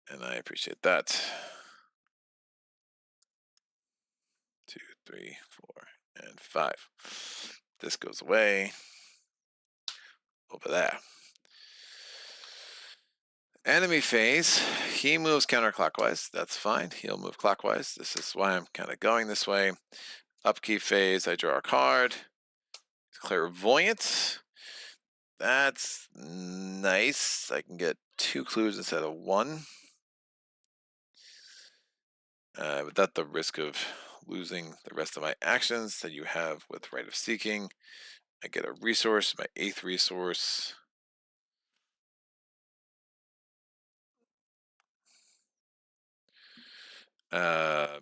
and I appreciate that. 2, 3, 4, and 5. This goes away over there. Enemy phase, he moves counterclockwise. That's fine. He'll move clockwise. This is why I'm kind of going this way. Upkeep phase, I draw a card. Clairvoyant. That's nice. I can get 2 clues instead of 1. Without the risk of losing the rest of my actions that you have with Rite of Seeking. I get a resource, my 8th resource.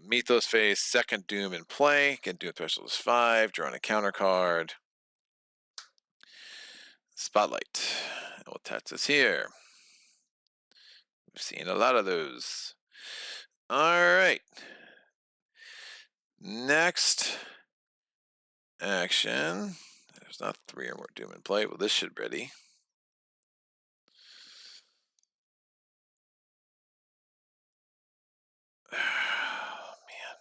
Mythos phase, second Doom in play. Get Doom threshold is 5. Drawing a counter card. Spotlight. We'll attach this here. We've seen a lot of those. All right. Next action. There's not 3 or more Doom in play. Well, this should be ready. Oh, man.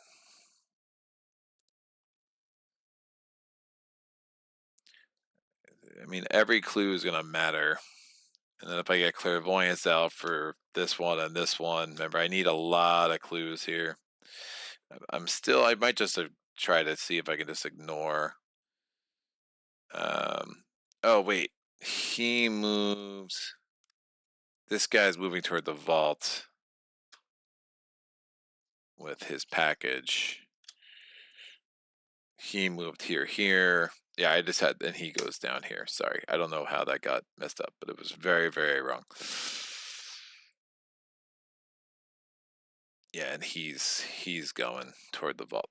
I mean, every clue is going to matter. And then if I get clairvoyance out for this one and this one, remember, I need a lot of clues here. I might just try to see if I can just ignore. Oh, wait. He moves. This guy's moving toward the vault with his package. He moved here. Yeah, I just had, and he goes down here. Sorry, I don't know how that got messed up, but it was very, very wrong. Yeah, and he's going toward the vault.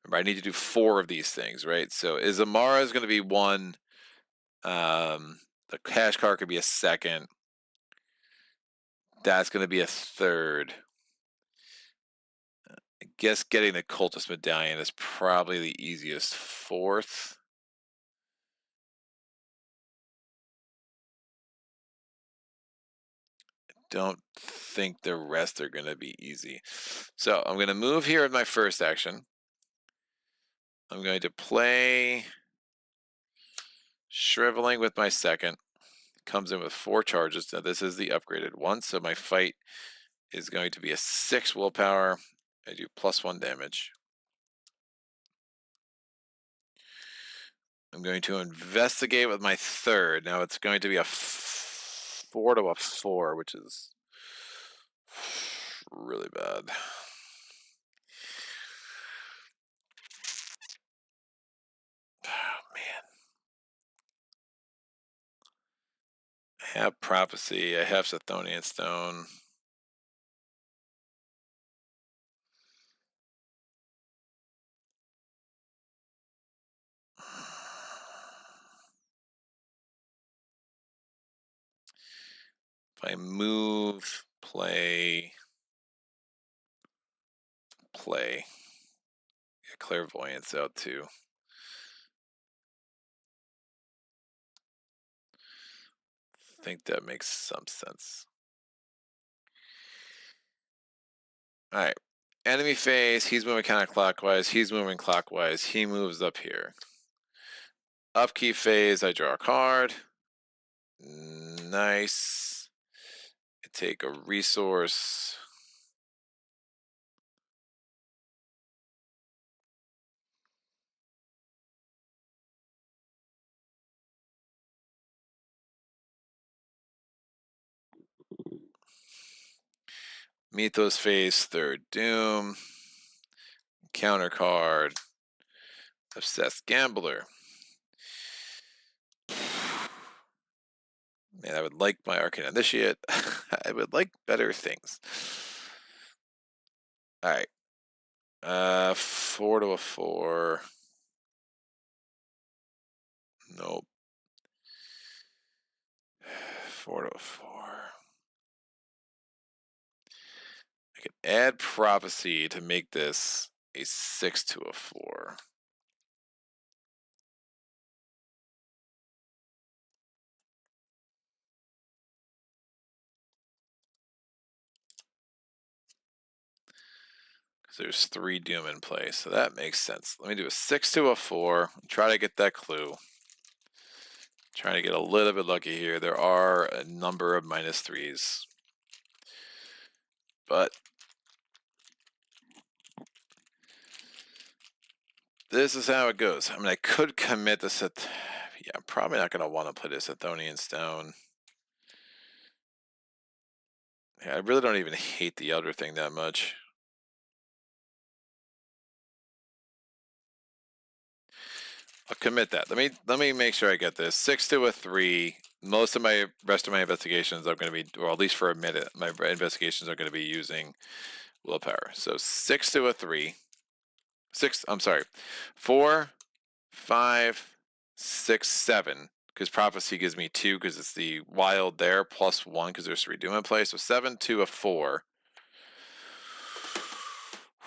Remember, I need to do 4 of these things, right? So Izamara is going to be 1. The cash card could be a 2nd. That's going to be a 3rd. I guess getting the cultist medallion is probably the easiest 4th. Don't think the rest are going to be easy. So I'm going to move here with my first action. I'm going to play Shriveling with my second. Comes in with 4 charges. Now this is the upgraded one, so my fight is going to be a 6 willpower. I do +1 damage. I'm going to investigate with my third. Now it's going to be a 4 to a 4, which is really bad. Oh, man. I have Prophecy. I have Chthonian Stone. If I move, play, get Clairvoyance out too. I think that makes some sense. All right. Enemy phase, he's moving counterclockwise, he's moving clockwise, he moves up here. Upkeep phase, I draw a card. Nice. I take a resource. Mythos phase, third doom. Counter card. Obsessed Gambler. Man, I would like my Arcane Initiate. I would like better things. Alright. 4 to a 4. Nope. 4 to a 4. I could add Prophecy to make this a 6 to a 4. Because there's 3 Doom in play, so that makes sense. Let me do a 6 to a 4. Try to get that clue. Trying to get a little bit lucky here. There are a number of -3s. But this is how it goes. I mean, I could commit this at... Yeah, I'm probably not going to want to play this Chthonian Stone. Yeah, I really don't even hate the Elder thing that much. I'll commit that. Let me make sure I get this. 6 to a 3. Most of my rest of my investigations I'm going to be, or at least for a minute, my investigations are going to be using willpower. So 6 to a 3. 6. I'm sorry. 4, 5, 6, 7. Because Prophecy gives me 2 because it's the wild there, plus 1 because there's 3 Doom in play. So 7 to a 4.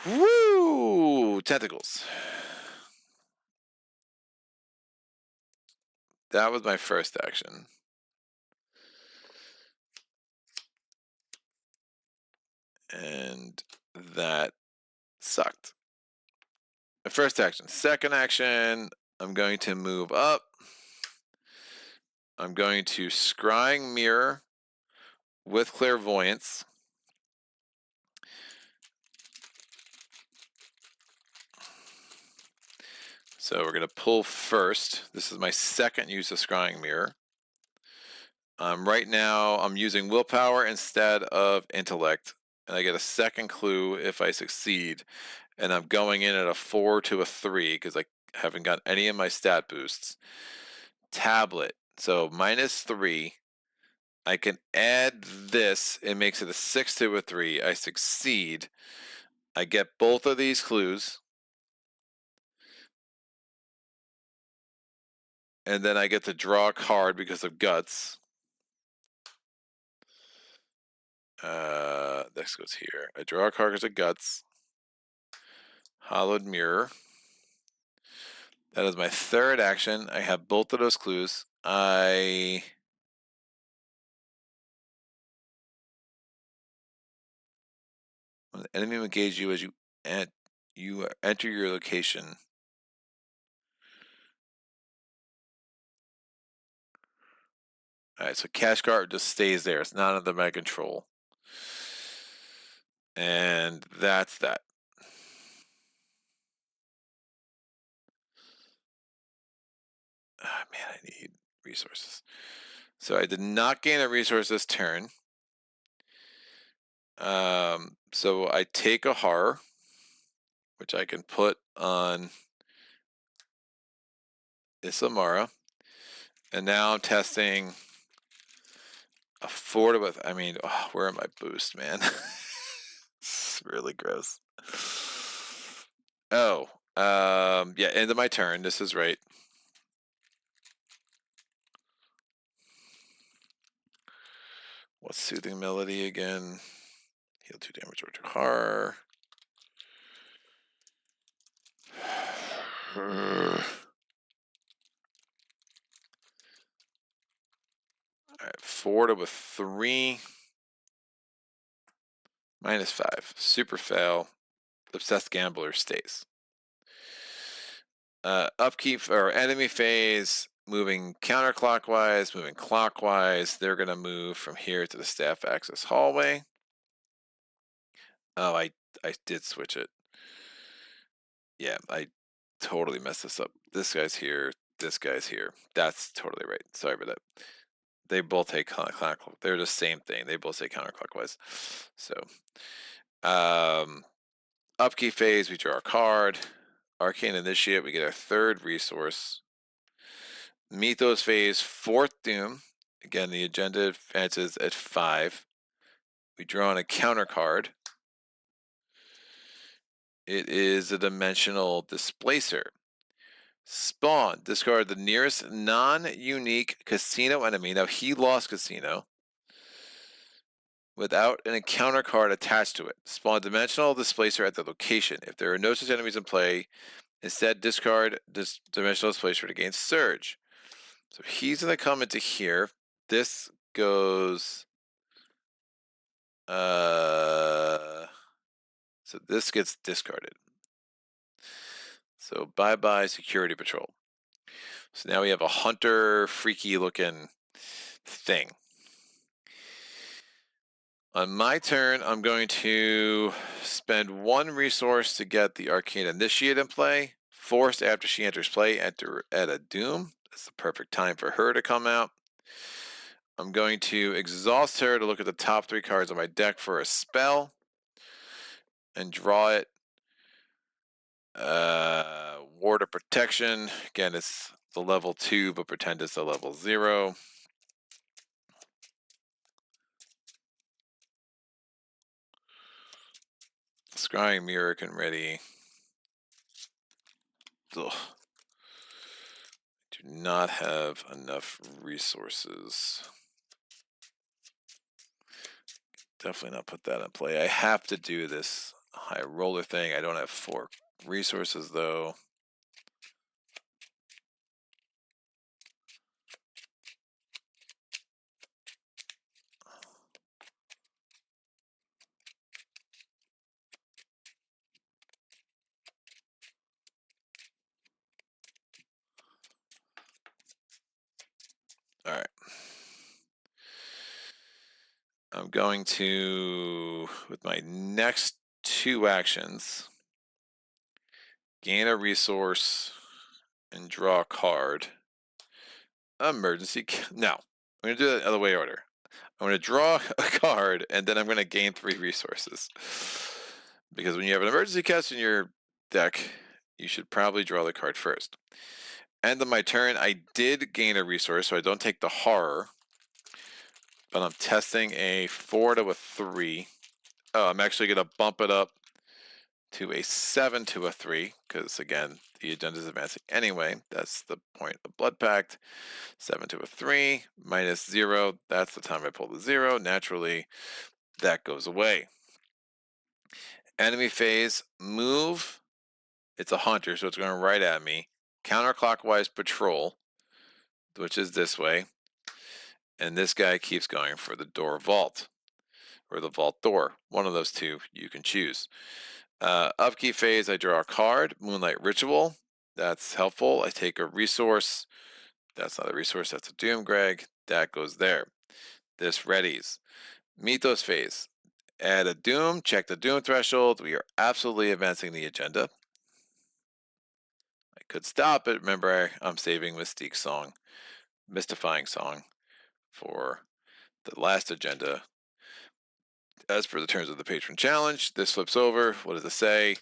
Woo! Tentacles. That was my first action. And that sucked. The first action. Second action, I'm going to move up. I'm going to Scrying Mirror with Clairvoyance. So we're going to pull first. This is my second use of Scrying Mirror. Right now, I'm using willpower instead of intellect, and I get a second clue if I succeed. And I'm going in at a 4 to a 3 because I haven't got any of my stat boosts. Tablet, so -3. I can add this. It makes it a 6 to a 3. I succeed. I get both of these clues. And then I get to draw a card because of guts. This goes here. I draw a card because of guts. Hollowed mirror. That is my third action. I have both of those clues. An enemy will engage you as you enter your location. Alright, so cash card just stays there. It's not under my control. And that's that. Oh, man, I need resources. So I did not gain a resource this turn. So I take a horror, which I can put on Isamara. And now I'm testing a 4 to with. I mean, where are my boosts, man? It's really gross. Oh, yeah, end of my turn. This is right. What's Soothing Melody again? Heal 2 damage or 2 horror. Alright, 4 to a 3. -5. Super fail. Obsessed Gambler stays. Upkeep or enemy phase, moving counterclockwise, moving clockwise. They're going to move from here to the staff access hallway. Oh, I did switch it. Yeah, I totally messed this up. This guy's here. This guy's here. That's totally right. Sorry about that. They both take counterclockwise. They're the same thing. They both say counterclockwise. So, upkeep phase, we draw a card. Arcane Initiate, we get our third resource. Mythos phase, 4th Doom. Again, the agenda advances at 5. We draw on a counter card. It is a dimensional displacer. Spawn, discard the nearest non-unique casino enemy. Now, he lost casino without an encounter card attached to it. Spawn dimensional displacer at the location. If there are no such enemies in play, instead discard this dimensional displacer to gain surge. So he's going to come into here. This goes... so this gets discarded. So bye-bye security patrol. So now we have a hunter freaky looking thing. On my turn, I'm going to spend 1 resource to get the Arcane Initiate in play. Forced after she enters play, enter at a Doom. That's the perfect time for her to come out. I'm going to exhaust her to look at the top 3 cards on my deck for a spell. And draw it. Ward of Protection. Again, it's the level 2, but pretend it's a level 0. Scrying Mirror can ready. Ugh. Do not have enough resources. Definitely not put that in play. I have to do this high roller thing. I don't have 4 resources though. All right. I'm going to, with my next 2 actions, gain a resource and draw a card. Emergency. No, I'm going to do it the other way order. I'm going to draw a card and then I'm going to gain 3 resources. Because when you have an emergency cast in your deck, you should probably draw the card first. End of my turn, I did gain a resource, so I don't take the horror. But I'm testing a 4 to a 3. Oh, I'm actually going to bump it up to a 7 to a 3, because again, the agenda is advancing anyway. That's the point of Blood Pact. 7 to a 3, minus 0. That's the time I pull the 0. Naturally, that goes away. Enemy phase, move. It's a hunter, so it's going right at me. Counterclockwise patrol, which is this way. And this guy keeps going for the door vault, or the vault door. One of those two you can choose. Upkeep phase, I draw a card. Moonlight Ritual, that's helpful. I take a resource. That's not a resource, that's a Doom, Greg. That goes there. This readies. Mythos phase, add a Doom, check the Doom threshold. We are absolutely advancing the agenda. I could stop it. Remember, I'm saving Mystique's song, Mystifying Song, for the last agenda. As per the terms of the Patron challenge, this flips over. What does it say?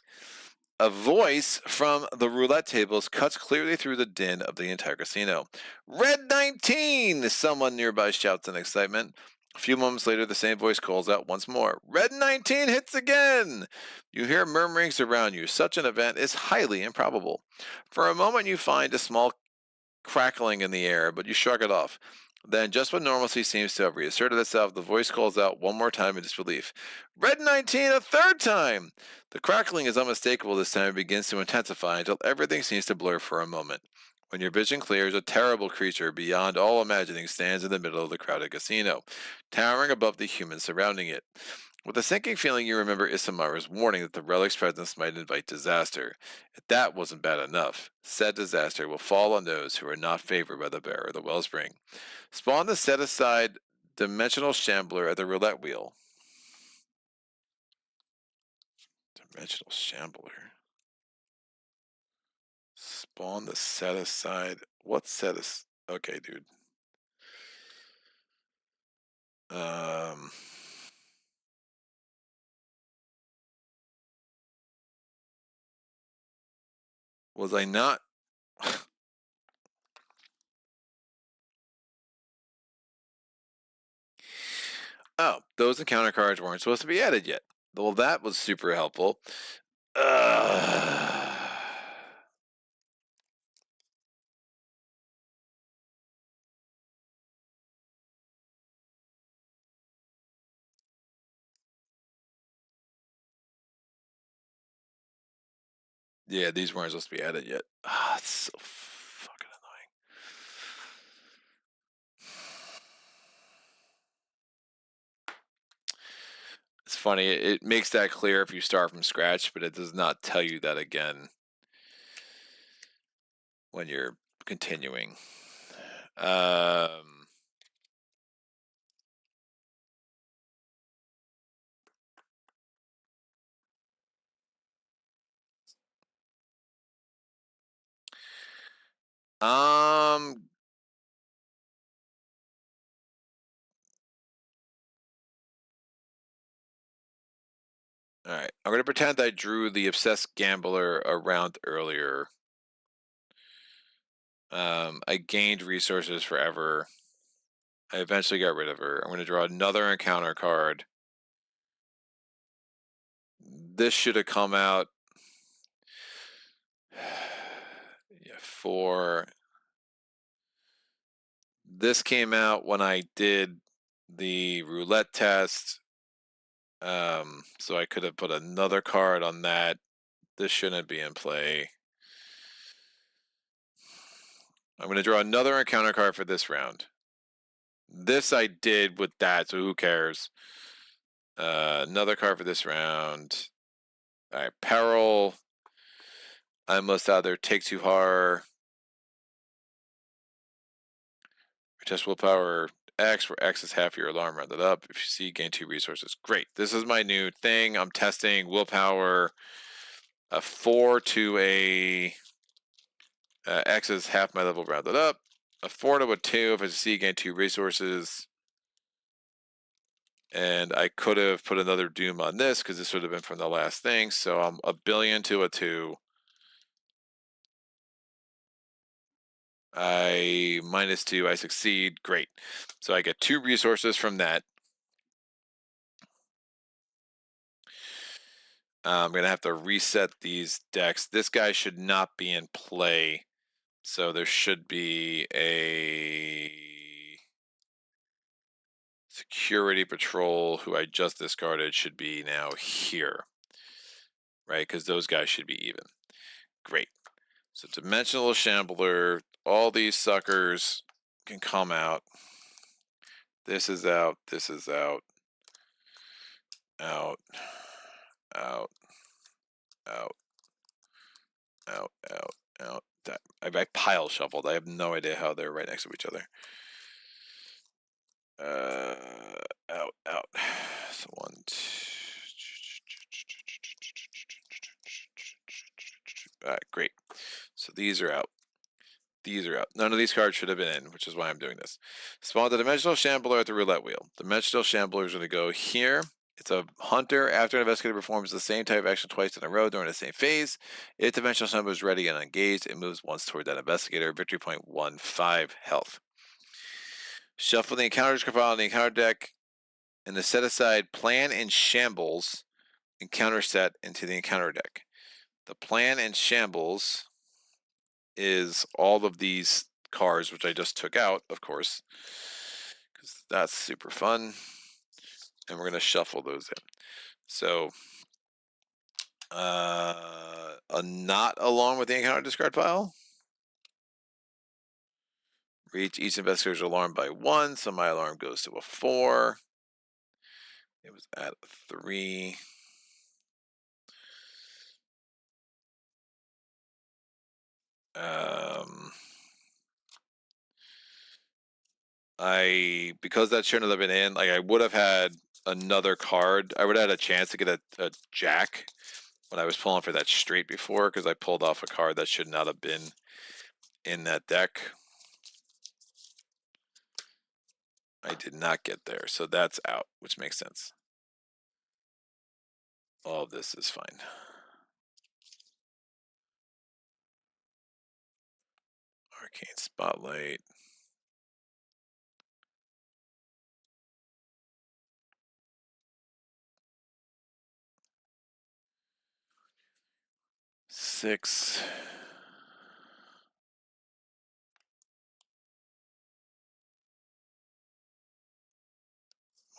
A voice from the roulette tables cuts clearly through the din of the entire casino. Red 19! Someone nearby shouts in excitement. A few moments later, the same voice calls out once more. Red 19 hits again! You hear murmurings around you. Such an event is highly improbable. For a moment, you find a small crackling in the air, but you shrug it off. Then, just when normalcy seems to have reasserted itself, the voice calls out one more time in disbelief. Red 19 a third time! The crackling is unmistakable this time and begins to intensify until everything seems to blur for a moment. When your vision clears, a terrible creature beyond all imagining stands in the middle of the crowded casino, towering above the humans surrounding it. With a sinking feeling, you remember Isamara's warning that the relic's presence might invite disaster. If that wasn't bad enough, said disaster will fall on those who are not favored by the bearer of the wellspring. Spawn the set-aside dimensional shambler at the roulette wheel. Dimensional shambler. Spawn the set-aside. What set-aside? Okay, dude. Was I not? Oh, those encounter cards weren't supposed to be added yet. Well, that was super helpful. Yeah, these weren't supposed to be added yet. It's so fucking annoying. It's funny, it makes that clear if you start from scratch, but it does not tell you that again when you're continuing. Alright, I'm going to pretend I drew the Obsessed Gambler around earlier. I gained resources forever. I eventually got rid of her. I'm going to draw another encounter card. This should have come out. Yeah, 4. This came out when I did the roulette test. So I could have put another card on that. This shouldn't be in play. I'm going to draw another encounter card for this round. This I did with that, so who cares? Another card for this round. All right, Peril. I must either take 2 horror, retest willpower X, where X is half your alarm rounded up. If you see, gain 2 resources. Great. This is my new thing. I'm testing willpower. A 4 to a X is half my level rounded up. A 4 to a 2. If I see, gain 2 resources. And I could have put another Doom on this because this would have been from the last thing. So I'm a billion to a 2. I -2, I succeed. Great. So I get 2 resources from that. I'm going to have to reset these decks. This guy should not be in play. So there should be a security patrol who I just discarded should be now here. Right? Because those guys should be even. Great. So Dimensional Shambler, all these suckers can come out. This is out. This is out. Out. Out. Out. Out. Out. Out. That I pile shuffled. I have no idea how they're right next to each other. Out. Out. So 1, 2. All right, great. So these are out. These are out. None of these cards should have been in, which is why I'm doing this. Spawn the Dimensional Shambler at the roulette wheel. Dimensional Shambler is going to go here. It's a hunter. After an investigator performs the same type of action twice in a row during the same phase, if Dimensional Shambler is ready and engaged, it moves once toward that investigator. Victory point 15 health. Shuffle the encounter file in the encounter deck and the set aside Plan in Shambles encounter set into the encounter deck. The Plan in Shambles is all of these cards, which I just took out, of course, because that's super fun. And we're going to shuffle those in. So, a knot along with the encounter discard pile. Reach each investigator's alarm by 1, so my alarm goes to a 4. It was at a 3. Because that shouldn't have been in, like I would have had another card. I would have had a chance to get a jack when I was pulling for that straight before, because I pulled off a card that should not have been in that deck. I did not get there, so that's out, which makes sense. All of this is fine. Arcane Spotlight. Six.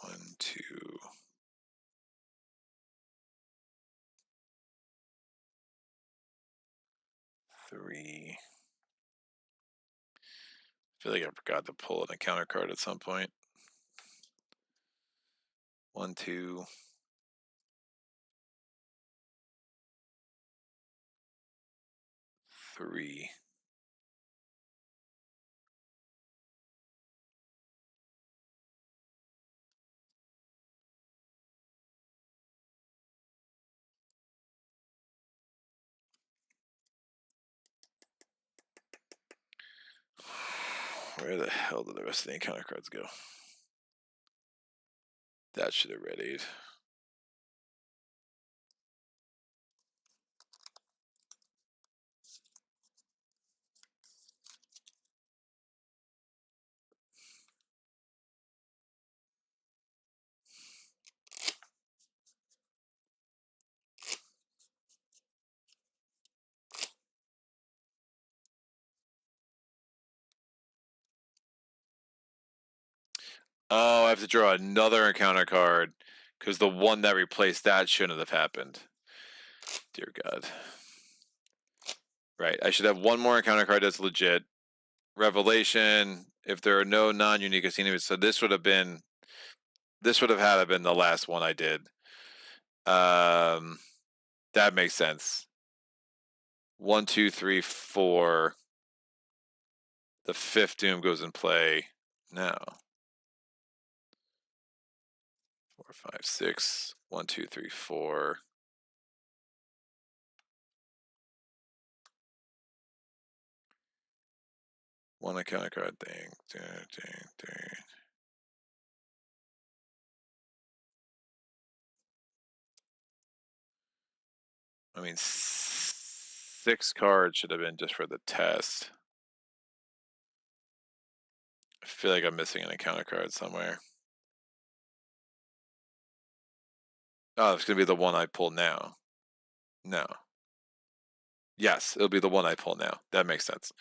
One, two. Three. I feel like I forgot to pull an encounter card at some point. 1, 2. 3. Where the hell did the rest of the encounter cards go? That should have readied. Oh, I have to draw another encounter card because the one that replaced that shouldn't have happened. Dear God. Right. I should have one more encounter card that's legit. Revelation. If there are no non-unique enemies, so this would have had to been the last one I did. That makes sense. 1, 2, 3, 4. The 5th doom goes in play now. 4, 5, 6. 1, 2, 3, 4. One encounter card thing. Ding. I mean, 6 cards should have been just for the test. I feel like I'm missing an encounter card somewhere. Oh, it's going to be the one I pull now. No. Yes, it'll be the one I pull now. That makes sense.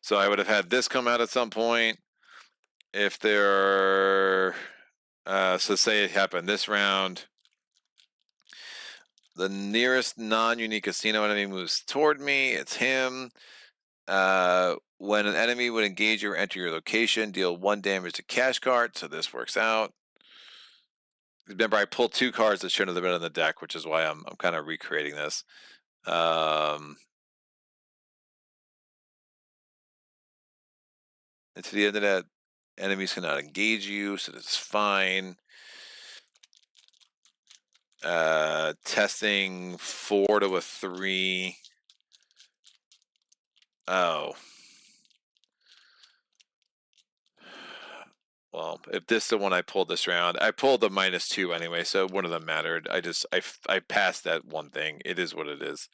So I would have had this come out at some point. If there so say it happened this round. The nearest non-unique casino enemy moves toward me. It's him. When an enemy would engage or enter your location, deal 1 damage to cash card. So this works out. Remember, I pulled 2 cards that shouldn't have been on the deck, which is why I'm kind of recreating this. And to the end of that, enemies cannot engage you, so that's fine. Testing 4 to a 3. Oh. Well, if this is the one I pulled this round, I pulled the -2 anyway, so one of them mattered. I passed that one thing. It is what it is.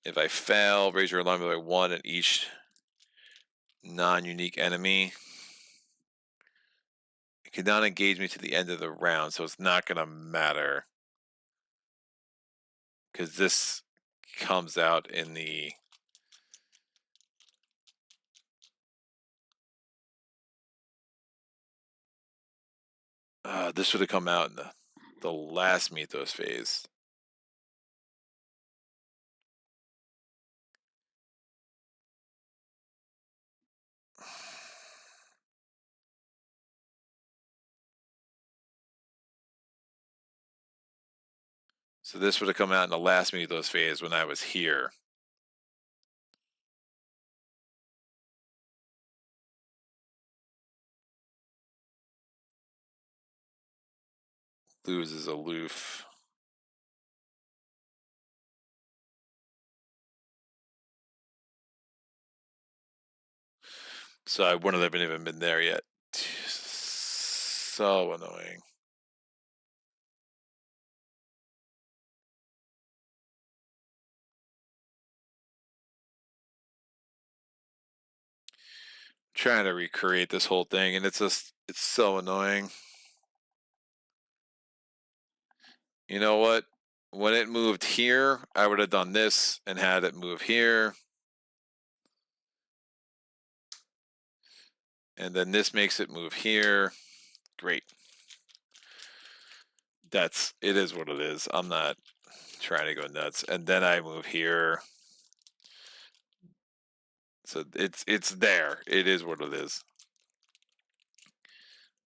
If I fail, raise your alarm by 1 at each non-unique enemy. It cannot engage me to the end of the round, so it's not going to matter. Because this comes out in the... this would have come out in the last Mythos phase. So this would have come out in the last Mythos phase when I was here. Loses aloof. So I wouldn't have even been there yet. So annoying. Trying to recreate this whole thing, and it's so annoying. You know what? When it moved here, I would have done this and had it move here. And then this makes it move here. Great. It is what it is. I'm not trying to go nuts. And then I move here. So it's there. It is what it is.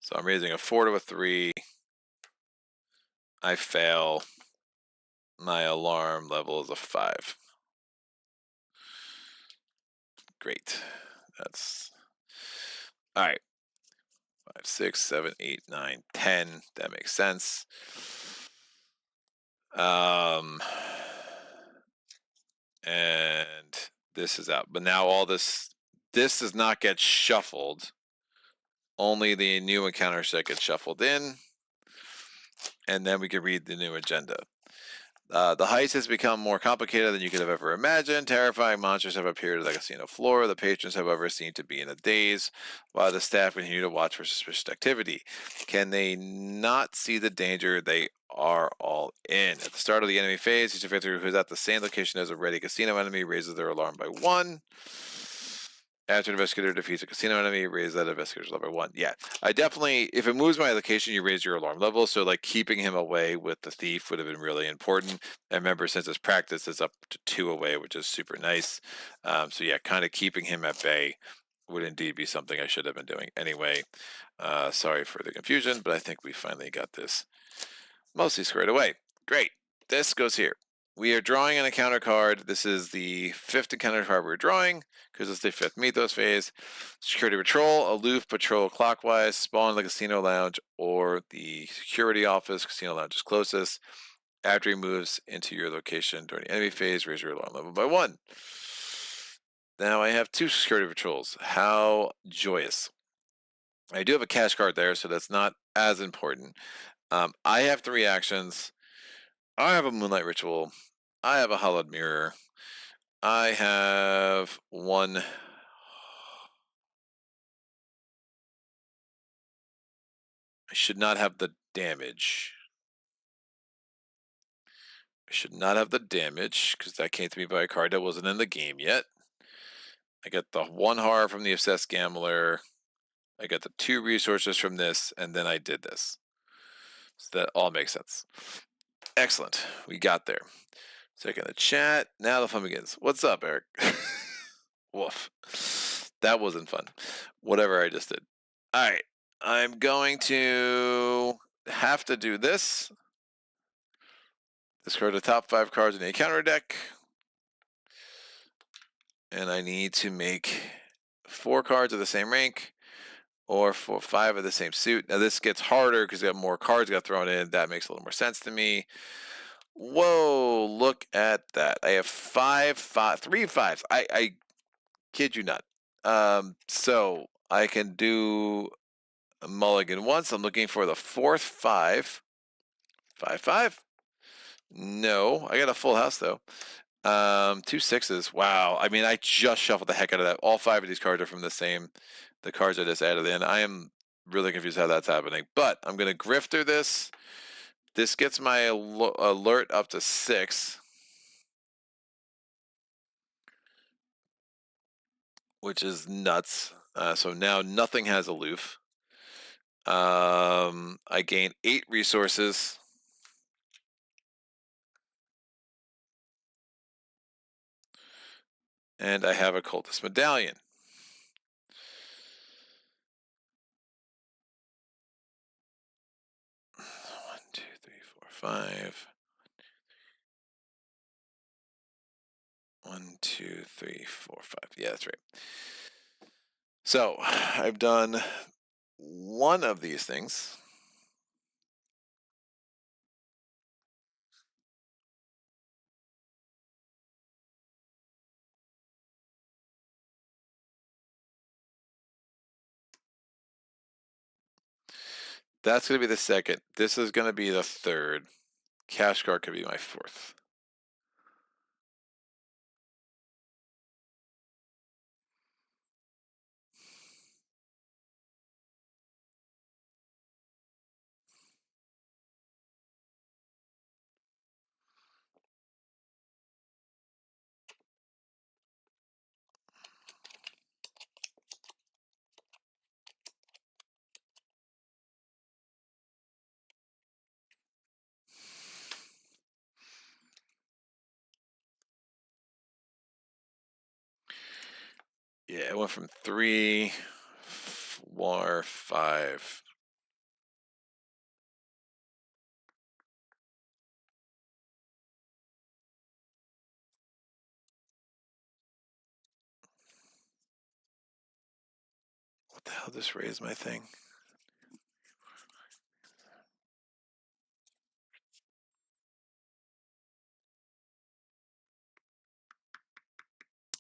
So I'm raising a 4 to a 3. I fail. My alarm level is a 5. Great. That's all right. 5, 6, 7, 8, 9, 10. That makes sense. And this is out. But now all this does not get shuffled. Only the new encounter set gets shuffled in. And then we can read the new agenda. The heist has become more complicated than you could have ever imagined. Terrifying monsters have appeared at the casino floor. The patrons, however, seem to be in a daze, while the staff continue to watch for suspicious activity. Can they not see the danger? They are all in. At the start of the enemy phase, each offender who is at the same location as a ready casino enemy raises their alarm by 1. After an investigator defeats a casino enemy, raise that investigator's level by 1. Yeah, I definitely, if it moves my location, you raise your alarm level. So like keeping him away with the thief would have been really important. I remember since it's practice, it's up to 2 away, which is super nice. So yeah, kind of keeping him at bay would indeed be something I should have been doing anyway. Sorry for the confusion, but I think we finally got this mostly squared away. Great. This goes here. We are drawing an encounter card. This is the 5th encounter card we're drawing because it's the 5th Mythos phase. Security patrol, aloof, patrol clockwise, spawn the casino lounge or the security office. Casino lounge is closest. After he moves into your location during the enemy phase, raise your alarm level by 1. Now I have 2 security patrols. How joyous. I do have a cash card there, so that's not as important. I have 3 actions. I have a Moonlight Ritual. I have a Hollowed Mirror. I have 1 I should not have the damage. I should not have the damage because that came to me by a card that wasn't in the game yet. I get the 1 horror from the Obsessed Gambler. I got the 2 resources from this, and then I did this. So that all makes sense. Excellent. We got there. Second the chat. Now the fun begins. What's up, Eric? Woof. That wasn't fun. Whatever I just did. All right. I'm going to have to do this. Discard the top 5 cards in a counter deck. And I need to make 4 cards of the same rank or 5 of the same suit. Now this gets harder because you got more cards got thrown in. That makes a little more sense to me. Whoa, look at that. I have 3 5s. I kid you not. So I can do a mulligan once. I'm looking for the 4th 5. 5 5. No, I got a full house though. 2 6s. Wow. I mean, I just shuffled the heck out of that. All 5 of these cards are from the cards I just added in. I am really confused how that's happening, but I'm going to grifter this. This gets my alert up to 6, which is nuts. So now nothing has aloof. I gain 8 resources. And I have a cultist medallion. One, 2, 3, 4, 5. 1, 2, 3, 4, 5. Yeah, that's right. So I've done one of these things. That's going to be the second. This is going to be the third. Cash card could be my 4th. Yeah, it went from 3, 4, 5. What the hell just raised my thing?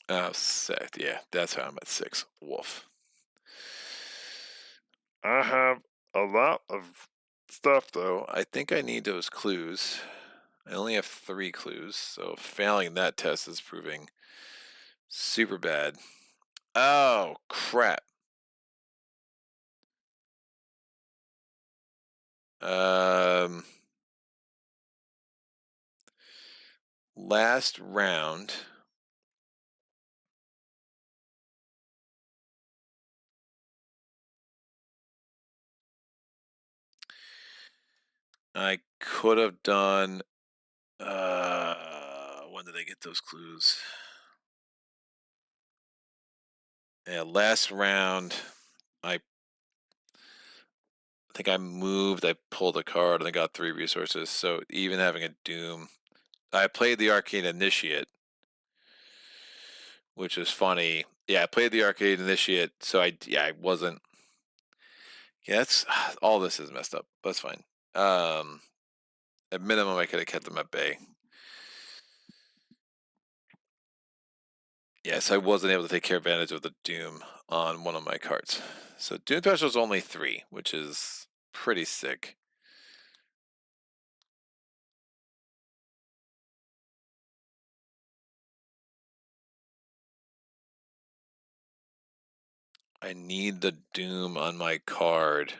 Oh, set. Yeah, that's how I'm at 6. Wolf. I have a lot of stuff though. I think I need those clues. I only have 3 clues, so failing that test is proving super bad. Oh, crap. Last round. I could have done. When did I get those clues? Yeah, last round. I think I moved. I pulled a card and I got 3 resources. So even having a doom, I played the Arcane Initiate, which is funny. Yeah, I played the Arcane Initiate, so I wasn't. Yeah, that's all. This is messed up. That's fine. At minimum, I could have kept them at bay. Yes, I wasn't able to take advantage of the Doom on one of my cards. So Doom Special is only 3, which is pretty sick. I need the Doom on my card.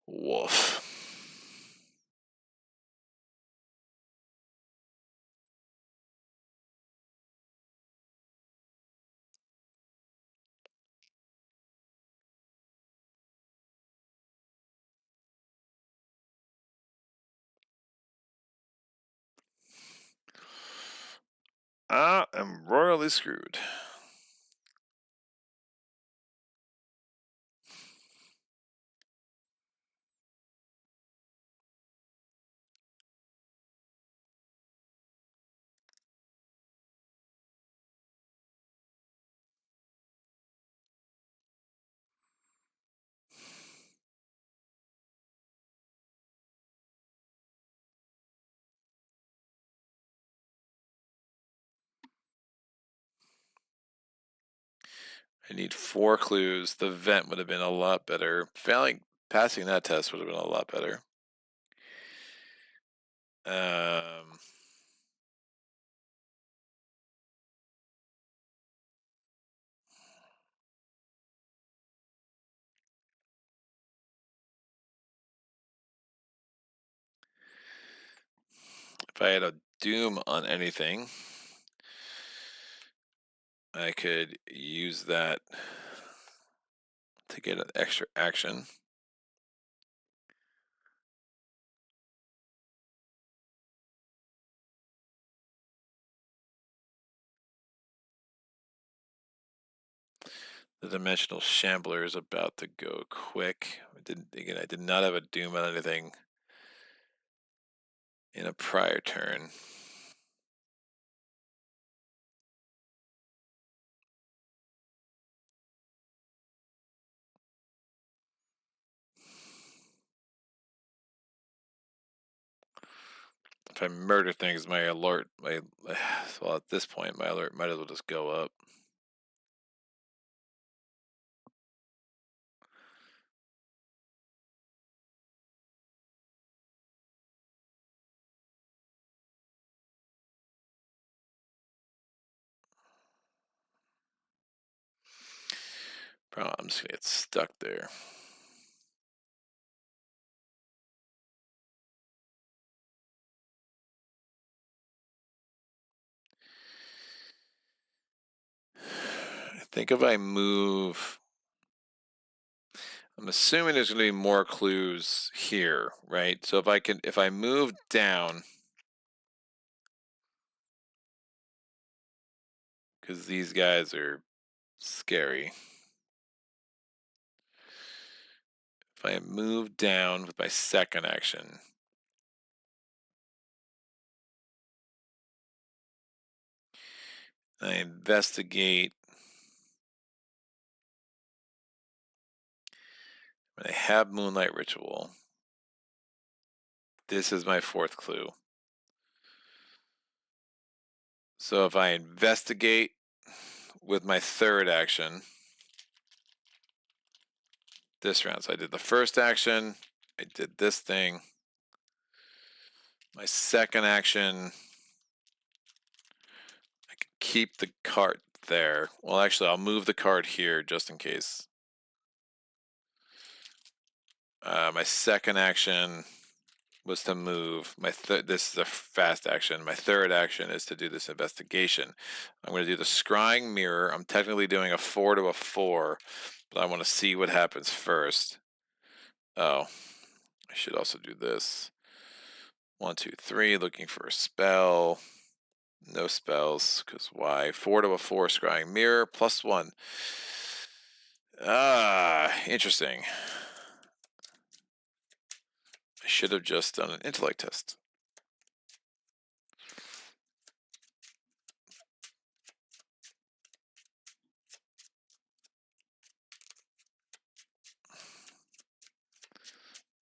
Woof. I am royally screwed. I need 4 clues. The vent would have been a lot better. Passing that test would have been a lot better. Um, if I had a doom on anything, I could use that to get an extra action. The Dimensional Shambler is about to go quick. I did not have a doom on anything in a prior turn. If I murder things, my alert, well, at this point, my alert might as well just go up. Bro, I'm just gonna get stuck there. I think if I move, I'm assuming there's gonna be more clues here, right? So if I move down, because these guys are scary. If I move down with my second action, I investigate. I have Moonlight Ritual. This is my 4th clue. So if I investigate with my 3rd action this round, so I did the first action, I did this thing. My second action, I can keep the card there. Well, actually, I'll move the card here just in case. My second action was to move. This is a fast action. My 3rd action is to do this investigation. I'm going to do the scrying mirror. I'm technically doing a 4 to a 4, but I want to see what happens first. Oh, I should also do this. 1, 2, 3, looking for a spell. No spells, because why? 4 to a 4, scrying mirror, +1. Interesting. I should have just done an intellect test.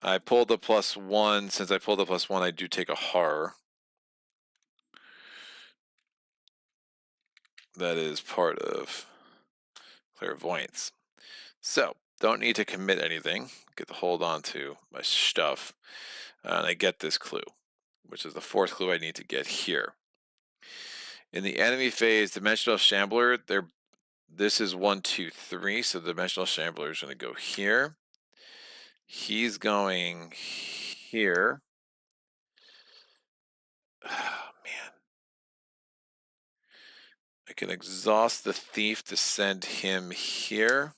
I pulled the +1. Since I pulled the +1, I do take a horror. That is part of clairvoyance. So, don't need to commit anything. Get to hold on to my stuff. And I get this clue, which is the 4th clue I need to get here. In the enemy phase, Dimensional Shambler, this is 1, 2, 3. So the Dimensional Shambler is going to go here. He's going here. Oh, man. I can exhaust the thief to send him here.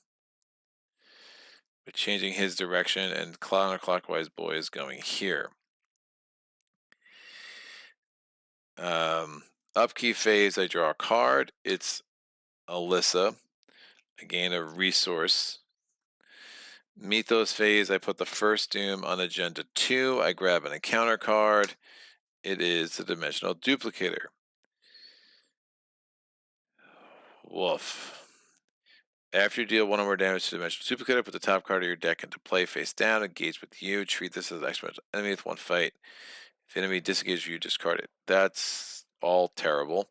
But changing his direction, and counterclockwise boy is going here. Upkeep phase, I draw a card. It's Alyssa. I gain a resource. Mythos phase, I put the first doom on agenda 2. I grab an encounter card. It is the dimensional duplicator. Woof. After you deal 1 or more damage to the dimensional duplicator, put the top card of your deck into play face down. Engage with you. Treat this as an exponential enemy with 1 fight. If enemy disengages you, discard it. That's all terrible.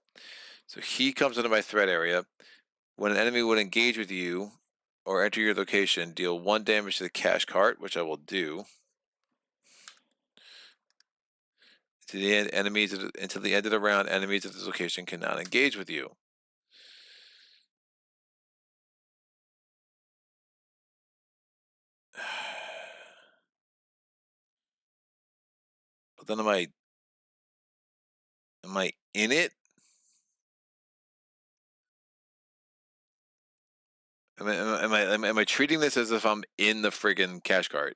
So he comes into my threat area. When an enemy would engage with you or enter your location, deal 1 damage to the cash cart, which I will do. To the end, enemies until the end of the round, enemies at this location cannot engage with you. But then am I in it? Am I treating this as if I'm in the friggin' cash cart?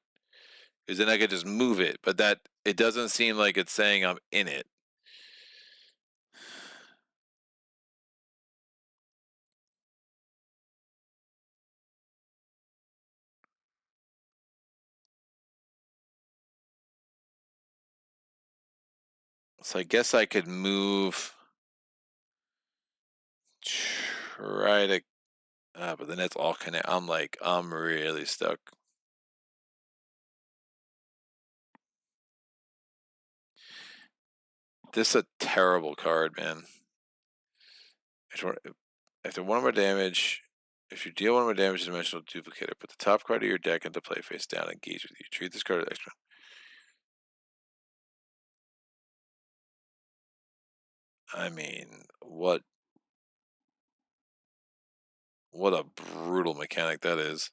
Because then I could just move it, but that it doesn't seem like it's saying I'm in it. So I guess I could move. Try to. But then it's all connect. I'm really stuck. This is a terrible card, man. After 1 more damage, if you deal 1 more damage to dimensional duplicator, put the top card of your deck into play face down. Engage with you. Treat this card as extra. I mean, what a brutal mechanic that is.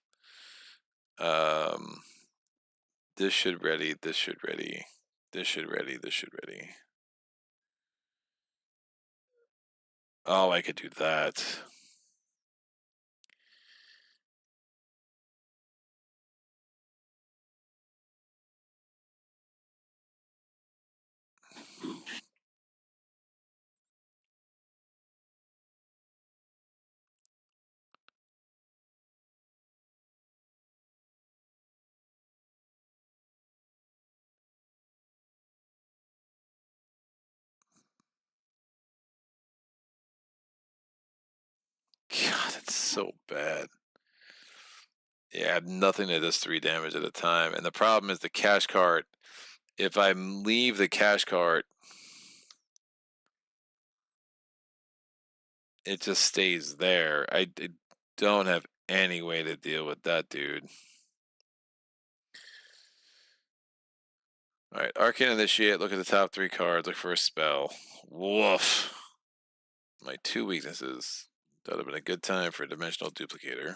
This should ready. This should ready. This should ready. This should ready. Oh, I could do that. God, it's so bad. Yeah, I have nothing that does 3 damage at a time. And the problem is the cash cart. If I leave the cash cart, it just stays there. I don't have any way to deal with that dude. Alright, Arcane Initiate. Look at the top 3 cards. Look for a spell. Woof. My 2 weaknesses. That would have been a good time for a dimensional duplicator.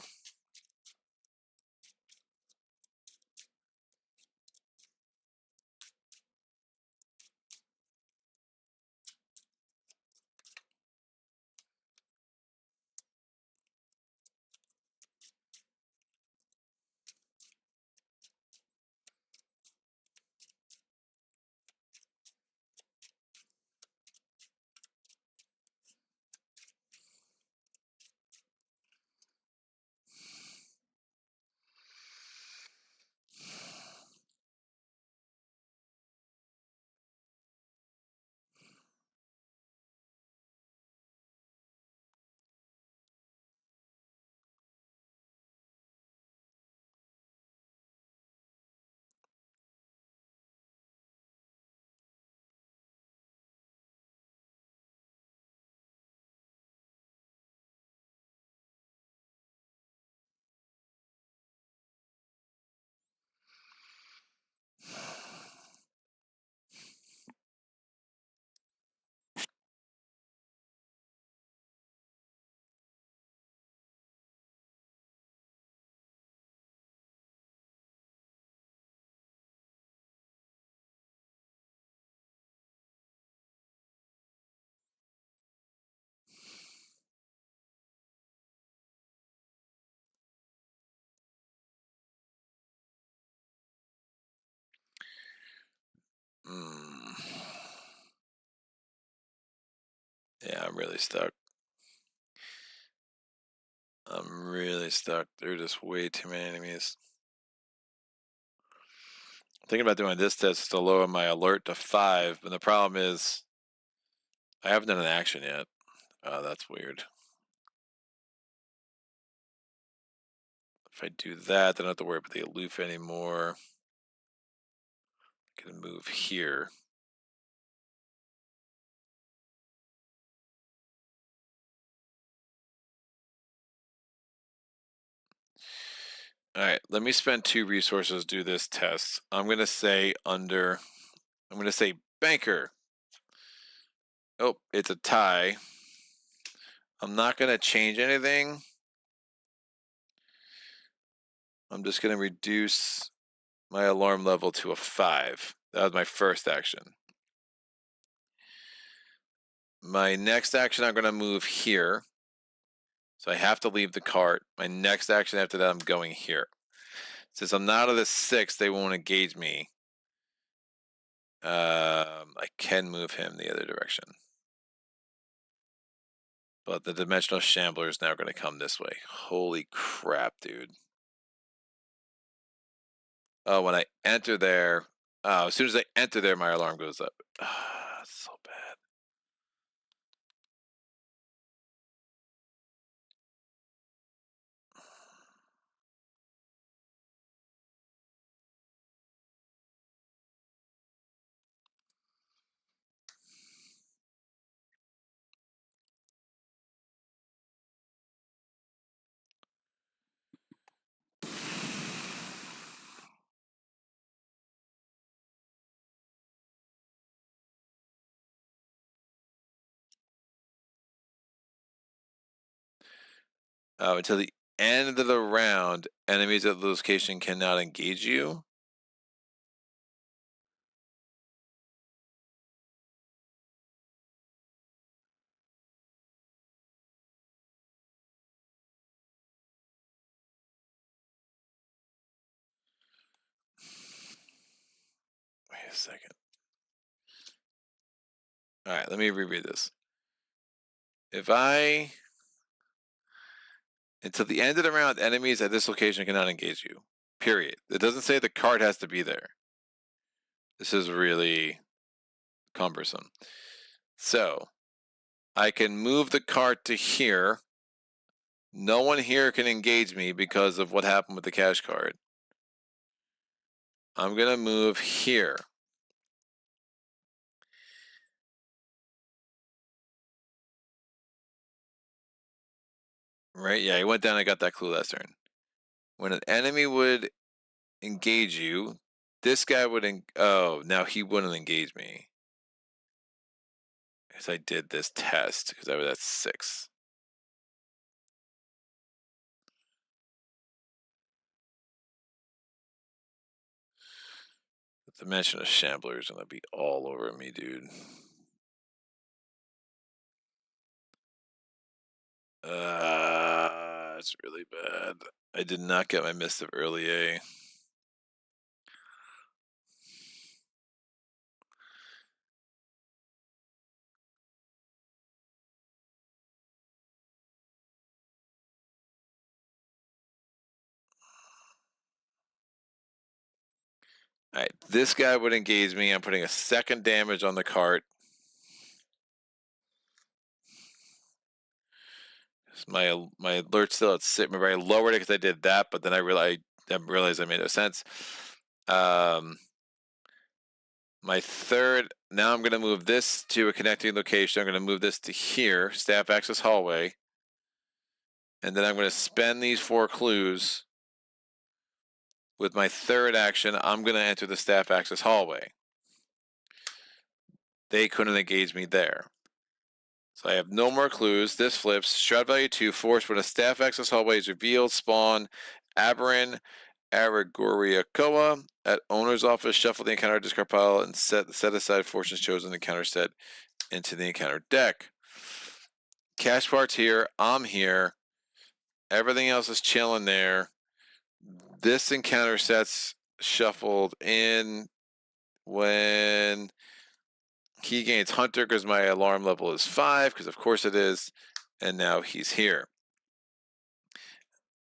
Yeah, I'm really stuck. I'm really stuck. There are just way too many enemies. I'm thinking about doing this test to lower my alert to 5, but the problem is I haven't done an action yet. Oh, that's weird. If I do that, then I don't have to worry about the aloof anymore. I can move here. All right, let me spend 2 resources to do this test. I'm going to say banker. Oh, it's a tie. I'm not going to change anything. I'm just going to reduce my alarm level to a 5. That was my first action. My next action, I'm going to move here. So I have to leave the cart. My next action after that, I'm going here. Since I'm not at a 6, they won't engage me. I can move him the other direction. But the dimensional shambler is now going to come this way. Holy crap, dude. Oh, when I enter there, as soon as I enter there, my alarm goes up. So bad. Until the end of the round, enemies at the location cannot engage you. Wait a second. All right, let me reread this. Until the end of the round, enemies at this location cannot engage you. Period. It doesn't say the card has to be there. This is really cumbersome. So, I can move the cart to here. No one here can engage me because of what happened with the cash card. I'm going to move here. Right? Yeah, he went down. I got that clue last turn. When an enemy would engage you, this guy would. Oh, now he wouldn't engage me. Because I did this test, because I was at 6. The dimension of Shambler is going to be all over me, dude. It's really bad. I did not get my Mist of Early A. All right, this guy would engage me. I'm putting a 2nd damage on the cart. My alert's still at 6. Remember, I lowered it because I did that, but then I realized I made no sense. My third. Now I'm going to move this to a connecting location. I'm going to move this to here, staff access hallway, and then I'm going to spend these 4 clues. With my 3rd action, I'm going to enter the staff access hallway. They couldn't engage me there. So I have no more clues. This flips. Shroud value 2. Force when a staff access hallway is revealed. Spawn. Aberrin. Aragoriakoa. At owner's office, shuffle the encounter discard pile and set aside fortunes chosen encounter set into the encounter deck. Cash parts here. I'm here. Everything else is chilling there. This encounter set's shuffled in. when he gains Hunter because my alarm level is 5, because of course it is, and now he's here.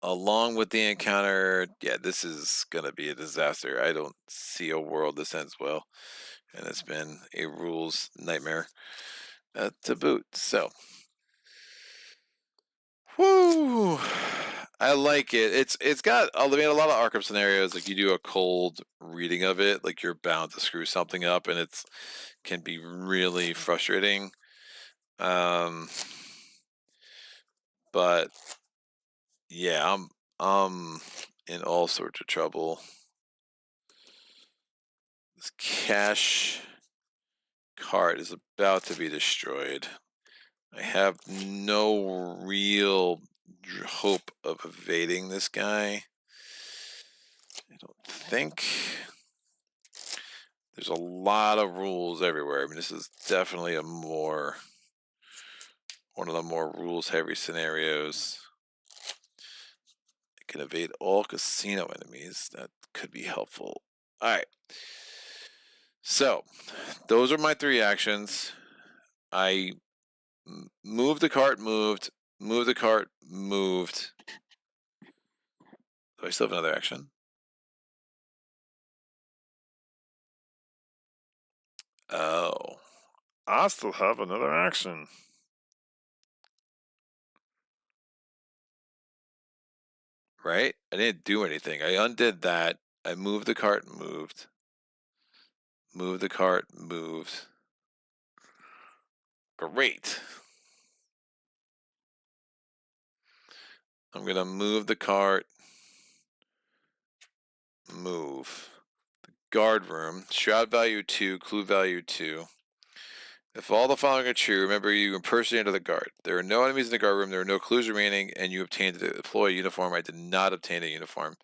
Along with the encounter, yeah, this is going to be a disaster. I don't see a world this ends well, and it's been a rules nightmare to boot. So, whoo, I like it. It's got I mean, a lot of Arkham scenarios. Like you do a cold reading of it, like you're bound to screw something up, and it's can be really frustrating. But yeah, I'm in all sorts of trouble. This cash card is about to be destroyed. I have no real hope of evading this guy. I don't think. There's a lot of rules everywhere. I mean, this is definitely one of the more rules-heavy scenarios. I can evade all casino enemies. That could be helpful. All right. So, those are my 3 actions. I moved the cart, moved the cart, moved. Do I still have another action? Oh. I still have another action. Right? I didn't do anything. I undid that. I moved the cart, moved. Moved the cart, moved. Great. I'm going to move the cart, move. The guard room, shroud value 2, clue value 2. If all the following are true, remember you impersonated the guard. There are no enemies in the guard room, there are no clues remaining, and you obtained a deploy uniform. I did not obtain a uniform,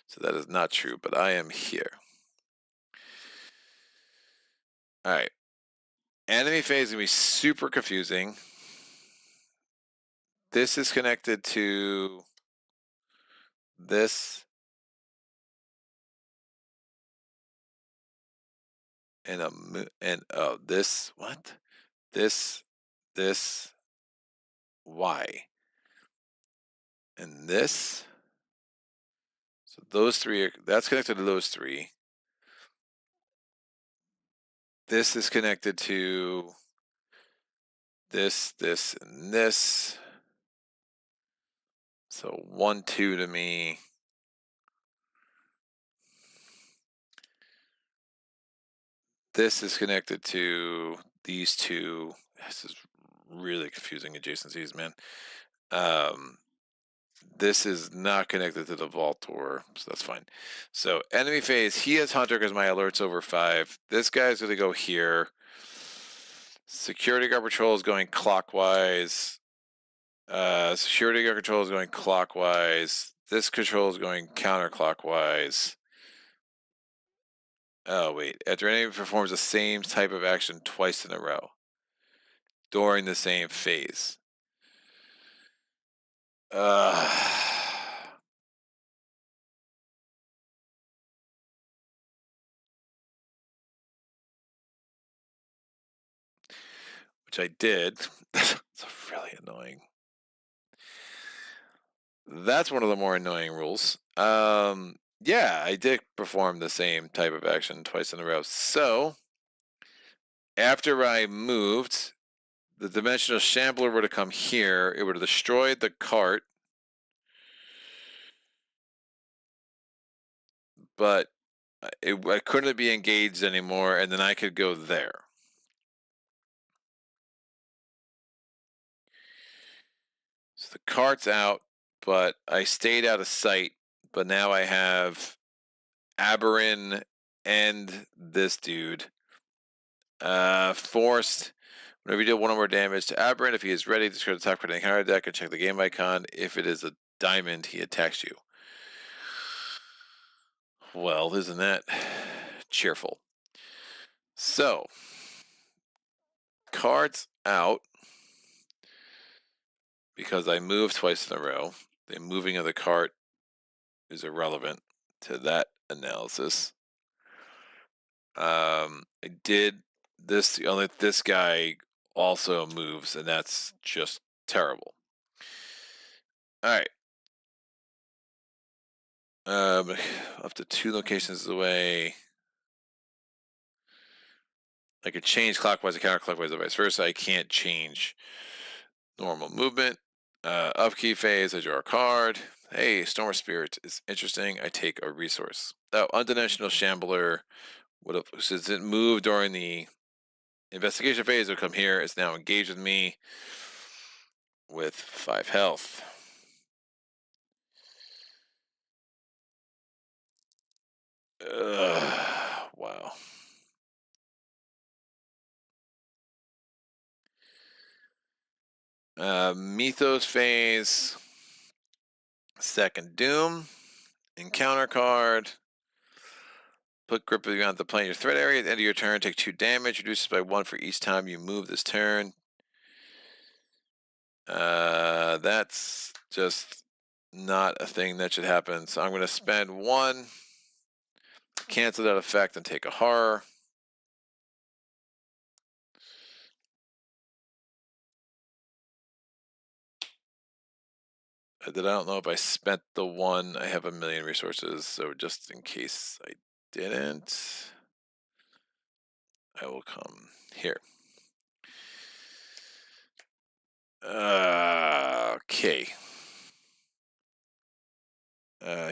so that is not true, but I am here. Alright. Enemy phase is going to be super confusing. This is connected to this. And this, what? This, Y. And this. So those 3 that's connected to those 3. This is connected to this, and this. So 1, 2 to me. This is connected to these 2. This is really confusing adjacencies, man. This is not connected to the vault door, so that's fine. So enemy phase, he has Hunter because my alert's over 5. This guy's going to go here. Security guard patrol is going clockwise. Security guard control is going clockwise. This control is going counterclockwise. Oh, wait. After enemy performs the same type of action twice in a row during the same phase. Which I did. It's really annoying. That's one of the more annoying rules. Yeah, I did perform the same type of action twice in a row. So, after I moved, the dimensional shambler would have come here. It would have destroyed the cart. But I couldn't be engaged anymore, and then I could go there. So the cart's out, but I stayed out of sight. But now I have Aberin and this dude. Forced. Whenever you deal 1 or more damage to Aberrant, if he is ready, discard the top card encounter deck and check the game icon. If it is a diamond, he attacks you. Well, isn't that cheerful? So, cards out because I moved twice in a row. The moving of the cart is irrelevant to that analysis. I did this. Only this guy also moves, and that's just terrible. All right. Up to 2 locations away. I could change clockwise or counterclockwise or vice versa. I can't change normal movement. Upkeep phase, I draw a card. Hey, Storm of Spirit is interesting. I take a resource. Oh, Undimensional Shambler would have, since it moved during the investigation phase, it'll come here. It's now engaged with me with 5 health. Wow. Mythos phase. Second Doom. Encounter card. Put grip beyond the plane your threat area. At the end of your turn, take 2 damage. Reduces by 1 for each time you move this turn. That's just not a thing that should happen. So I'm going to spend 1, cancel that effect, and take a horror. I don't know if I spent the 1. I have a million resources, so just in case I didn't, I will come here. Okay.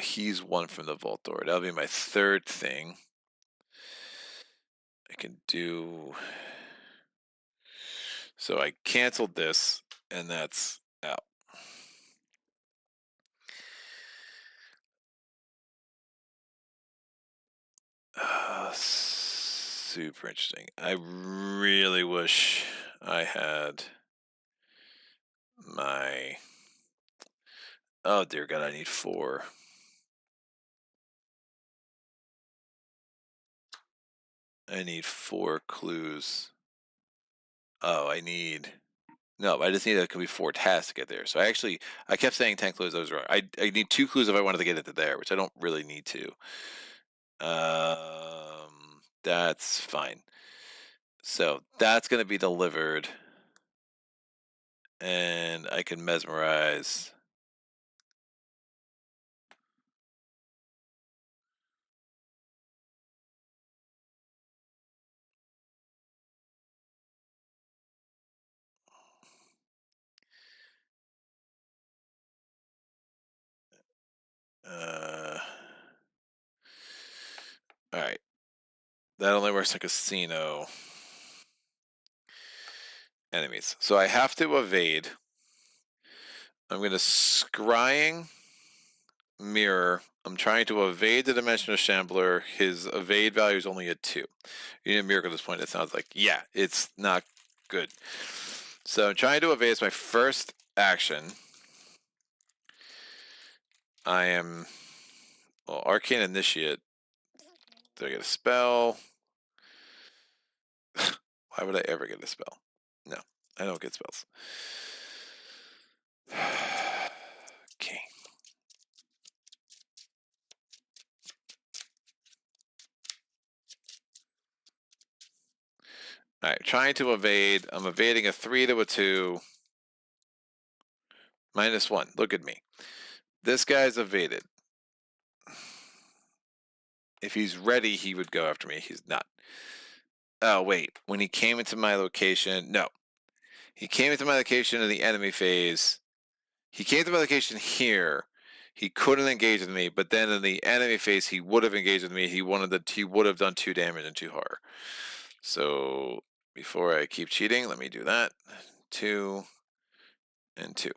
He's 1 from the vault door. That'll be my 3rd thing. I can do. So I canceled this, and that's out. Super interesting. I really wish I had my. Oh dear God! I need 4. I need 4 clues. Oh, I need. No, I just need it could be 4 tasks to get there. So I kept saying 10 clues. I was wrong. I need 2 clues if I wanted to get it to there, which I don't really need to. That's fine. So that's going to be delivered, and I can mesmerize. All right. That only works in casino enemies. So I have to evade. I'm going to scrying mirror. I'm trying to evade the dimensional shambler. His evade value is only a 2. You need a miracle at this point. It sounds like, yeah, it's not good. So I'm trying to evade. It's my first action. I am, well, Arcane Initiate. Do I get a spell? Why would I ever get a spell? No, I don't get spells. Okay. All right, trying to evade. I'm evading a 3 to a 2. -1. Look at me. This guy's evaded. If he's ready, he would go after me. He's not. Oh, wait. When he came into my location, no. He came into my location in the enemy phase. He came to my location here. He couldn't engage with me, but then in the enemy phase, he would have engaged with me. He would have done 2 damage and 2 horror. So before I keep cheating, let me do that. 2 and 2.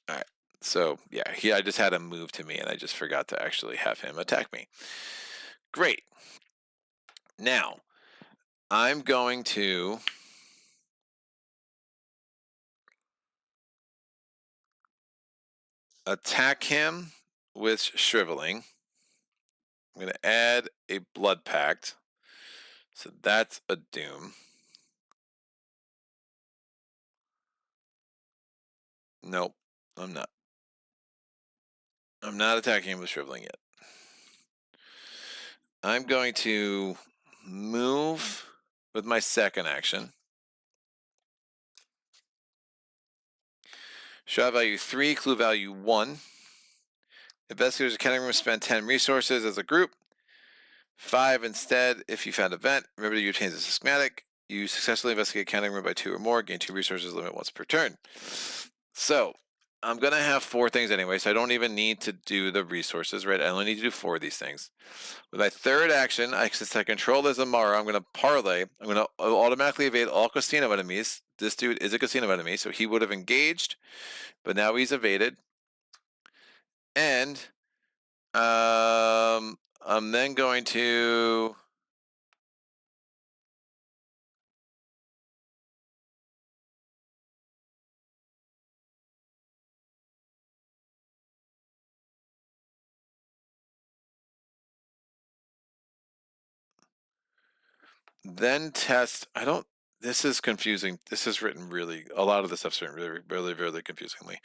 All right. So yeah, I just had him move to me, and I just forgot to actually have him attack me. Great. Now I'm going to attack him with shriveling. I'm going to add a blood pact. So that's a doom. Nope, I'm not. I'm not attacking him with shriveling yet. I'm going to move with my second action. Shot value 3, clue value 1. Investigators accounting room spend 10 resources as a group. 5 instead if you found a vent. Remember to obtain the schematic. You successfully investigate accounting room by 2 or more. Gain 2 resources, limit once per turn. So I'm going to have 4 things anyway, so I don't even need to do the resources, right? I only need to do 4 of these things. With my third action, since I control this Amara, I'm going to parlay. I'm going to automatically evade all casino enemies. This dude is a casino enemy, so he would have engaged, but now he's evaded. And I'm then going to then test. This is confusing. This is written really, a lot of the stuff's written really, really, really confusingly.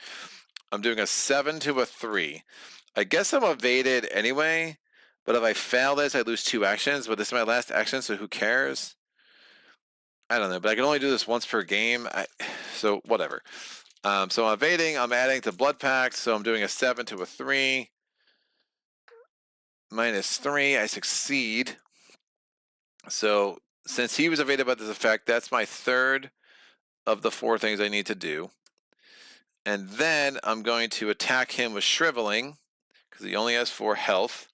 I'm doing a 7 to a 3. I guess I'm evaded anyway, but if I fail this, I lose 2 actions, but this is my last action, so who cares? I don't know, but I can only do this once per game, so whatever. So I'm evading, I'm adding to blood pact, so I'm doing a 7 to a 3. -3, I succeed. So since he was evaded by this effect, that's my third of the 4 things I need to do. And then I'm going to attack him with shriveling, because he only has 4 health.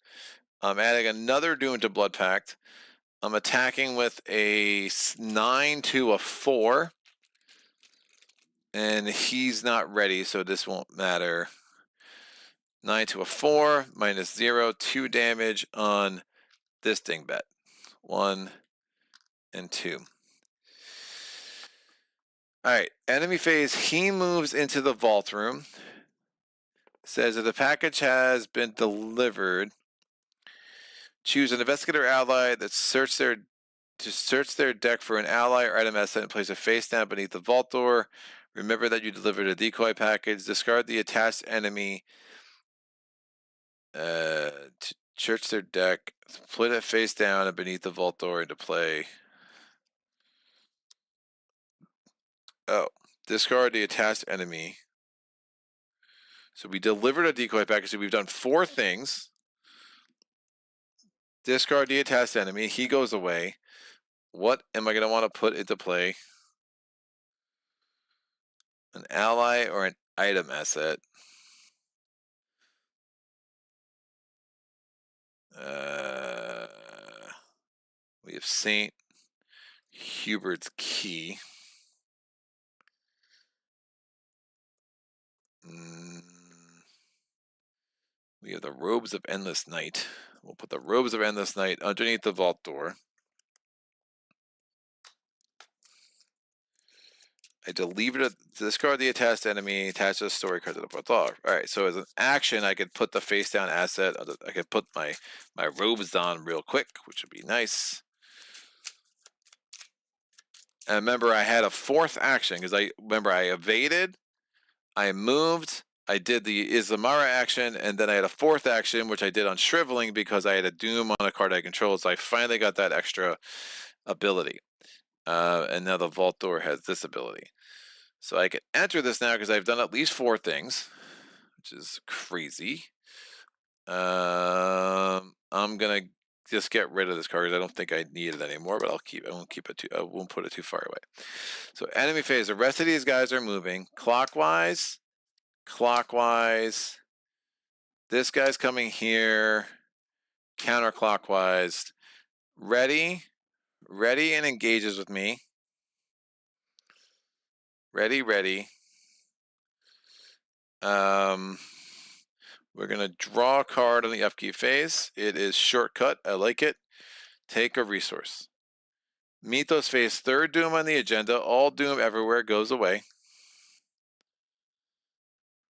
I'm adding another doom to blood pact. I'm attacking with a 9 to a 4. And he's not ready, so this won't matter. 9 to a 4, -0, 2 damage on this dingbat. 1 and 2. Alright, enemy phase, he moves into the vault room. Says if the package has been delivered, choose an investigator ally that search their deck for an ally or item asset and place it face down beneath the vault door. Remember that you delivered a decoy package. Discard the attached enemy to search their deck. Put it face down and beneath the vault door into play. Oh, discard the attached enemy. So we delivered a decoy package. So we've done 4 things. Discard the attached enemy. He goes away. What am I going to want to put into play? An ally or an item asset? We have Saint Hubert's Key. We have the Robes of Endless Night. We'll put the Robes of Endless Night underneath the vault door. I discard the attached enemy, attach the story card to the vault door. Alright, so as an action, I could put the face down asset. I could put my robes on real quick, which would be nice. And remember, I had a 4th action, because I evaded, I moved, I did the Izamara action, and then I had a 4th action, which I did on shriveling because I had a doom on a card I controlled, so I finally got that extra ability. And now the vault door has this ability. So I can enter this now because I've done at least 4 things, which is crazy. I'm gonna just get rid of this card because I don't think I need it anymore, but I won't put it too far away. So enemy phase, the rest of these guys are moving clockwise. This guy's coming here counterclockwise. Ready and engages with me. Ready. We're gonna draw a card on the upkeep phase. It is shortcut. I like it. Take a resource. Mythos phase, 3rd doom on the agenda. All doom everywhere goes away.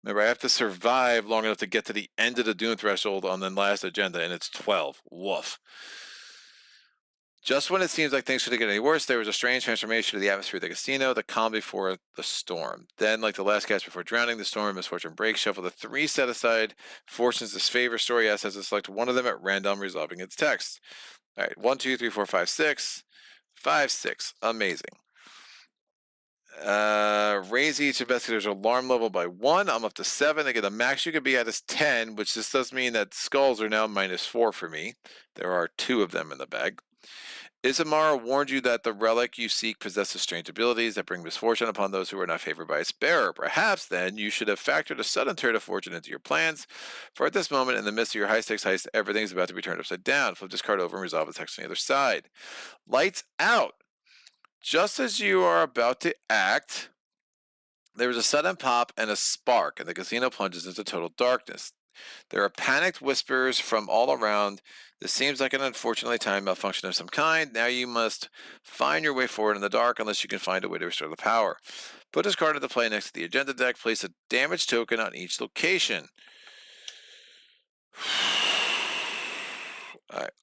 Remember, I have to survive long enough to get to the end of the doom threshold on the last agenda, and it's 12. Woof. Just when it seems like things couldn't get any worse, there was a strange transformation of the atmosphere of the casino, the calm before the storm. Then, like the last cast before drowning, the storm, misfortune breaks. Shuffle the 3 set aside. Fortune's disfavor story assets to select one of them at random, resolving its text. All right, 1, 2, 3, 4, 5, 6. 5, 6. Amazing. Raise each investigator's alarm level by 1. I'm up to 7. Again, the max you could be at is 10, which just does mean that skulls are now -4 for me. There are 2 of them in the bag. Isamara warned you that the relic you seek possesses strange abilities that bring misfortune upon those who are not favored by its bearer. Perhaps, then, you should have factored a sudden turn of fortune into your plans, for at this moment, in the midst of your high-stakes heist, everything is about to be turned upside down. Flip this card over and resolve the text on the other side. Lights out! Just as you are about to act, there is a sudden pop and a spark, and the casino plunges into total darkness. There are panicked whispers from all around. This seems like an unfortunately timed malfunction of some kind. Now you must find your way forward in the dark unless you can find a way to restore the power. Put this card into play next to the agenda deck. Place a damage token on each location. Alright.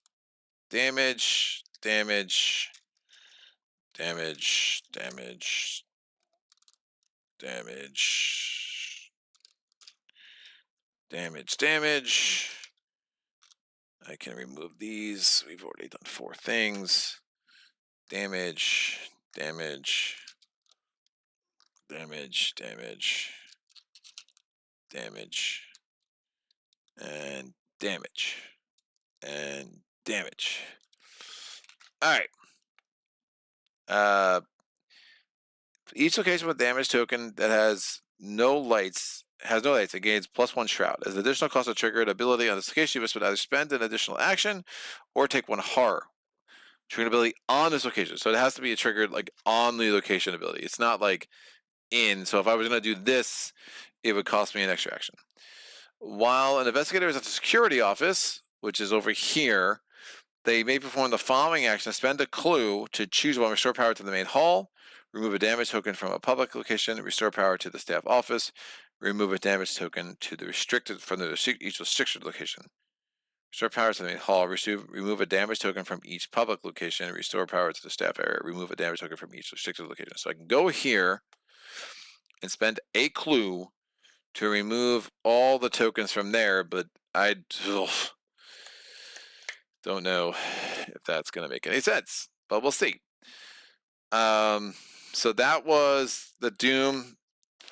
Damage, damage, damage, damage, damage, damage, damage. I can remove these. We've already done 4 things. Damage, damage, damage, damage, damage, and damage, and damage. All right. Each location with damage token that has no lights it gains +1 shroud. As an additional cost to trigger an ability on this location, you must either spend an additional action or take 1 horror. Trigger ability on this location. So it has to be triggered like on the location ability. It's not like in. So if I was going to do this, it would cost me an extra action. While an investigator is at the security office, which is over here, they may perform the following action. Spend a clue to choose one. Restore power to the main hall. Remove a damage token from a public location. Restore power to the staff office. Remove a damage token to the each restricted location. Restore power to the main hall. Remove a damage token from each public location. Restore power to the staff area. Remove a damage token from each restricted location. So I can go here and spend a clue to remove all the tokens from there, but I don't know if that's going to make any sense, but we'll see. So that was the Doom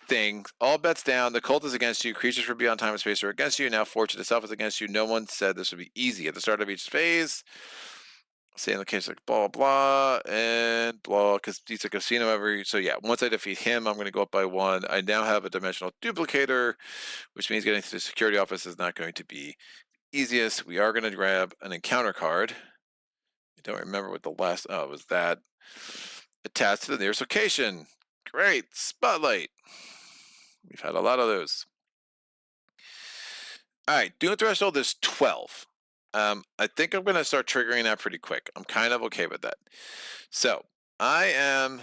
thing. All bets down. The cult is against you. Creatures from beyond time and space are against you. Now fortune itself is against you. No one said this would be easy. At the start of each phase, say in the case like blah blah and blah, because he's a casino every. So yeah, once I defeat him, I'm going to go up by 1. I now have a dimensional duplicator, which means getting to the security office is not going to be easiest. We are going to grab an encounter card. I don't remember what the last. Oh, it was that. Attached to the nearest location. Great. Spotlight. We've had a lot of those. All right. Doom threshold is 12. I think I'm going to start triggering that pretty quick. I'm kind of okay with that. So I am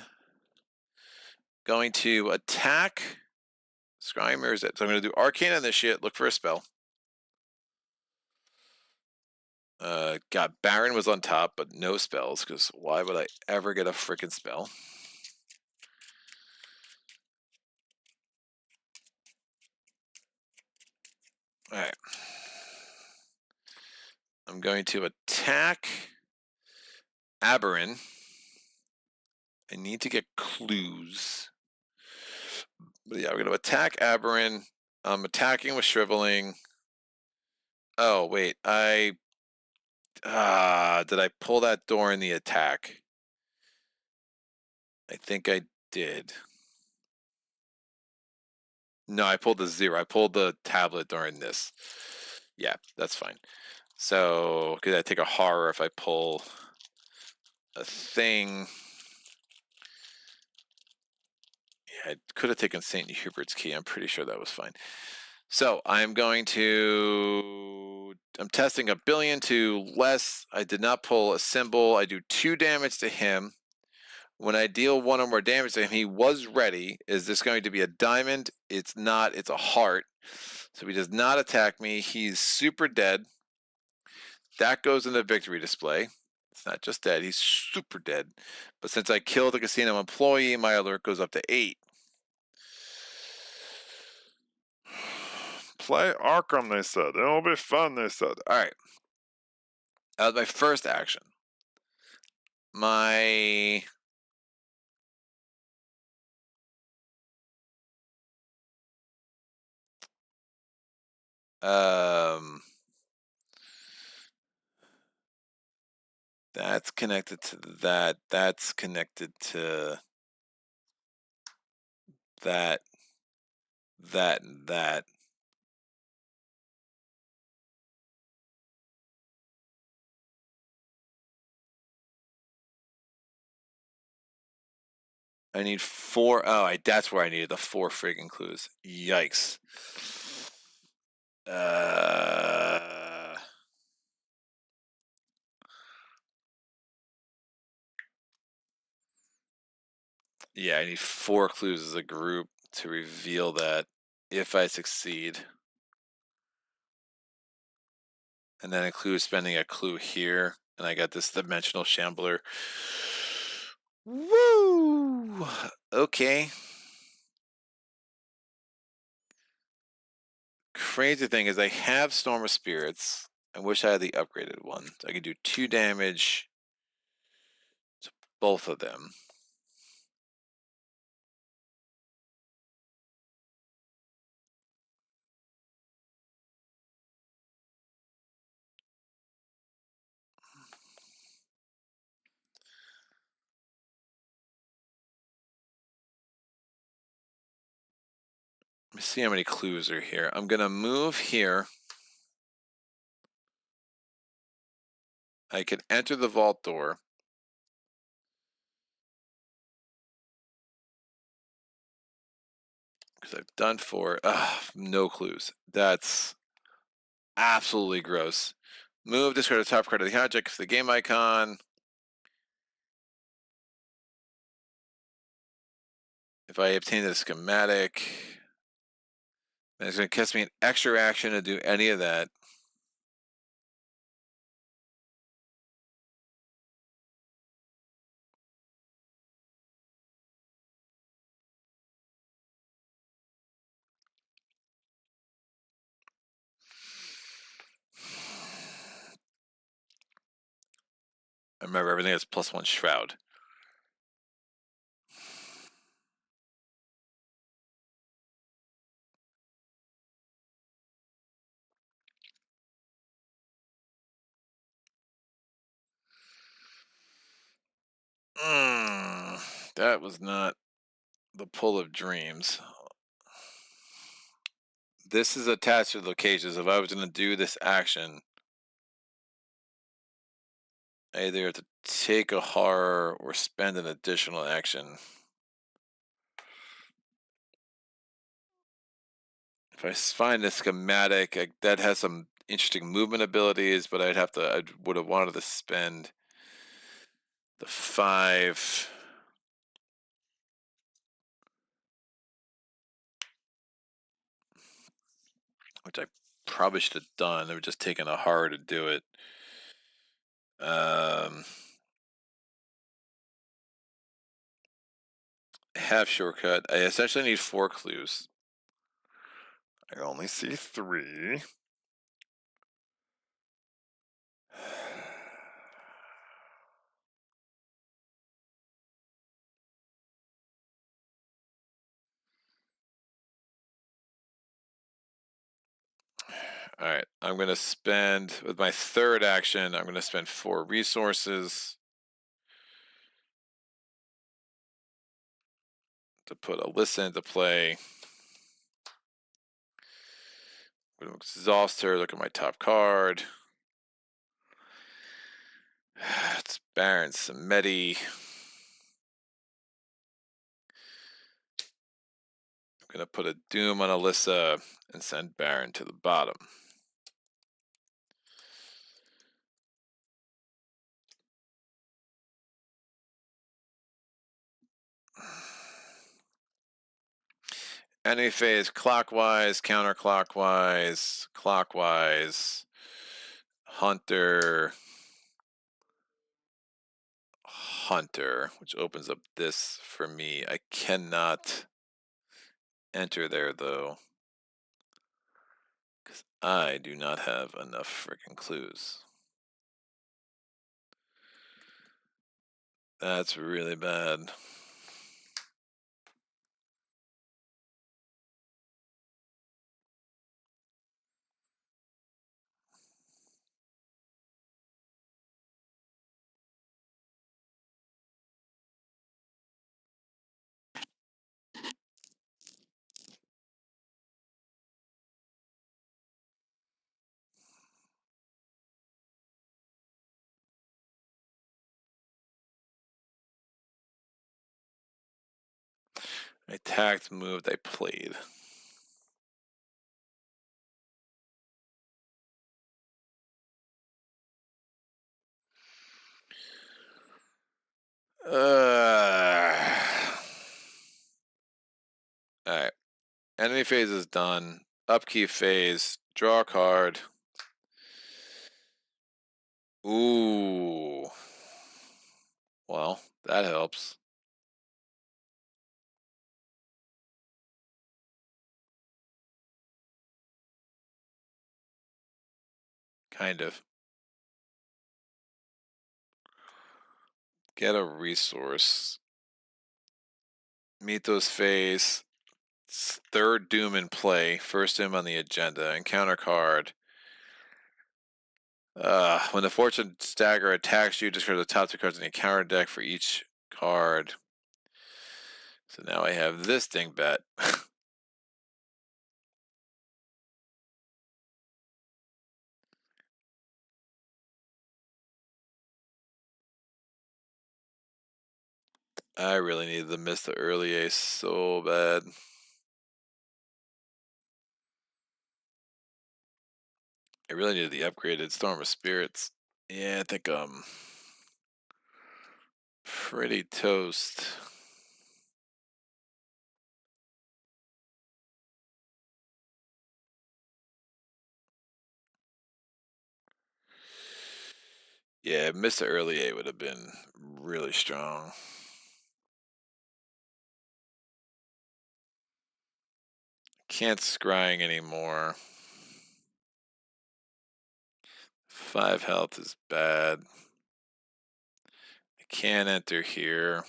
going to attack. Scrying mirrors it. So I'm going to do Arcane Initiate. Look for a spell. God, Baron was on top, but no spells, because why would I ever get a freaking spell? Alright. I'm going to attack Aberrin. I need to get clues. But yeah, we're going to attack Aberrin. I'm attacking with Shriveling. Oh, wait. Did I pull that door in the attack? I think I did. No, I pulled the 0. I pulled the tablet during this. Yeah, that's fine. So, could I take a horror if I pull a thing? Yeah, I could have taken St. Hubert's Key. I'm pretty sure that was fine. So, I'm testing a billion to less. I did not pull a symbol. I do 2 damage to him. When I deal 1 or more damage to him, he was ready. Is this going to be a diamond? It's not. It's a heart. So he does not attack me. He's super dead. That goes in the victory display. It's not just dead, he's super dead. But since I killed a casino employee, my alert goes up to 8. Play Arkham, they said. It'll be fun, they said. Alright. That was my first action. My that's connected to that. That's connected to that, that, and that. I need 4. Oh, that's where I needed the 4 friggin' clues. Yikes. Yeah, I need 4 clues as a group to reveal that if I succeed. And then include spending a clue here. And I got this dimensional shambler. Woo! Okay. Crazy thing is I have Storm of Spirits. I wish I had the upgraded one. So I could do 2 damage to both of them. Let me see how many clues are here. I'm going to move here. I can enter the vault door. Because I've done 4. No clues. That's absolutely gross. Move, discard the top card of the object for the game icon. If I obtain the schematic, then it's going to cost me an extra action to do any of that. I remember everything has +1 shroud. That was not the pull of dreams. This is attached to locations. If I was going to do this action, I either have to take a horror or spend an additional action. If I find a schematic that has some interesting movement abilities, but I would have wanted to spend the 5. Which I probably should have done. They were just taking a horror to do it. Half shortcut. I essentially need 4 clues. I only see 3. All right, I'm going to spend, with my third action, I'm going to spend 4 resources to put Alyssa into play. I'm going to exhaust her, look at my top card. It's Baron Samedi. I'm going to put a Doom on Alyssa and send Baron to the bottom. Enemy phase clockwise, counterclockwise, clockwise, Hunter, Hunter, which opens up this for me. I cannot enter there though, because I do not have enough freaking clues. That's really bad. I attacked, moved, I played. Alright. Enemy phase is done. Upkeep phase. Draw a card. Ooh. Well, that helps. Kind of. Get a resource. Mythos phase. Third Doom in play. First Doom on the agenda. Encounter card. When the Fortune Stagger attacks you, discard the top 2 cards in the encounter deck for each card. So now I have this dingbat. I really needed to miss the early ace so bad. I really needed the upgraded Storm of Spirits. Yeah, I think pretty toast. Yeah, miss the early A would have been really strong. Can't scrying anymore. 5 health is bad. I can't enter here.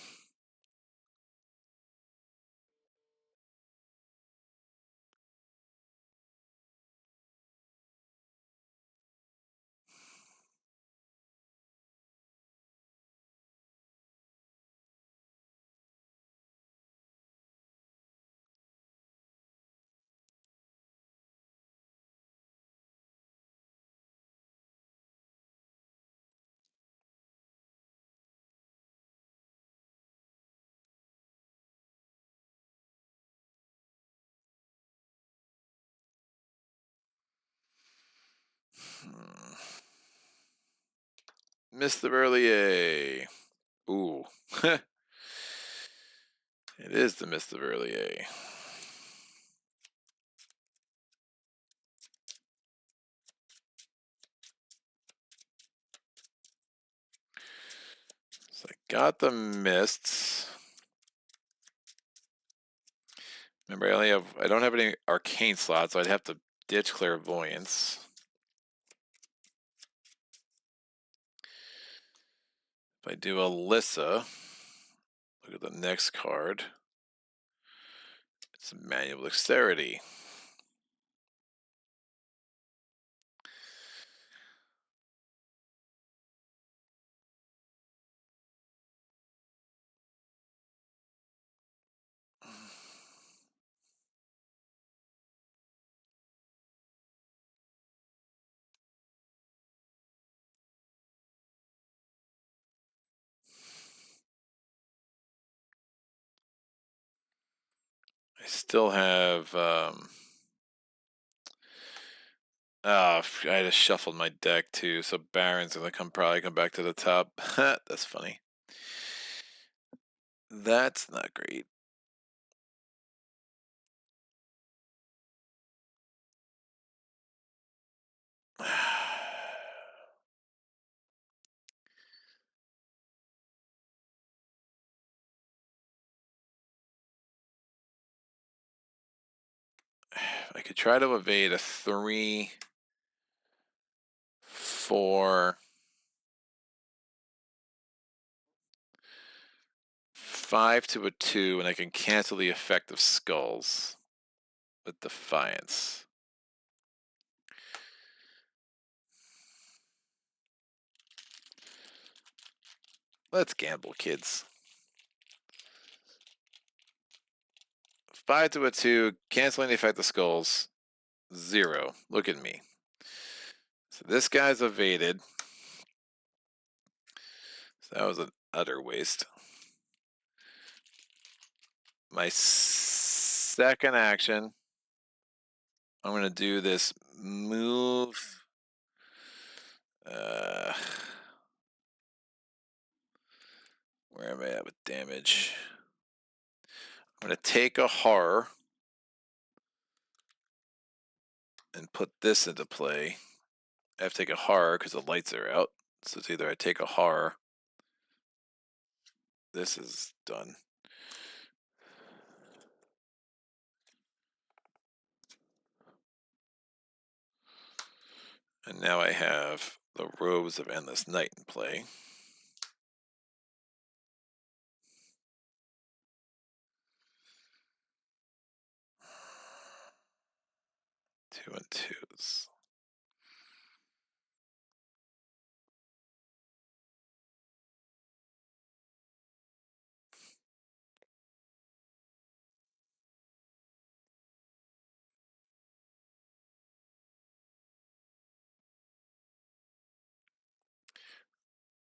Missed the early A. Ooh. It is the mist of early A. So I got the mists. Remember, I don't have any arcane slots, so I'd have to ditch clairvoyance. If I do Alyssa, look at the next card. It's manual dexterity. I still have. Oh, I just shuffled my deck too, so Baron's gonna probably come back to the top. That's funny. That's not great. I could try to evade a 3, 4, 5 to a 2, and I can cancel the effect of skulls with Defiance. Let's gamble, kids. 5 to a 2, canceling the effect of skulls. 0. Look at me. So this guy's evaded. So that was an utter waste. My second action, I'm going to do this move. Where am I at with damage? I'm going to take a horror and put this into play. I have to take a horror because the lights are out. So it's either I take a horror. This is done. And now I have the Robes of Endless Night in play. 2 and 2s.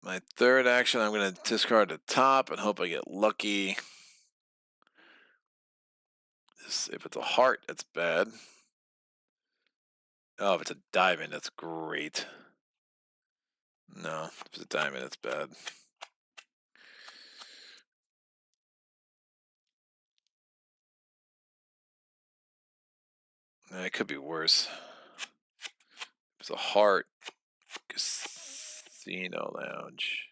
My third action, I'm going to discard the top and hope I get lucky. If it's a heart, that's bad. Oh, if it's a diamond, that's great. No, if it's a diamond, it's bad. It could be worse. If it's a heart, casino lounge.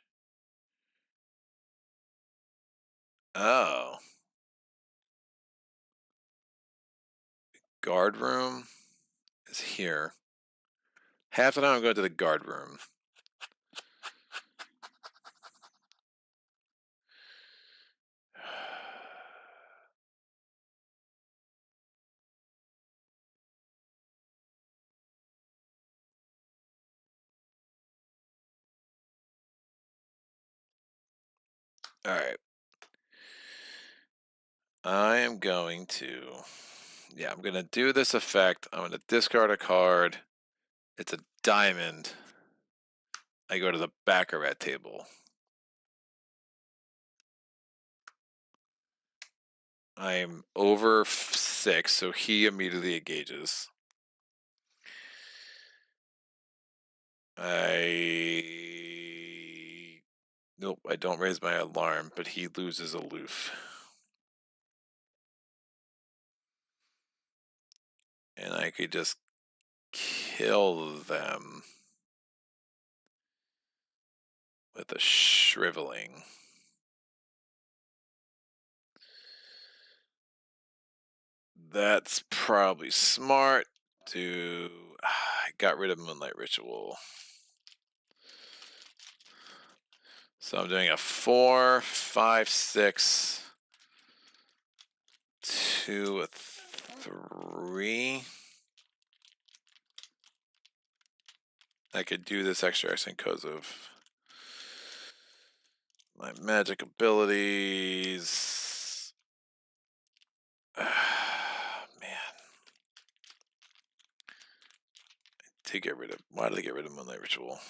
Oh. Guard room is here. Half the time I'm going to the guard room. All right. I am going to, I'm going to do this effect. I'm going to discard a card. It's a diamond. I go to the Baccarat table. I'm over 6, so he immediately engages. Nope, I don't raise my alarm, but he loses aloof. And I could just kill them with a shriveling. That's probably smart. I got rid of Moonlight Ritual. So I'm doing a 4, 5, 6, 2, a 3. I could do this extra action because of my magic abilities. Man. Why did I get rid of Moonlight Ritual?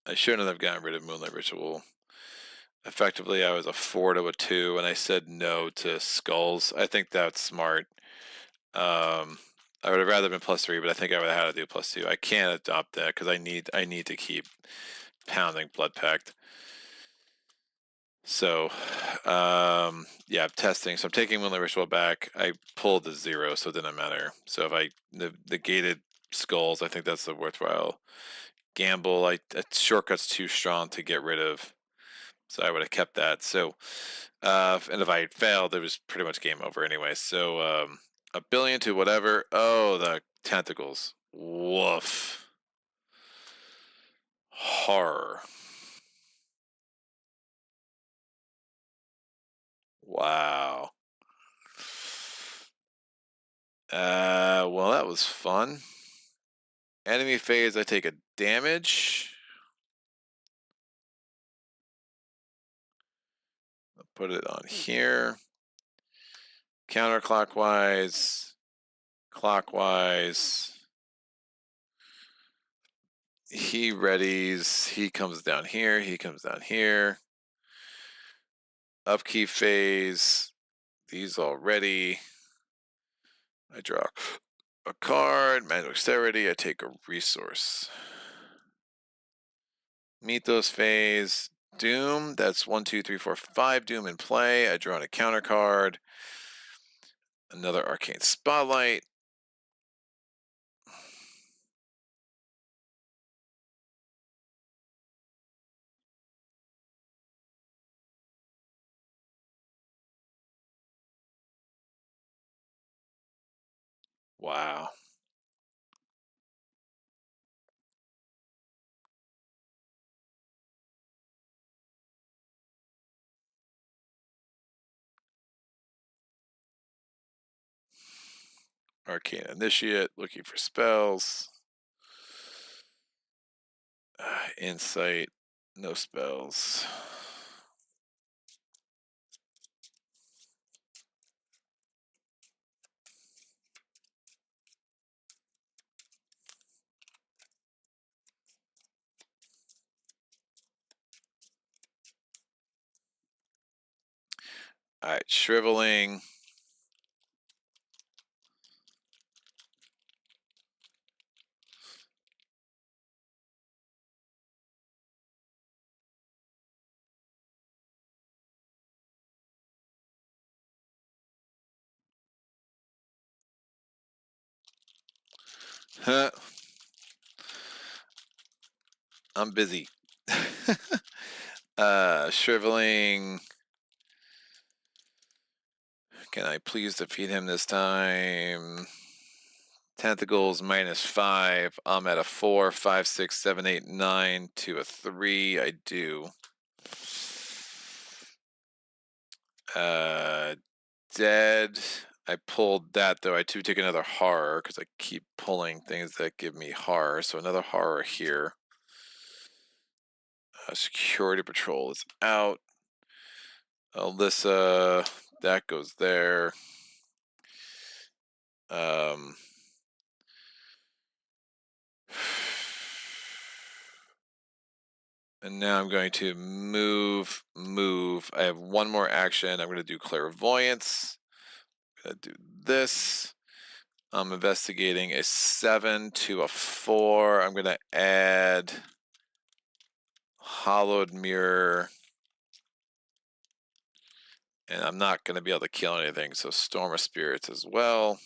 I shouldn't have gotten rid of Moonlight Ritual. Effectively, I was a 4 to a 2, and I said no to Skulls. I think that's smart. I would have rather been +3, but I think I would have had to do +2. I can't adopt that because I need to keep pounding Blood Pact. So, yeah, I'm testing. So I'm taking Moonlight Ritual back. I pulled the 0, so it didn't matter. So if I the gated skulls, I think that's the worthwhile gamble. Shortcut's too strong to get rid of, so I would have kept that. So, and if I had failed, it was pretty much game over anyway. So, a billion to whatever. Oh, the tentacles. Woof. Horror. Wow. Well, that was fun. Enemy phase, I take a damage. I'll put it on here. Counterclockwise, clockwise. He readies. He comes down here. He comes down here. Upkeep phase. These all ready. I draw a card. Magic dexterity. I take a resource. Mythos phase. Doom. That's 1, 2, 3, 4, 5 Doom in play. I draw on a counter card. Another Arcane Spotlight. Wow. Arcane Initiate, looking for spells. Insight, no spells. All right, shriveling. Huh. I'm busy. Shriveling. Can I please defeat him this time? Tentacles -5. I'm at a 4, 5, 6, 7, 8, 9 to a 3. I do. Dead. I pulled that though. I do take another horror because I keep pulling things that give me horror. So another horror here. Security patrol is out. Alyssa, that goes there. And now I'm going to move. I have one more action. I'm going to do clairvoyance. I'm going to do this. I'm investigating a 7 to a 4. I'm going to add hollowed mirror. And I'm not going to be able to kill anything, so Storm of Spirits as well.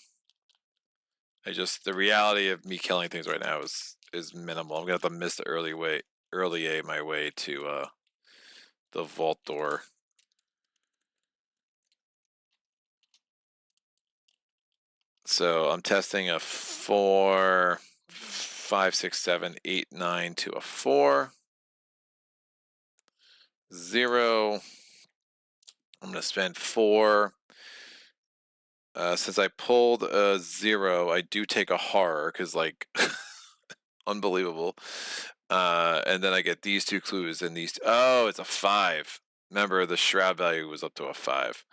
The reality of me killing things right now is minimal. I'm going to have to miss the early A my way to the vault door. So I'm testing a 4, 5, 6, 7, 8, 9 to a 4. 0. I'm going to spend 4. Since I pulled a 0, I do take a horror because, like, unbelievable. And then I get these 2 clues and these. Oh, it's a 5. Remember, the shroud value was up to a 5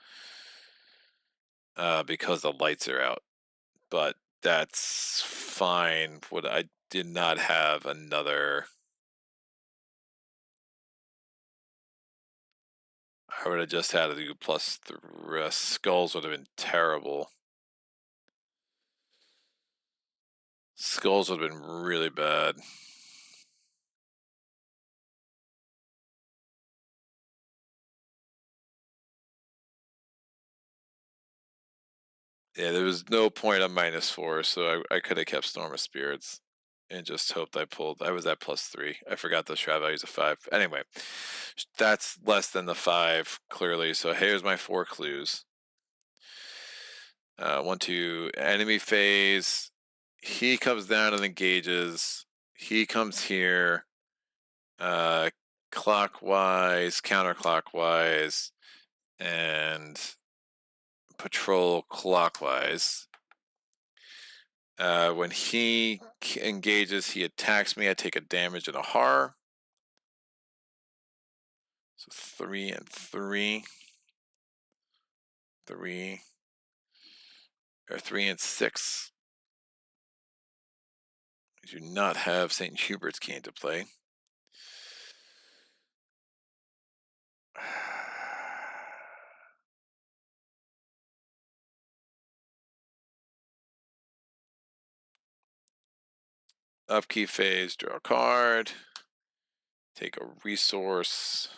because the lights are out. But that's fine. What I did not have another. I would have just had to do plus the rest. Skulls would have been terrible. Skulls would have been really bad. Yeah, there was no point on -4, so I could have kept Storm of Spirits and just hoped I pulled. I was at +3. I forgot the strat values of 5. Anyway, that's less than the 5 clearly. So here's my 4 clues. 1, 2, enemy phase. He comes down and engages. He comes here, clockwise, counterclockwise, and patrol clockwise. When he engages, he attacks me. I take a damage and a horror. So 3 and 3. 3. Or 3 and 6. I do not have St. Hubert's Key into play. Upkeep phase, draw a card. Take a resource.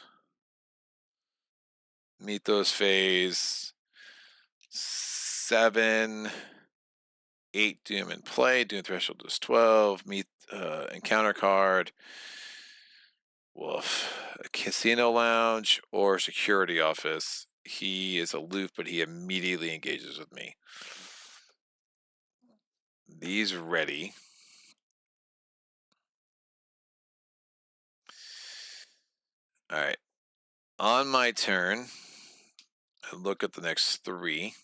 Meet those phase. 7, 8 Doom in play. Doom threshold is 12. Meet encounter card. Woof. A casino lounge or security office. He is aloof, but he immediately engages with me. These ready. All right. On my turn, I look at the next 3.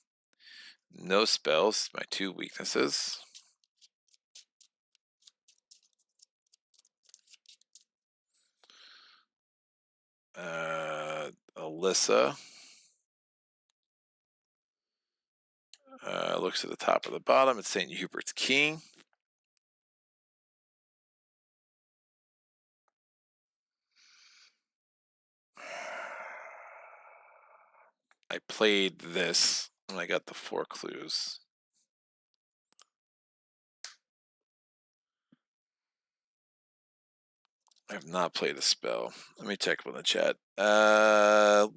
No spells, my 2 weaknesses. Alyssa looks at the top or the bottom. It's St. Hubert's Key. I played this and I got the 4 clues. I have not played a spell. Let me check with the chat.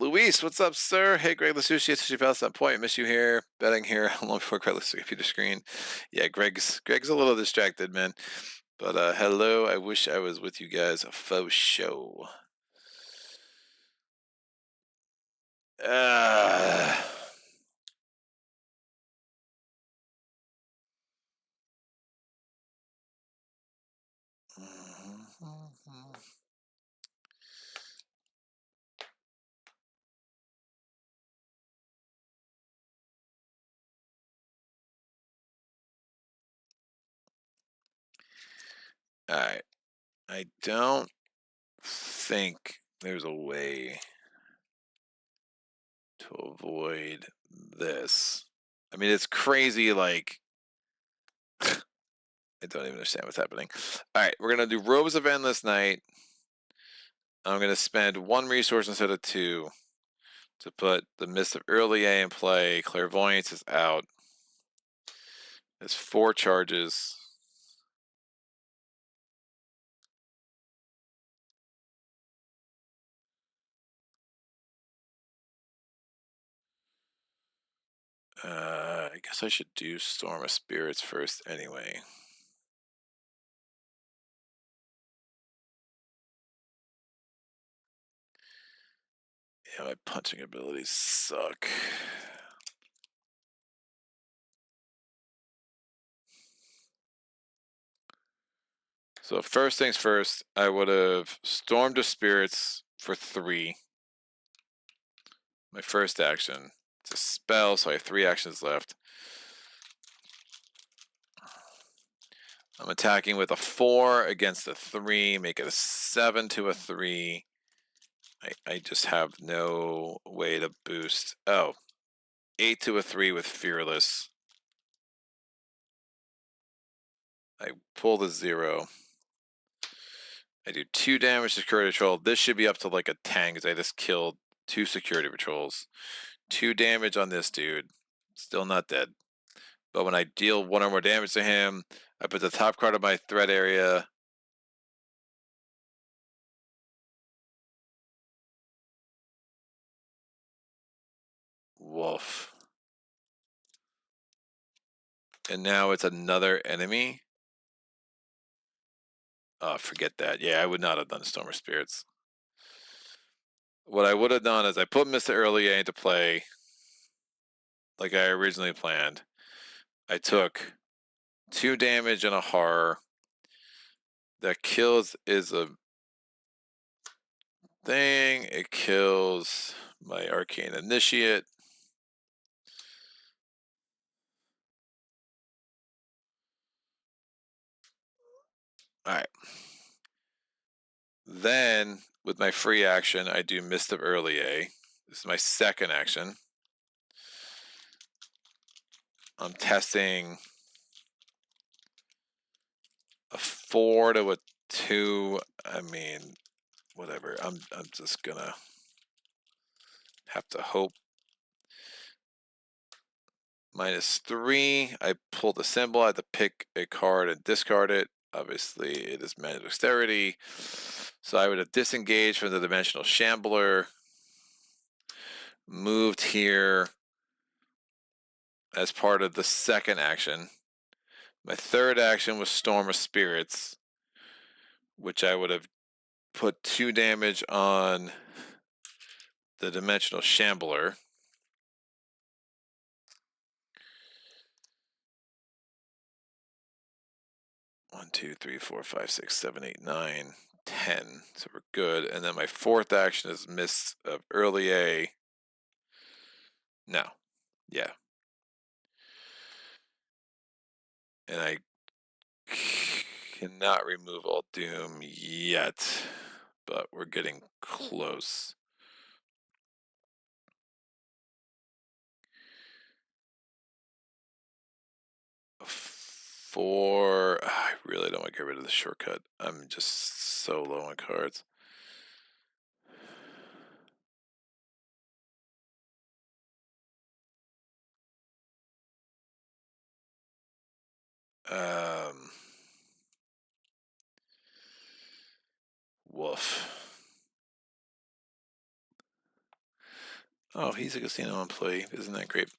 Luis, what's up, sir? Hey, Greg Lasushi, it's past that point. Miss you here, betting here long before Greg Lasushi computer screen. Yeah, Greg's a little distracted, man. But hello, I wish I was with you guys. A faux show. All right. I don't think there's a way to avoid this. I mean, it's crazy, like, I don't even understand what's happening. All right, we're going to do Robes of Endless Night. I'm going to spend 1 resource instead of 2 to put the Mist of Earlier in play. Clairvoyance is out. There's 4 charges. I guess I should do Storm of Spirits first anyway. Yeah, my punching abilities suck. So first things first, I would have Stormed of Spirits for 3. My first action. It's a spell, so I have 3 actions left. I'm attacking with a 4 against a 3, make it a 7 to a 3. I just have no way to boost. Oh, 8 to a 3 with Fearless. I pull the 0. I do 2 damage to security patrol. This should be up to like a 10 because I just killed 2 security patrols. 2 damage on this dude. Still not dead. But when I deal 1 or more damage to him, I put the top card of my threat area. Woof. And now it's another enemy. Oh, forget that. Yeah, I would not have done Storm of Spirits. What I would have done is I put Mr. Earlier into play like I originally planned. I took 2 damage and a horror. That kills is a thing. It kills my Arcane Initiate. Alright. Then, with my free action, I do Mist of Earlier. This is my second action. I'm testing a 4 to a 2. I mean, whatever. I'm just gonna have to hope. -3. I pulled a symbol. I had to pick a card and discard it. Obviously, it is Magic Dexterity. So I would have disengaged from the Dimensional Shambler. Moved here as part of the second action. My third action was Storm of Spirits, which I would have put 2 damage on the Dimensional Shambler. One, 2, 3, 4, 5, 6, 7, 8, 9, 10. So we're good. And then my fourth action is Mist of Earlier. No. Yeah. And I cannot remove all Doom yet, but we're getting close. I really don't want to get rid of the shortcut. I'm just so low on cards. Woof. Oh, he's a casino employee. Isn't that great?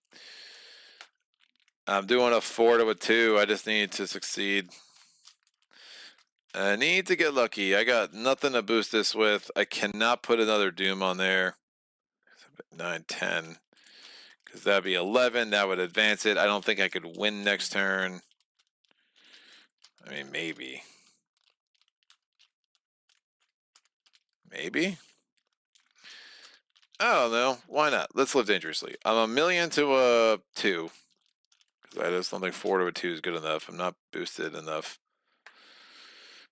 I'm doing a 4 to a 2. I just need to succeed. I need to get lucky. I got nothing to boost this with. I cannot put another Doom on there. 9, 10. Because that'd be 11. That would advance it. I don't think I could win next turn. I mean, maybe. Maybe? I don't know. Why not? Let's live dangerously. I'm a million to a 2. Because I just don't think 4 to a 2 is good enough. I'm not boosted enough.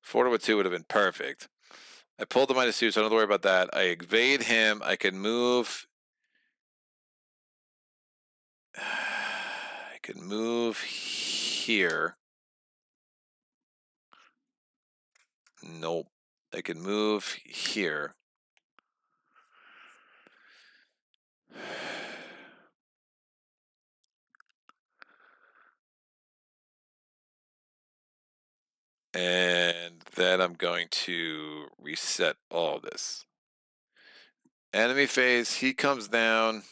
4 to a 2 would have been perfect. I pulled the -2, so I don't have to worry about that. I evade him. I can move. I could move here. Nope. I can move here. And then I'm going to reset all this. Enemy phase, he comes down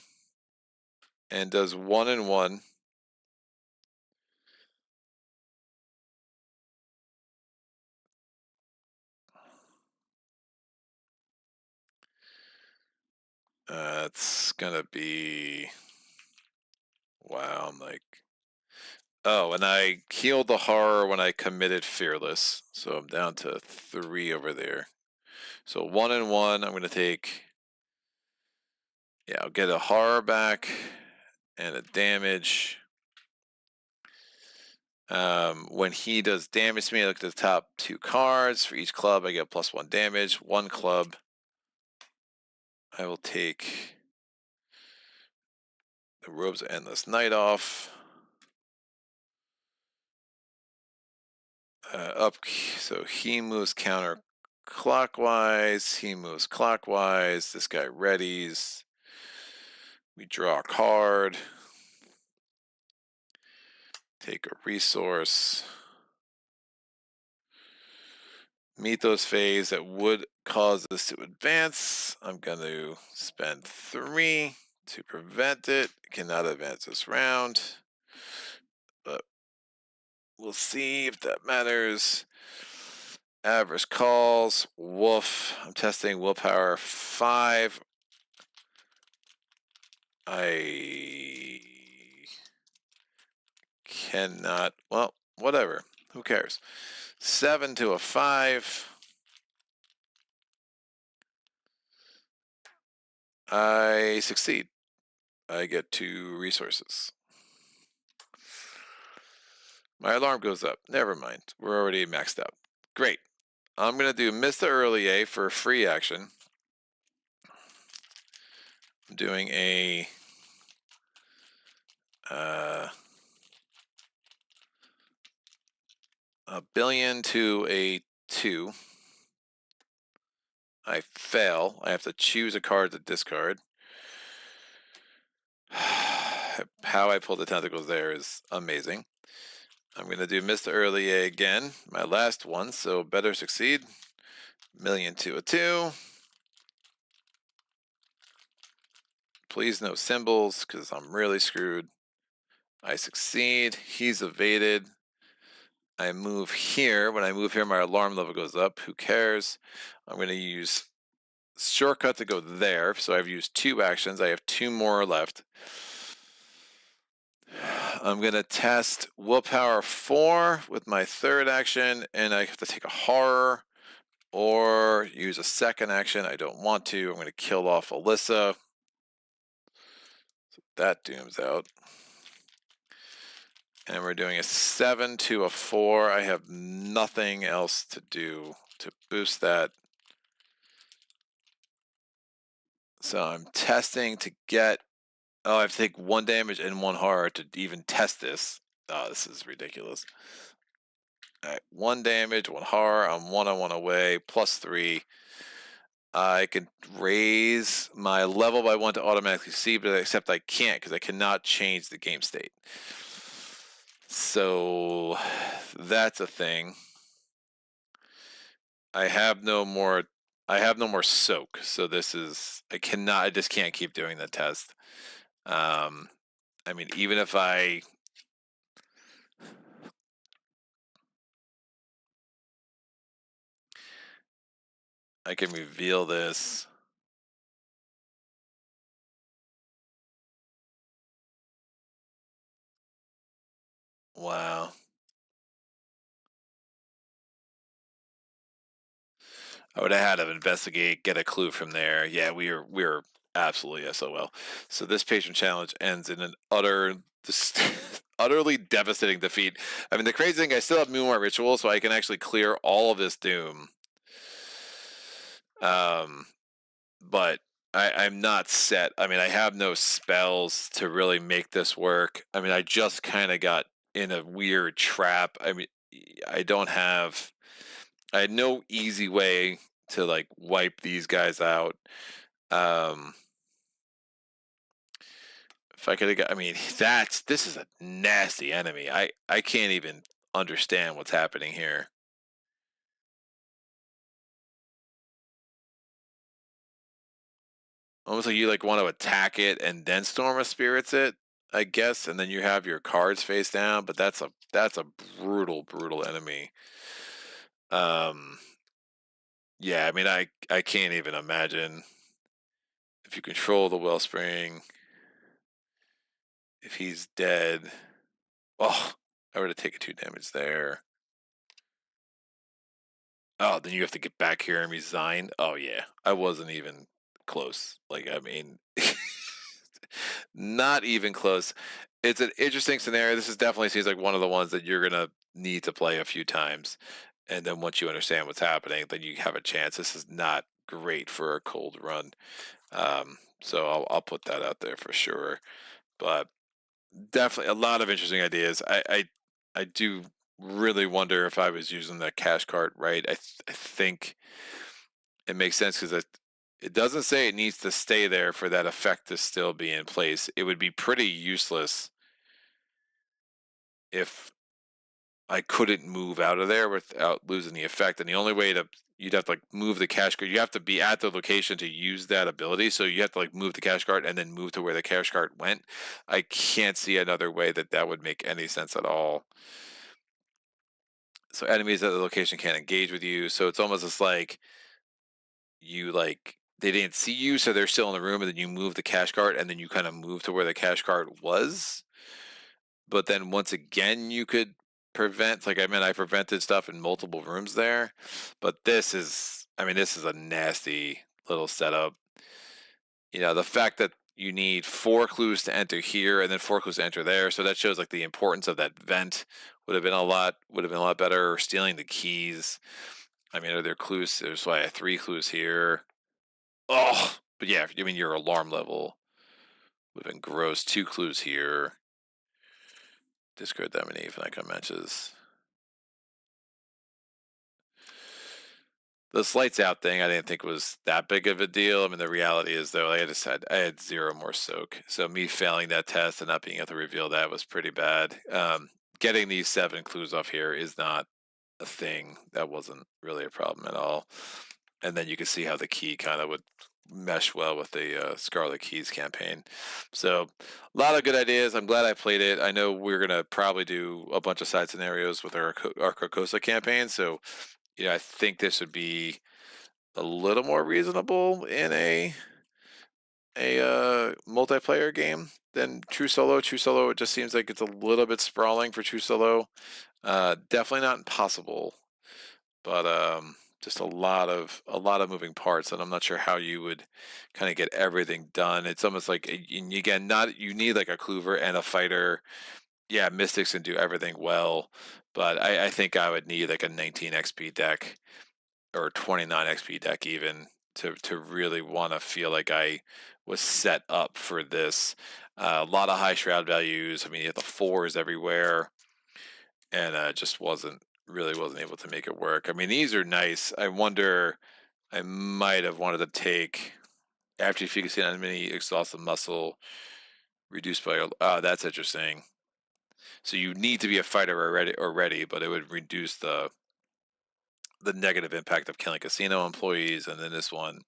and does 1 and 1. It's gonna be, wow, I'm like, oh, and I healed the horror when I committed Fearless, so I'm down to 3 over there. So 1 and 1, I'm gonna take, yeah, I'll get a horror back and a damage. When he does damage to me, I look at the top 2 cards. For each club, I get +1 damage. 1 club, I will take the Robes of Endless Night off. So he moves counterclockwise. He moves clockwise. This guy readies. We draw a card. Take a resource. Meet those phase that would cause us to advance. I'm going to spend 3 to prevent it. Cannot advance this round. But We'll see if that matters. Average calls. Woof. I'm testing willpower 5. I cannot. Well, whatever. Who cares? 7 to a 5. I succeed. I get 2 resources. My alarm goes up. Never mind. We're already maxed out. Great. I'm going to do Mr. Early A for free action. I'm doing a billion to a 2. I fail. I have to choose a card to discard. How I pull the tentacles there is amazing. I'm going to do Mr. Early A again, my last one, so better succeed. Million to a 2. Please no symbols, because I'm really screwed. I succeed. He's evaded. I move here. When I move here, my alarm level goes up. Who cares? I'm going to use shortcut to go there. So I've used 2 actions. I have 2 more left. I'm going to test willpower 4 with my 3rd action, and I have to take a horror or use a 2nd action. I don't want to. I'm going to kill off Alyssa. So that dooms out. And we're doing a 7 to a 4. I have nothing else to do to boost that. So I'm testing to get... Oh, I have to take 1 damage and 1 horror to even test this. Oh, this is ridiculous. All right, 1 damage, 1 horror. I'm 1 away, +3. I can raise my level by 1 to automatically see, but except I can't because I cannot change the game state. So that's a thing. I have no more soak, so this is... I just can't keep doing the test. I mean, even if I can reveal this. Wow. I would have had to investigate, get a clue from there. Yeah, we were absolutely SOL. So this patron challenge ends in an utterly devastating defeat. I mean, the crazy thing, I still have Moonlight Ritual, so I can actually clear all of this doom. But I'm not set. I mean, I have no spells to really make this work. I mean, I just kind of got in a weird trap. I mean, I had no easy way to like wipe these guys out. If I could have got... I mean, this is a nasty enemy. I can't even understand what's happening here. Almost like you like want to attack it and then Storm of Spirits it, I guess, and then you have your cards face down, but that's a brutal enemy. Yeah, I mean, I can't even imagine if you control the Wellspring, if he's dead. Oh, I would have taken 2 damage there. Oh, then you have to get back here and resign. Oh yeah, I wasn't even close. Like, I mean, not even close. It's an interesting scenario. This is definitely seems like one of the ones that you're gonna need to play a few times, and then once you understand what's happening, then you have a chance. This is not great for a cold run, so I'll put that out there for sure. But definitely a lot of interesting ideas. I do really wonder if I was using the cash cart right. I think it makes sense because it doesn't say it needs to stay there for that effect to still be in place. It would be pretty useless if I couldn't move out of there without losing the effect. And the only way you'd have to like move the cash cart. You have to be at the location to use that ability. So you have to like move the cash cart and then move to where the cash cart went. I can't see another way that would make any sense at all. So enemies at the location can't engage with you. So it's almost just like they didn't see you, so they're still in the room, and then you move the cash cart, and then you kind of move to where the cash cart was. But then once again, you could prevent. Like I mean, I prevented stuff in multiple rooms there. But this is a nasty little setup. The fact that you need 4 clues to enter here and then 4 clues to enter there, so that shows like the importance of that vent would have been a lot better. Or stealing the keys. I mean, are there clues? There's why 3 clues here. Oh, but yeah, I mean your alarm level would have been gross. 2 clues here. Discard that many Finite matches. This lights out thing I didn't think was that big of a deal. I mean, the reality is though, I had 0 more soak, so me failing that test and not being able to reveal that was pretty bad. Getting these 7 clues off here is not a thing. That wasn't really a problem at all. And then you can see how the key kind of would mesh well with the Scarlet Keys campaign. So a lot of good ideas. I'm glad I played it. I know we're gonna probably do a bunch of side scenarios with our Carcosa campaign. So I think this would be a little more reasonable in a multiplayer game than True Solo. True Solo, it just seems like it's a little bit sprawling for True Solo. Definitely not impossible, but just a lot of moving parts, and I'm not sure how you would kind of get everything done. It's almost like, and again, not you need like a clover and a fighter. Yeah, Mystics can do everything well, but I think I would need like a 19 XP deck or 29 XP deck even to really want to feel like I was set up for this. A lot of high shroud values. I mean, you have the 4s everywhere, and just wasn't able to make it work. I mean, these are nice. I wonder, I might have wanted to take after efficacy on many exhausted muscle reduced by. Oh, that's interesting. So you need to be a fighter already, but it would reduce the negative impact of killing casino employees, and then this one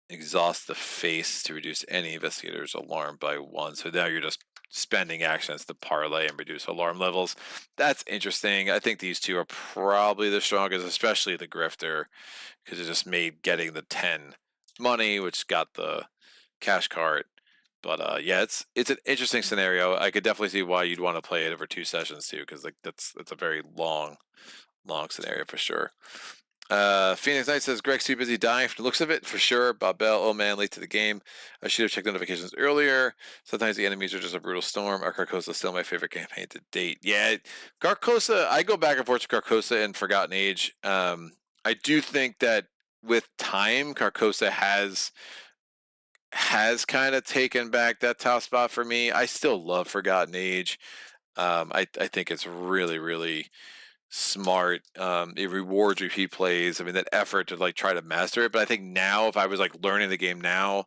exhaust the face to reduce any investigator's alarm by 1. So now you're just spending actions to parlay and reduce alarm levels. That's interesting. I think these 2 are probably the strongest, especially the Grifter, because it just made getting the 10 money, which got the cash cart. But yeah, it's an interesting scenario. I could definitely see why you'd want to play it over 2 sessions too, because like that's a very long scenario for sure. PheonixKnight says Greg's too busy dying from the looks of it, for sure. Bob Bell, oh man, late to the game. I should have checked notifications earlier. Sometimes the enemies are just a brutal storm. Our Carcosa is still my favorite campaign to date. Yeah, Carcosa, I go back and forth to Carcosa and Forgotten Age. I do think that with time, Carcosa has kind of taken back that top spot for me. I still love Forgotten Age. I think it's really, really smart. It rewards repeat plays. I mean, that effort to like try to master it. But I think now, if I was like learning the game now,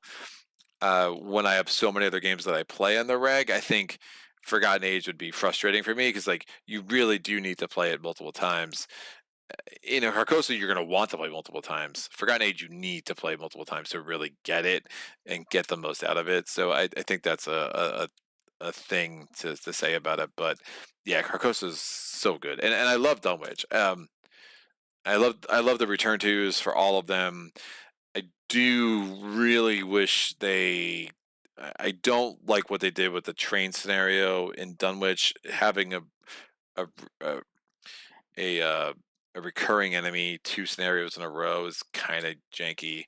when I have so many other games that I play on the reg, I think Forgotten Age would be frustrating for me, because like you really do need to play it multiple times. In a Carcosa, you're going to want to play multiple times. Forgotten Age, you need to play multiple times to really get it and get the most out of it. So I think that's a thing to say about it. But yeah, Carcosa is so good, and I love Dunwich. I love the return twos for all of them. I do really wish they. I don't like what they did with the train scenario in Dunwich, having a a a, a recurring enemy 2 scenarios in a row is kind of janky.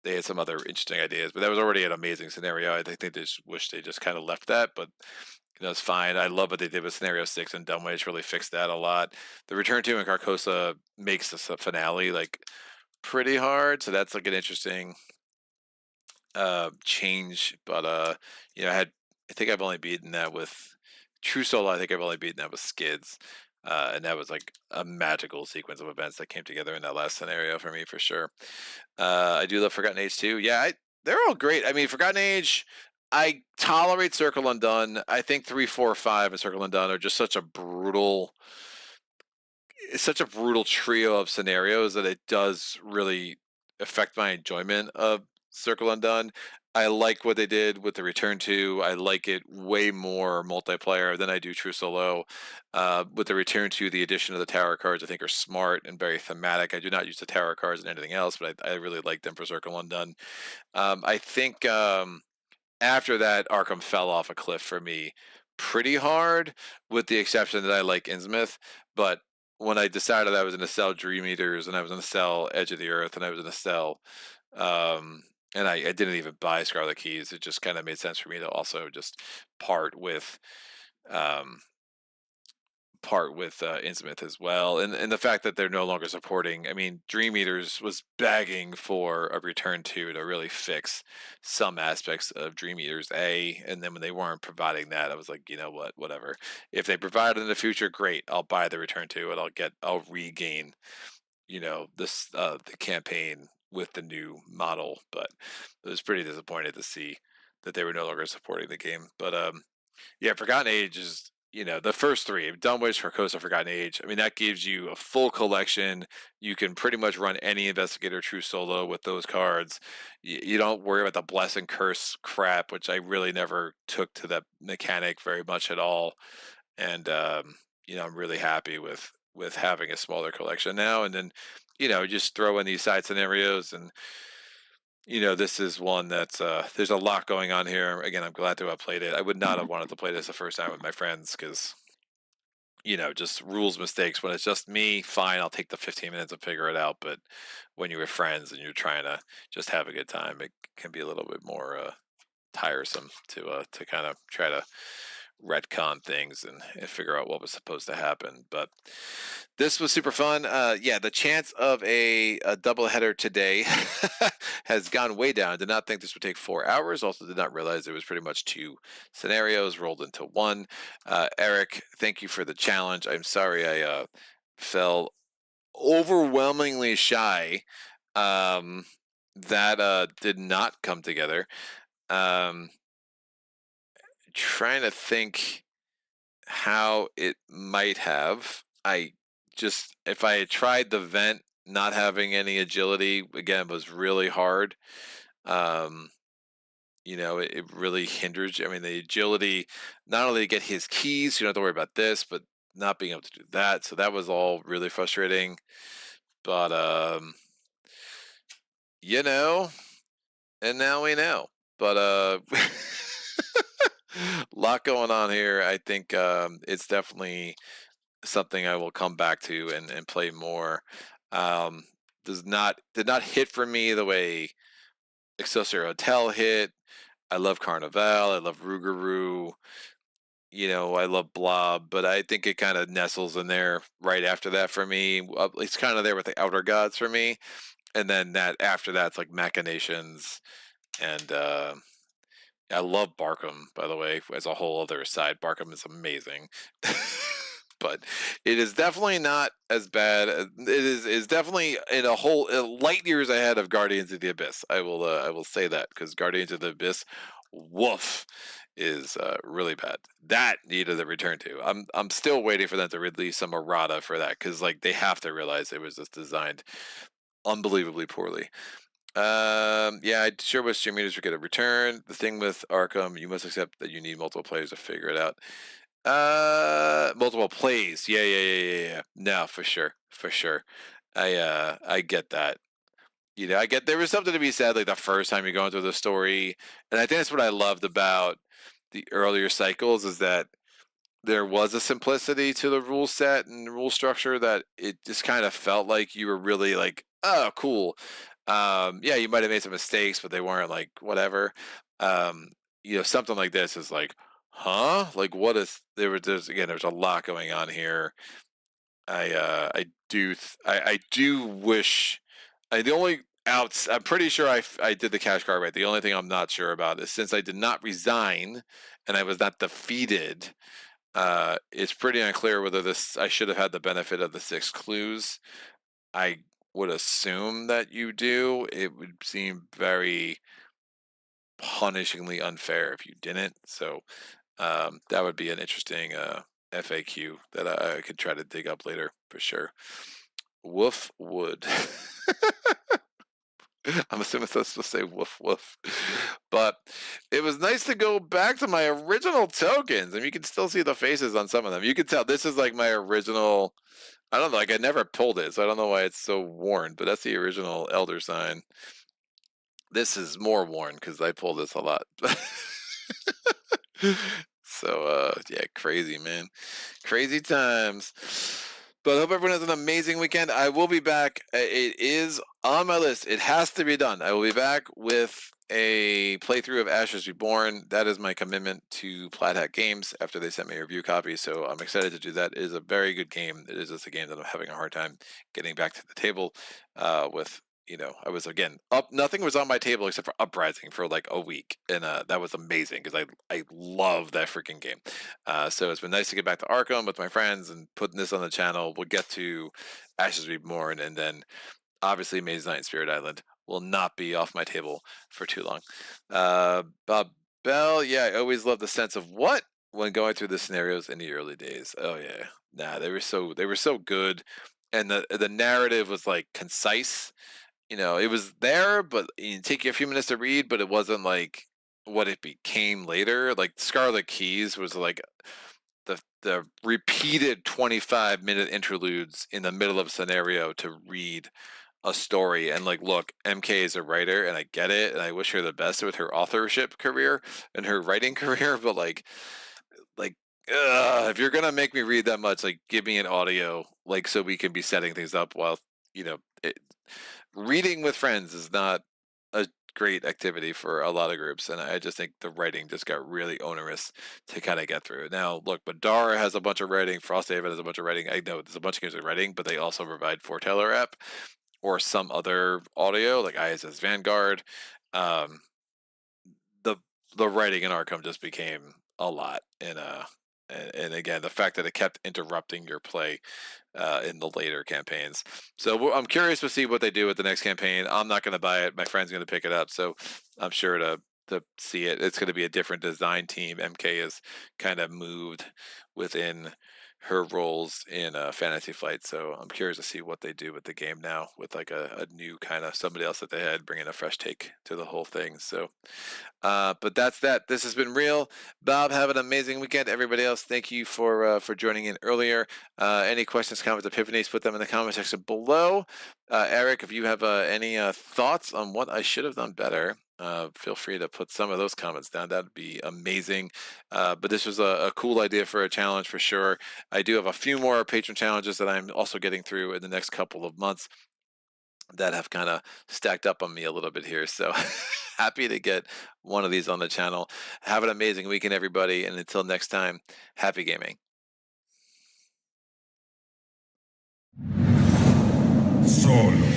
They had some other interesting ideas, but that was already an amazing scenario. I think they just wish they just kind of left that, but it's fine. I love what they did with scenario 6 and Dumway. Really fixed that a lot. The return to in Carcosa makes the finale like pretty hard, so that's like an interesting change. But I think I've only beaten that with True Soul. I think I've only beaten that with Skids. And that was like a magical sequence of events that came together in that last scenario for me, for sure. I do love Forgotten Age too. Yeah, they're all great. I mean, Forgotten Age, I tolerate Circle Undone. I think 3, 4, 5 and Circle Undone are just such a brutal trio of scenarios that it does really affect my enjoyment of Circle Undone. I like what they did with the Return to. I like it way more multiplayer than I do True Solo. With the Return to, the addition of the tower cards, I think are smart and very thematic. I do not use the tower cards and anything else, but I really like them for Circle Undone. I think after that, Arkham fell off a cliff for me pretty hard, with the exception that I like Innsmouth. But when I decided I was going to sell Dream Eaters and I was going to sell Edge of the Earth and I was going to sell, um, and I didn't even buy Scarlet Keys, it just kind of made sense for me to also just part with um, Innsmouth as well, and the fact that they're no longer supporting. I mean, Dream Eaters was begging for a return to really fix some aspects of Dream Eaters A, and then when they weren't providing that, I was like, you know what, whatever. If they provide it in the future, great. I'll buy the return to, and I'll regain, this the campaign with the new model. But it was pretty disappointed to see that they were no longer supporting the game. But yeah, Forgotten Age is, the first three, Dunwich, Carcosa, Forgotten Age. I mean, that gives you a full collection. You can pretty much run any Investigator True Solo with those cards. You don't worry about the Bless and Curse crap, which I really never took to that mechanic very much at all. And, I'm really happy with having a smaller collection now. And then, just throw in these side scenarios, and this is one that's there's a lot going on here. Again, I'm glad to have played it. I would not have wanted to play this the first time with my friends because, just rules mistakes. When it's just me, fine, I'll take the 15 minutes to figure it out. But when you're with friends and you're trying to just have a good time, it can be a little bit more tiresome to kind of try to retcon things and figure out what was supposed to happen. But this was super fun. Yeah, the chance of a double header today has gone way down. Did not think this would take 4 hours. Also did not realize it was pretty much two scenarios rolled into one. Eric, thank you for the challenge. I'm sorry I fell overwhelmingly shy. That did not come together. Trying to think how it might have. If I had tried the vent, not having any agility, again, was really hard. It really hinders you. I mean, the agility, not only to get his keys, you don't have to worry about this, but not being able to do that. So that was all really frustrating. But, and now we know. But, lot going on here. I think it's definitely something I will come back to and play more. Um, did not hit for me the way Excelsior Hotel hit. I love Carnival. I love Rougarou. I love Blob, but I think it kind of nestles in there right after that for me. It's kind of there with the Outer Gods for me, and then that after that's like Machinations, and I love Barkham, by the way, as a whole other aside. Barkham is amazing. But it is definitely not as bad. It is definitely in a whole light years ahead of Guardians of the Abyss. I will say that, because Guardians of the Abyss, woof, is really bad. That needed a return to. I'm still waiting for them to release some errata for that, because like they have to realize it was just designed unbelievably poorly. Yeah, I sure wish stream meters would get a return. The thing with Arkham, you must accept that you need multiple players to figure it out. Multiple plays. Yeah. No, for sure. I get that. I get there was something to be said like the first time you're going through the story, and I think that's what I loved about the earlier cycles, is that there was a simplicity to the rule set and rule structure that it just kind of felt like you were really like, oh, cool. Yeah, you might have made some mistakes, but they weren't like whatever. Um, something like this is like, huh? Like, what is there's a lot going on here. I do wish. The only outs. I'm pretty sure I did the cash card right. The only thing I'm not sure about is, since I did not resign and I was not defeated, it's pretty unclear whether I should have had the benefit of the 6 clues. I would assume that you do. It would seem very punishingly unfair if you didn't. So that would be an interesting FAQ that I could try to dig up later for sure. Woof wood. I'm assuming that's supposed to say woof woof. But it was nice to go back to my original tokens. And you can still see the faces on some of them. You can tell this is like my original. I don't know, like I never pulled it, so I don't know why it's so worn, but that's the original Elder sign. This is more worn because I pulled this a lot. So yeah, crazy man. Crazy times. But I hope everyone has an amazing weekend. I will be back. It is on my list. It has to be done. I will be back with a playthrough of Ashes Reborn. That is my commitment to Plaid Hat Games after they sent me a review copy. So I'm excited to do that. It is a very good game. It is just a game that I'm having a hard time getting back to the table with. You know, I was again up. Nothing was on my table except for Uprising for like a week, and that was amazing because I love that freaking game. So it's been nice to get back to Arkham with my friends and putting this on the channel. We'll get to Ashes Reborn, and then obviously Maze Knight and Spirit Island will not be off my table for too long. Bob Bell, yeah, I always love the sense of what when going through the scenarios in the early days. Oh yeah, nah, they were so good, and the narrative was like concise. You know, it was there, but it take you a few minutes to read, but it wasn't like what it became later. Like Scarlet Keys was like the repeated 25-minute interludes in the middle of a scenario to read a story. And like, look, MK is a writer, and I get it, and I wish her the best with her authorship career and her writing career, but like if you're gonna make me read that much, like give me an audio, like so we can be setting things up while you know reading with friends is not a great activity for a lot of groups, and I just think the writing just got really onerous to kind of get through. Now, look, Badara has a bunch of writing, Frosthaven has a bunch of writing. I know there's a bunch of games with writing, but they also provide Foreteller app or some other audio, like ISS Vanguard. Um, the the writing in Arkham just became a lot, and again, the fact that it kept interrupting your play in the later campaigns. So I'm curious to see what they do with the next campaign. I'm not going to buy it. My friend's going to pick it up, so I'm sure to see it. It's going to be a different design team. MK is kind of moved within her roles in Fantasy Flight, so I'm curious to see what they do with the game now, with like a new kind of somebody else at the head, bringing a fresh take to the whole thing. So but that's that. This has been real. Bob, have an amazing weekend. Everybody else, thank you for joining in earlier. Any questions, comments, epiphanies, put them in the comment section below. Eric, if you have any thoughts on what I should have done better, feel free to put some of those comments down. That'd be amazing. But this was a cool idea for a challenge for sure. I do have a few more Patron challenges that I'm also getting through in the next couple of months that have kind of stacked up on me a little bit here. So happy to get one of these on the channel. Have an amazing weekend, everybody. And until next time, happy gaming. Solo.